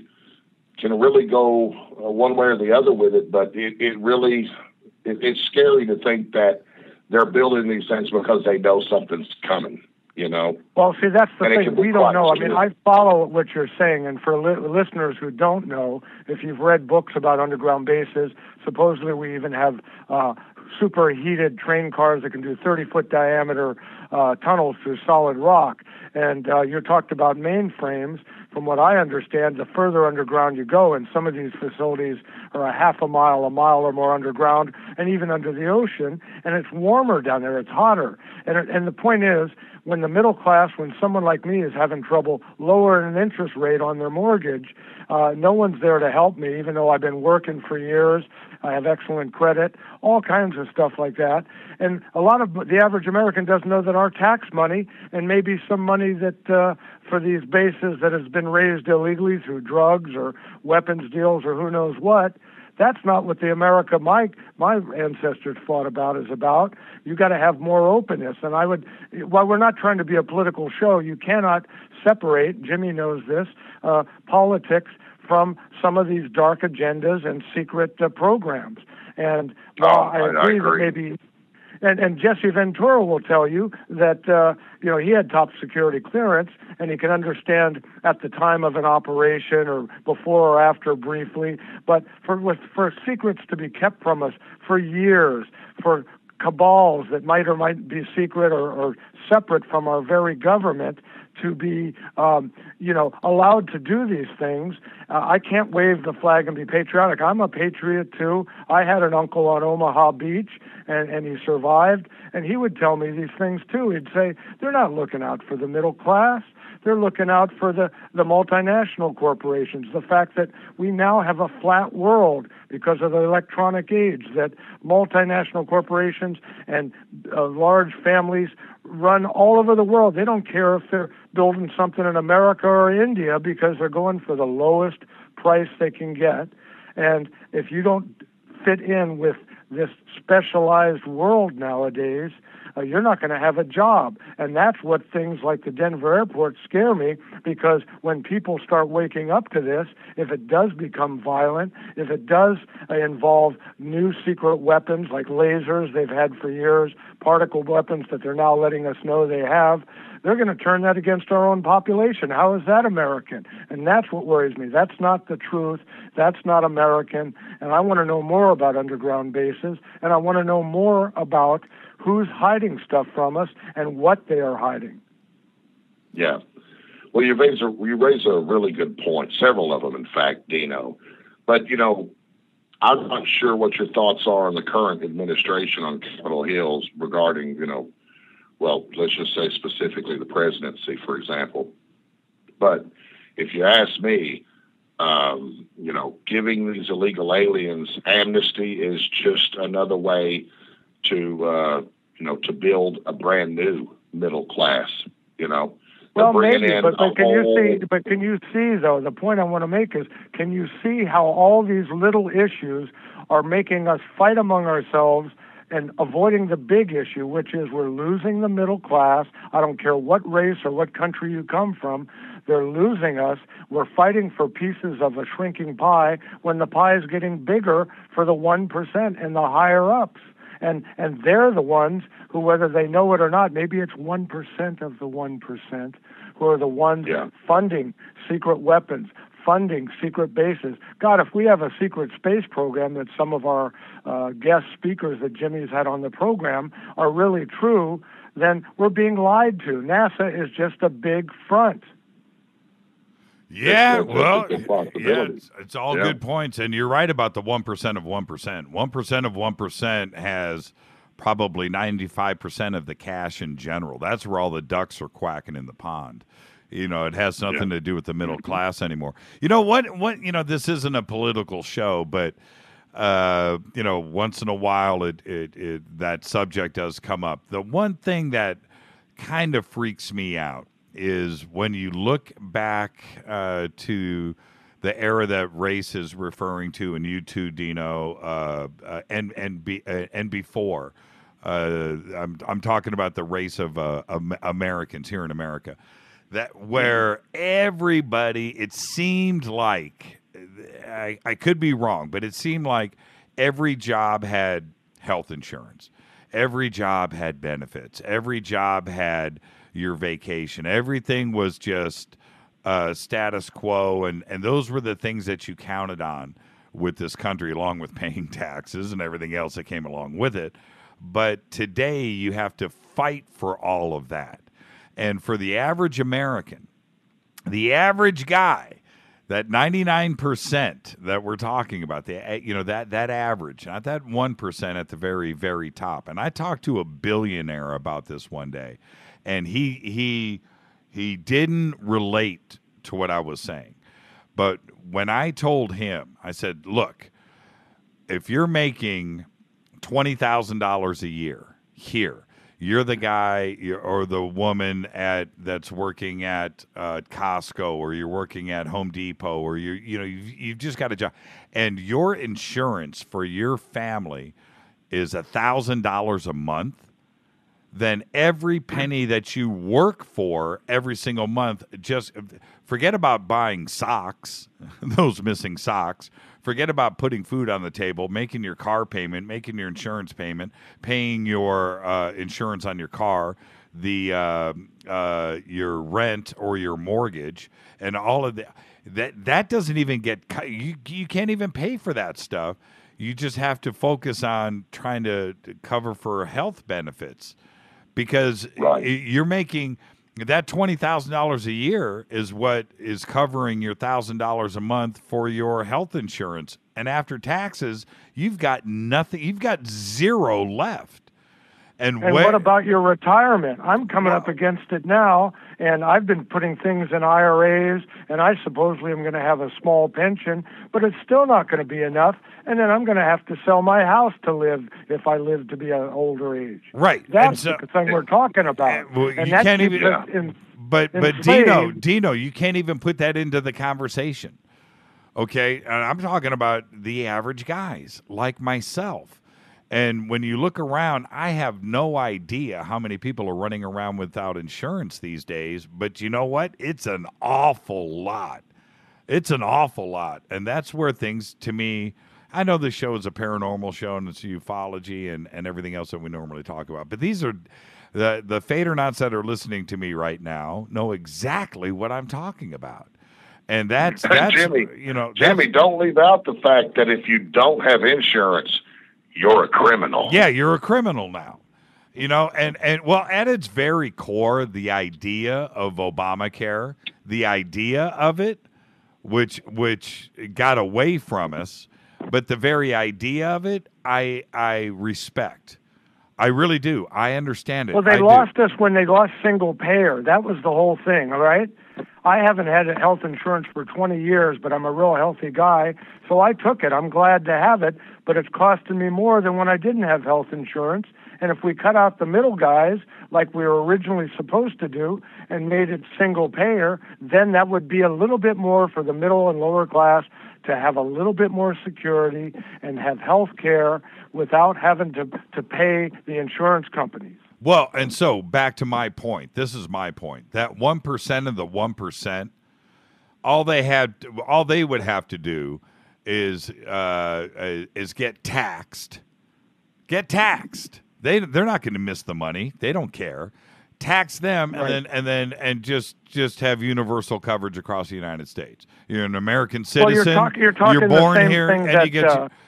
go one way or the other with it, but it's scary to think that they're building these things because they know something's coming. Well, see, that's the thing. We don't know. I mean, I follow what you're saying, and for listeners who don't know, if you've read books about underground bases, supposedly we even have superheated train cars that can do 30-foot diameter tunnels through solid rock. And you talked about mainframes. From what I understand, the further underground you go, and some of these facilities are a half a mile or more underground, and even under the ocean, and it's warmer down there, it's hotter. And the point is, when the middle class, when someone like me is having trouble lowering an interest rate on their mortgage, no one's there to help me, even though I've been working for years. I have excellent credit, all kinds of stuff like that. And a lot of the average American doesn't know that our tax money and maybe some money that for these bases that has been raised illegally through drugs or weapons deals or who knows what, that's not what the America my ancestors fought about is about. You got to have more openness. And while we're not trying to be a political show, you cannot separate, Jimmy knows this, politics from some of these dark agendas and secret programs. And while I agree that maybe, and Jesse Ventura will tell you that he had top security clearance, and he can understand at the time of an operation or before or after briefly. But for secrets to be kept from us for years, for cabals that might or might be secret or separate from our very government to be, allowed to do these things. I can't wave the flag and be patriotic. I'm a patriot too. I had an uncle on Omaha Beach, and he survived, and he would tell me these things too. He'd say, they're not looking out for the middle class. They're looking out for the multinational corporations. The fact that we now have a flat world because of the electronic age, that multinational corporations and large families run all over the world. They don't care if they're building something in America or India because they're going for the lowest price they can get. And if you don't fit in with this specialized world nowadays, you're not going to have a job. And that's what things like the Denver airport scare me, because when people start waking up to this, if it does become violent, if it does involve new secret weapons like lasers they've had for years, particle weapons that they're now letting us know they have, they're going to turn that against our own population. How is that American? And that's what worries me. That's not the truth. That's not American. And I want to know more about underground bases, and I want to know more about who's hiding stuff from us and what they are hiding. Yeah. Well, you raise a really good point, several of them, in fact, Dino. But, I'm not sure what your thoughts are on the current administration on Capitol Hill regarding, well, let's just say specifically the presidency, for example. But if you ask me, giving these illegal aliens amnesty is just another way to build a brand new middle class. Well, bringing maybe, in but a can whole... you see? But can you see, though? The point I want to make is, can you see how all these little issues are making us fight among ourselves and avoiding the big issue, which is we're losing the middle class. I don't care what race or what country you come from. They're losing us. We're fighting for pieces of a shrinking pie when the pie is getting bigger for the 1% and the higher ups. And they're the ones who, whether they know it or not, maybe it's 1% of the 1%, who are the ones funding secret weapons, funding secret bases. God, if we have a secret space program that some of our guest speakers that Jimmy's had on the program are really true, then we're being lied to. NASA is just a big front. Yeah, well, it's all good points, and you're right about the 1% of 1%. 1% of 1% has probably 95% of the cash in general. That's where all the ducks are quacking in the pond. You know, it has nothing to do with the middle class anymore. You know what? You know, this isn't a political show, but you know, once in a while, that subject does come up. The one thing that kind of freaks me out is when you look back to the era that Race is referring to, and you too, Dino, and before. I'm talking about the race of Americans here in America, that where everybody, it seemed like, I could be wrong, but it seemed like every job had health insurance, every job had benefits, every job had your vacation. Everything was just status quo, and those were the things that you counted on with this country, along with paying taxes and everything else that came along with it. But today you have to fight for all of that. And for the average American, the average guy, that 99% that we're talking about, that average, not that 1% at the very, very top. And I talked to a billionaire about this one day, and he didn't relate to what I was saying. But when I told him, I said, look, if you're making $20,000 a year here, you're the guy or the woman that's working at Costco, or you're working at Home Depot, or you've just got a job, and your insurance for your family is $1,000 a month, then every penny that you work for every single month, just forget about buying socks, those missing socks. Forget about putting food on the table, making your car payment, making your insurance payment, paying your insurance on your car, your rent or your mortgage, and all of that doesn't even get cut. You can't even pay for that stuff. You just have to focus on trying to cover for health benefits, because you're making that $20,000 a year is what is covering your $1,000 a month for your health insurance. And after taxes, you've got nothing. You've got zero left. And what about your retirement? I'm coming up against it now, and I've been putting things in IRAs, and I supposedly am going to have a small pension, but it's still not going to be enough, and then I'm going to have to sell my house to live if I live to be an older age. Right. That's the thing we're talking about. Well, and you that can't keeps even. us But Dino, you can't even put that into the conversation. Okay, and I'm talking about the average guys like myself. And when you look around, I have no idea how many people are running around without insurance these days. But you know what? It's an awful lot. It's an awful lot. And that's where things, to me, I know this show is a paranormal show and it's ufology and everything else that we normally talk about. But these are the Fadernauts that are listening to me right now know exactly what I'm talking about. And that's Jimmy, Jimmy, don't leave out the fact that if you don't have insurance, you're a criminal. Yeah, you're a criminal now. And well, at its very core, the idea of Obamacare, the idea of it, which got away from us, but the very idea of it, I respect. I really do. I understand it. Well, they lost us when they lost single payer. That was the whole thing, all right? I haven't had health insurance for 20 years, but I'm a real healthy guy, so I took it. I'm glad to have it, but it's costing me more than when I didn't have health insurance, And if we cut out the middle guys, like we were originally supposed to do, and made it single payer, then that would be a little bit more for the middle and lower class to have a little bit more security and have health care without having to pay the insurance companies. Well, and so back to my point. This is my point. That 1% of the 1%, all they would have to do is get taxed. Get taxed. They're not going to miss the money. They don't care. Tax them, right. and just have universal coverage across the United States. You're an American citizen. Well, you're talking you're born the same here, thing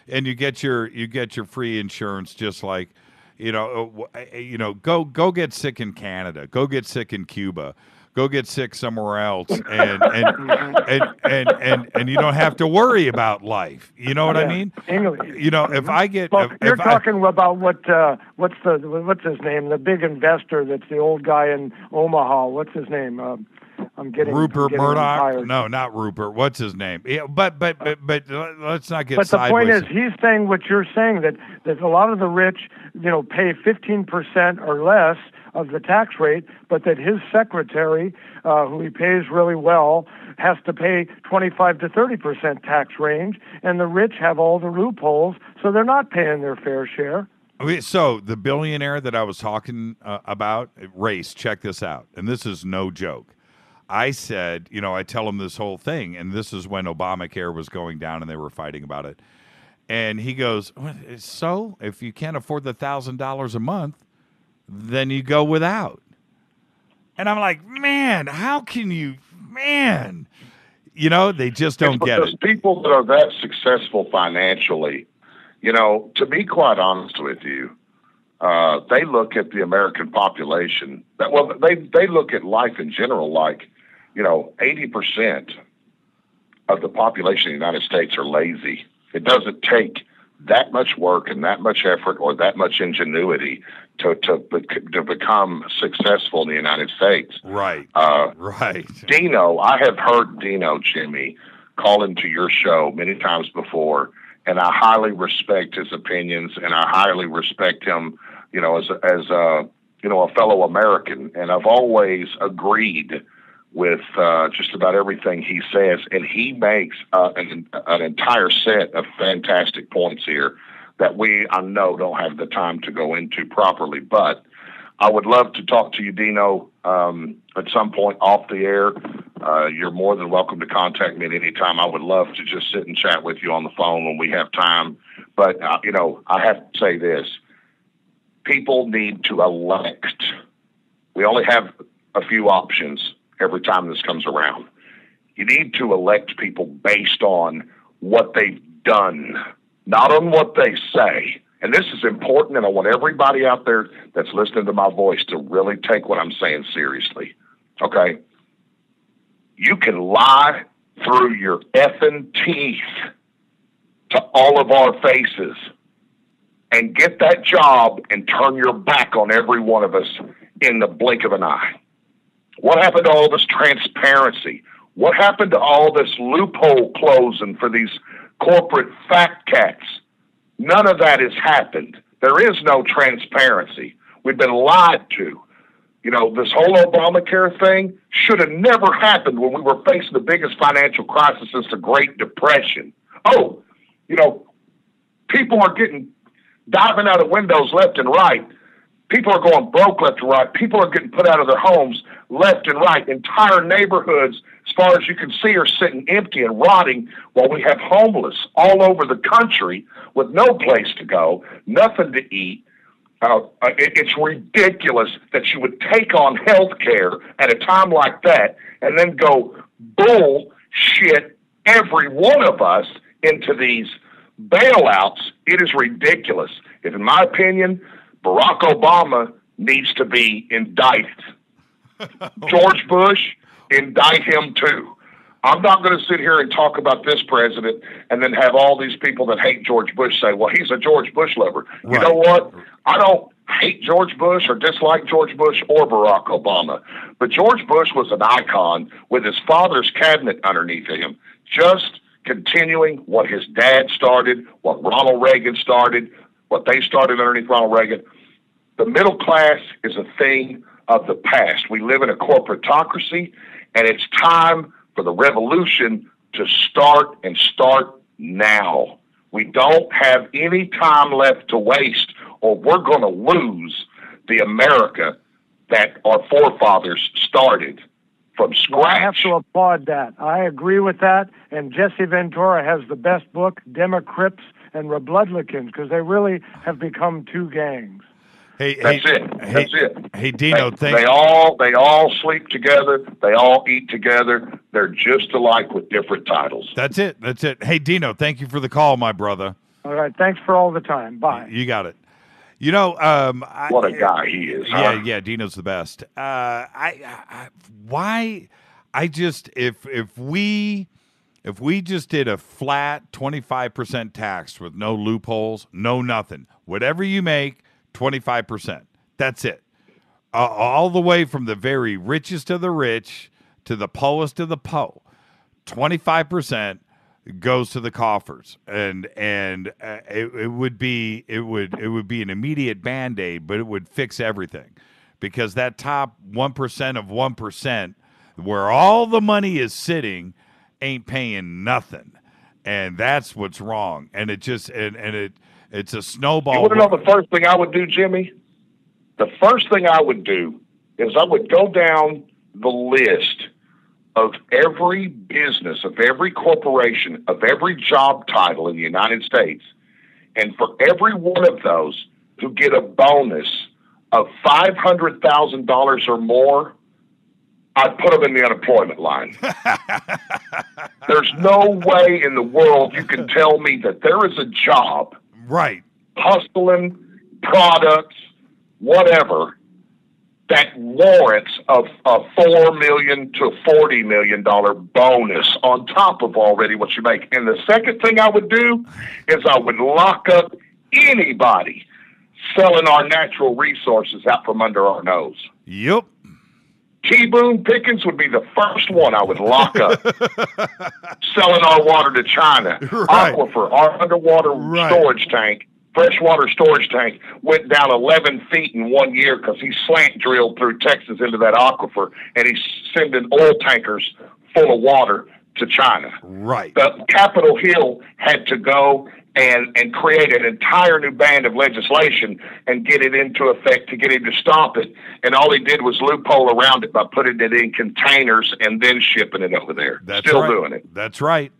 and you get your free insurance, just like go get sick in Canada, go get sick in Cuba, go get sick somewhere else, and you don't have to worry about life. You know what I mean? If I get, you're talking about what's his name? The big investor that's the old guy in Omaha. What's his name? Rupert Murdoch? No, not Rupert. What's his name? Yeah, but let's not get. But the sideways. point is, he's saying what you're saying, that a lot of the rich, pay 15% or less of the tax rate, but that his secretary, who he pays really well, has to pay 25 to 30% tax range, and the rich have all the loopholes, so they're not paying their fair share. So the billionaire that I was talking about, Race, check this out, and this is no joke. I said, I tell him this whole thing, and this is when Obamacare was going down and they were fighting about it. And he goes, so if you can't afford the $1,000 a month, then you go without. And I'm like, man, how can you, man? They just don't get it. People that are that successful financially, to be quite honest with you, they look at the American population. They look at life in general like, 80% of the population of the United States are lazy. It doesn't take that much work and that much effort or that much ingenuity to become successful in the United States. Right. Right. Dino, I have heard Dino, Jimmy, call into your show many times before, and I highly respect his opinions, and I highly respect him, as a fellow American, and I've always agreed with just about everything he says, and he makes an entire set of fantastic points here that I know don't have the time to go into properly, but I would love to talk to you, Dino, at some point off the air. You're more than welcome to contact me at any time. I would love to just sit and chat with you on the phone when we have time, but, I have to say this. People need to elect. We only have a few options every time this comes around. You need to elect people based on what they've done, not on what they say. And this is important, and I want everybody out there that's listening to my voice to really take what I'm saying seriously. Okay? You can lie through your effing teeth to all of our faces and get that job and turn your back on every one of us in the blink of an eye. What happened to all this transparency? What happened to all this loophole closing for these corporate fat cats? None of that has happened. There is no transparency. We've been lied to. This whole Obamacare thing should have never happened when we were facing the biggest financial crisis since the Great Depression. People are diving out of windows left and right. People are going broke left and right. People are getting put out of their homes left and right. Entire neighborhoods, as far as you can see, are sitting empty and rotting while we have homeless all over the country with no place to go, nothing to eat. It's ridiculous that you would take on health care at a time like that and then go bullshit every one of us into these bailouts. It is ridiculous. If, in my opinion, Barack Obama needs to be indicted. George Bush, indict him too. I'm not going to sit here and talk about this president and then have all these people that hate George Bush say, well, he's a George Bush lover. Right. You know what? I don't hate George Bush or dislike George Bush or Barack Obama. But George Bush was an icon with his father's cabinet underneath him, just continuing what his dad started, what Ronald Reagan started, what they started underneath Ronald Reagan. The middle class is a thing of the past. We live in a corporatocracy, and it's time for the revolution to start now. We don't have any time left to waste, or we're going to lose the America that our forefathers started from scratch. Well, I have to applaud that. I agree with that. And Jesse Ventura has the best book, Democrips and Republicans, because they really have become two gangs. That's it. Hey, Dino, they all sleep together. They all eat together. They're just alike with different titles. That's it. Hey, Dino, thank you for the call, my brother. All right. Thanks for all the time. Bye. You got it. You know, what a guy he is. Huh? Yeah. Dino's the best. If we just did a flat 25% tax with no loopholes, no nothing, whatever you make, 25%. That's it. All the way from the very richest of the rich to the poorest of the poor. 25% goes to the coffers, and it would be an immediate Band-Aid, but it would fix everything, because that top 1% of 1%, where all the money is sitting, ain't paying nothing, and that's what's wrong. And it just it's a snowball. You want to know the first thing I would do, Jimmy? The first thing I would do is I would go down the list of every business, of every corporation, of every job title in the United States, and for every one of those who get a bonus of $500,000 or more, I'd put them in the unemployment line. There's no way in the world you can tell me that there is a job, right, hustling, products, whatever, that warrants a $4 million to $40 million bonus on top of already what you make. And the second thing I would do is I would lock up anybody selling our natural resources out from under our nose. Yep. T-Boone Pickens would be the first one I would lock up. Selling our water to China. Right. Aquifer, our underwater storage tank, freshwater storage tank, went down 11 feet in 1 year because he slant drilled through Texas into that aquifer, and he's sending oil tankers full of water to China. Right. The Capitol Hill had to go and create an entire new band of legislation and get it into effect to get him to stop it. And all he did was loophole around it by putting it in containers and then shipping it over there. That's Still right. doing it. That's right.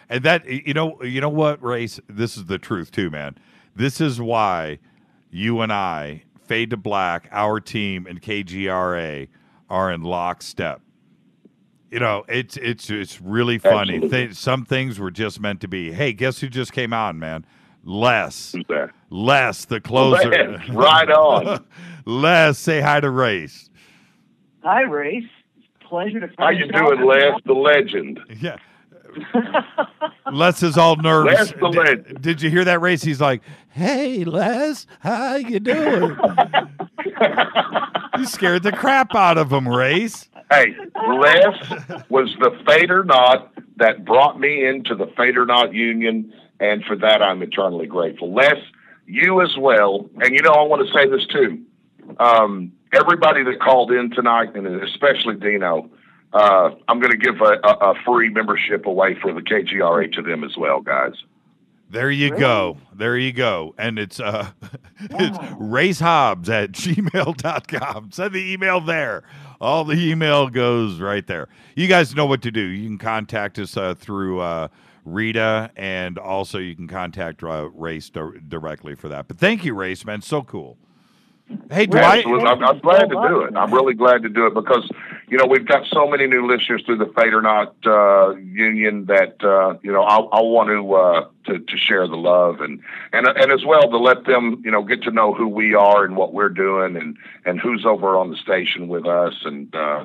And that, you know what, Race? This is the truth too, man. This is why you and I, Fade to Black, our team, and KGRA are in lockstep. You know, it's really funny. Some things were just meant to be. Hey, guess who just came on, man? Les. Who's that? Les, the closer. Les, right on. Les, say hi to Race. Hi, Race. Pleasure to. How you doing, Les, the legend? Yeah. Les is all nervous. Les the legend. Did you hear that, Race? He's like, "Hey, Les, how you doing?" You scared the crap out of him, Race. Hey, Les was the FADERNIGHT that brought me into the FADERNIGHT Union, and for that I'm eternally grateful. Les, you as well, and I want to say this too. Everybody that called in tonight, and especially Dino, I'm going to give a free membership away for the KGRA to them as well, guys. There you go. And it's it's racehobbs@gmail.com. Send the email there. All the email goes right there. You guys know what to do. You can contact us through Rita, and also you can contact Race directly for that. But thank you, Race, man. So cool. Hey, I'm glad to do it. I'm really glad to do it because, we've got so many new listeners through the FADERNIGHT Union that, I want to share the love and as well to let them, get to know who we are and what we're doing and who's over on the station with us. And, I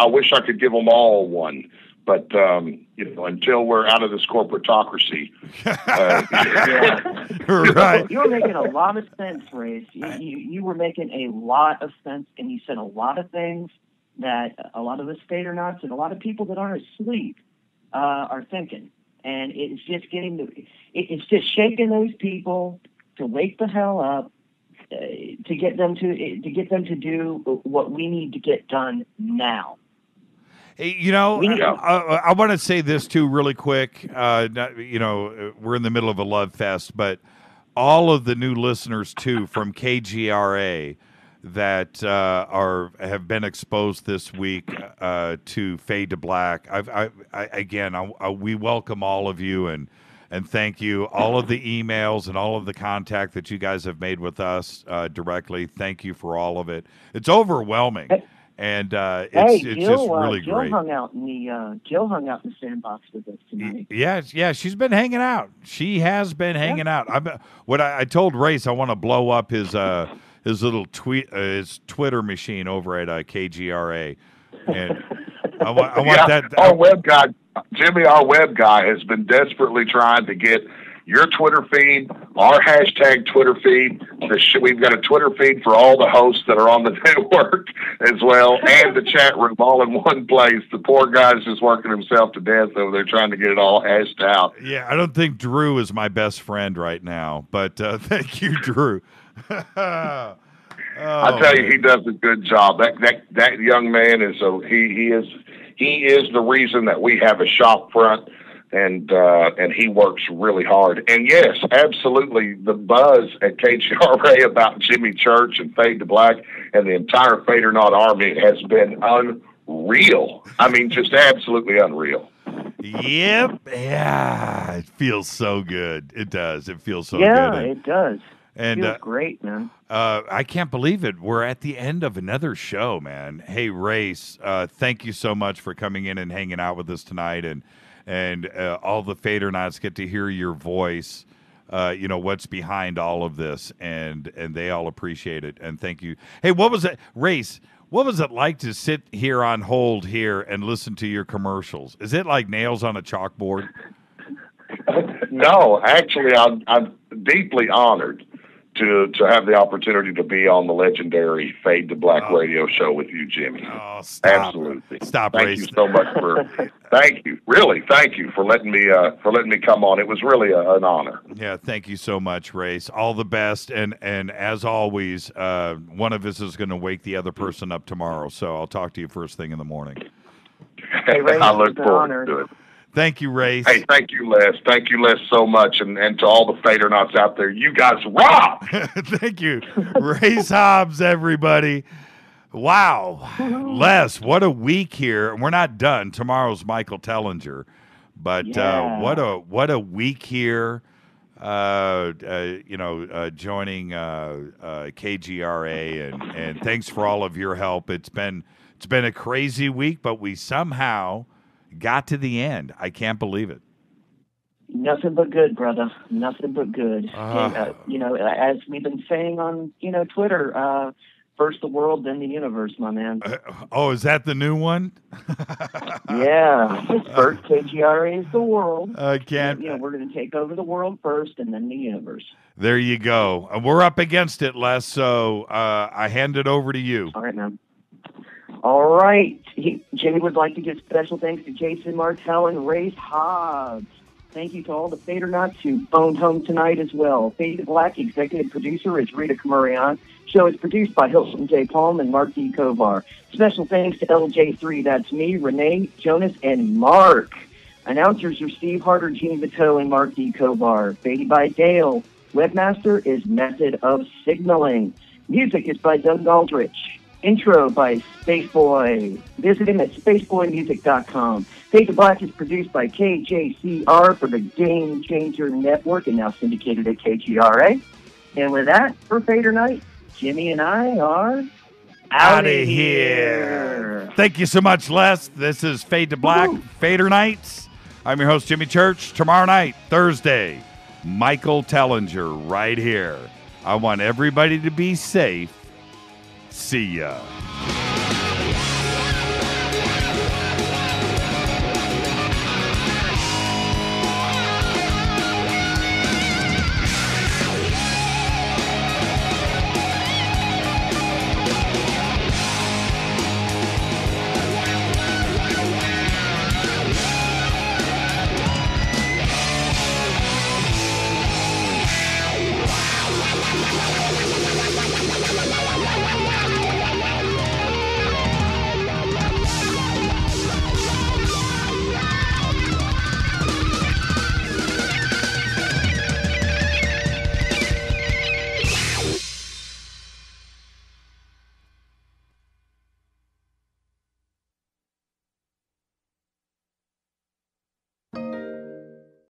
wish I could give them all one. But, until we're out of this corporatocracy. Right. You were making a lot of sense, Race. You were making a lot of sense, and you said a lot of things that a lot of the FADERNIGHTs and a lot of people that aren't asleep are thinking. And it's just it's just shaking those people to wake the hell up to get them to do what we need to get done now. Hey, I want to say this too really quick. We're in the middle of a love fest, but all of the new listeners too from KGRA that have been exposed this week to Fade to Black. We welcome all of you and thank you. All of the emails and all of the contact that you guys have made with us directly. Thank you for all of it. It's overwhelming. And it's Jill, just really Jill great. Jill hung out in the sandbox with us tonight. Yeah, she's been hanging out. She has been hanging out. I told Race I want to blow up his little his Twitter machine over at KGRA, and I want that. Our web guy, Jimmy, our web guy, has been desperately trying to get your Twitter feed, our hashtag Twitter feed. We've got a Twitter feed for all the hosts that are on the network as well, and the chat room all in one place. The poor guy's just working himself to death over there trying to get it all hashed out. Yeah, I don't think Drew is my best friend right now, but thank you, Drew. I tell you, he does a good job. That young man is he is the reason that we have a shop front. And he works really hard. And yes, absolutely, the buzz at KGRA about Jimmy Church and Fade to Black and the entire Fade or Not Army has been unreal. I mean, just absolutely unreal. Yep. Yeah. It feels so good. It does. It feels so good. Yeah, it does. And feels great, man. I can't believe it. We're at the end of another show, man. Hey, Race, thank you so much for coming in and hanging out with us tonight. And all the Fadernauts get to hear your voice, what's behind all of this, and they all appreciate it, and thank you. Hey, what was it, Race, what was it like to sit here on hold here and listen to your commercials? Is it like nails on a chalkboard? No, actually, I'm deeply honored to have the opportunity to be on the legendary Fade to Black radio show with you, Jimmy. Oh, stop. Absolutely. Stop, Thank Race. you so much thank you for letting me come on. It was really an honor. Yeah, thank you so much, Race. All the best, and as always, one of us is going to wake the other person up tomorrow, so I'll talk to you first thing in the morning. Hey, Race, I look forward to it. Thank you, Race. Hey, thank you, Les. Thank you, Les, so much. And to all the Fadernauts out there, you guys rock! Thank you. Race Hobbs, everybody. Wow. Les, what a week here. And we're not done. Tomorrow's Michael Tellinger. But what a week here, joining KGRA. And thanks for all of your help. It's been a crazy week, but we somehow got to the end. I can't believe it. Nothing but good, brother. Nothing but good. As we've been saying on, Twitter, first the world, then the universe, my man. Is that the new one? Yeah. First KGRA is the world. I can't. We're going to take over the world first and then the universe. There you go. We're up against it, Les, so I hand it over to you. All right, man. All right. Jimmy would like to give special thanks to Jason Martell and Race Hobbs. Thank you to all the Fadernauts who phoned home tonight as well. Fade to Black executive producer is Rita Kamurian. Show is produced by Hilton J. Palm and Mark D. Kovar. Special thanks to LJ3, that's me, Renee, Jonas, and Mark. Announcers are Steve Harder, Gene Vito, and Mark D. Kovar. Faded by Dale. Webmaster is Method of Signaling. Music is by Doug Aldrich. Intro by Spaceboy. Visit him at spaceboymusic.com. Fade to Black is produced by KJCR for the Game Changer Network and now syndicated at KGRA. And with that, for Fader Night, Jimmy and I are out of here. Thank you so much, Les. This is Fade to Black, Fader Nights. I'm your host, Jimmy Church. Tomorrow night, Thursday, Michael Tellinger right here. I want everybody to be safe. See ya.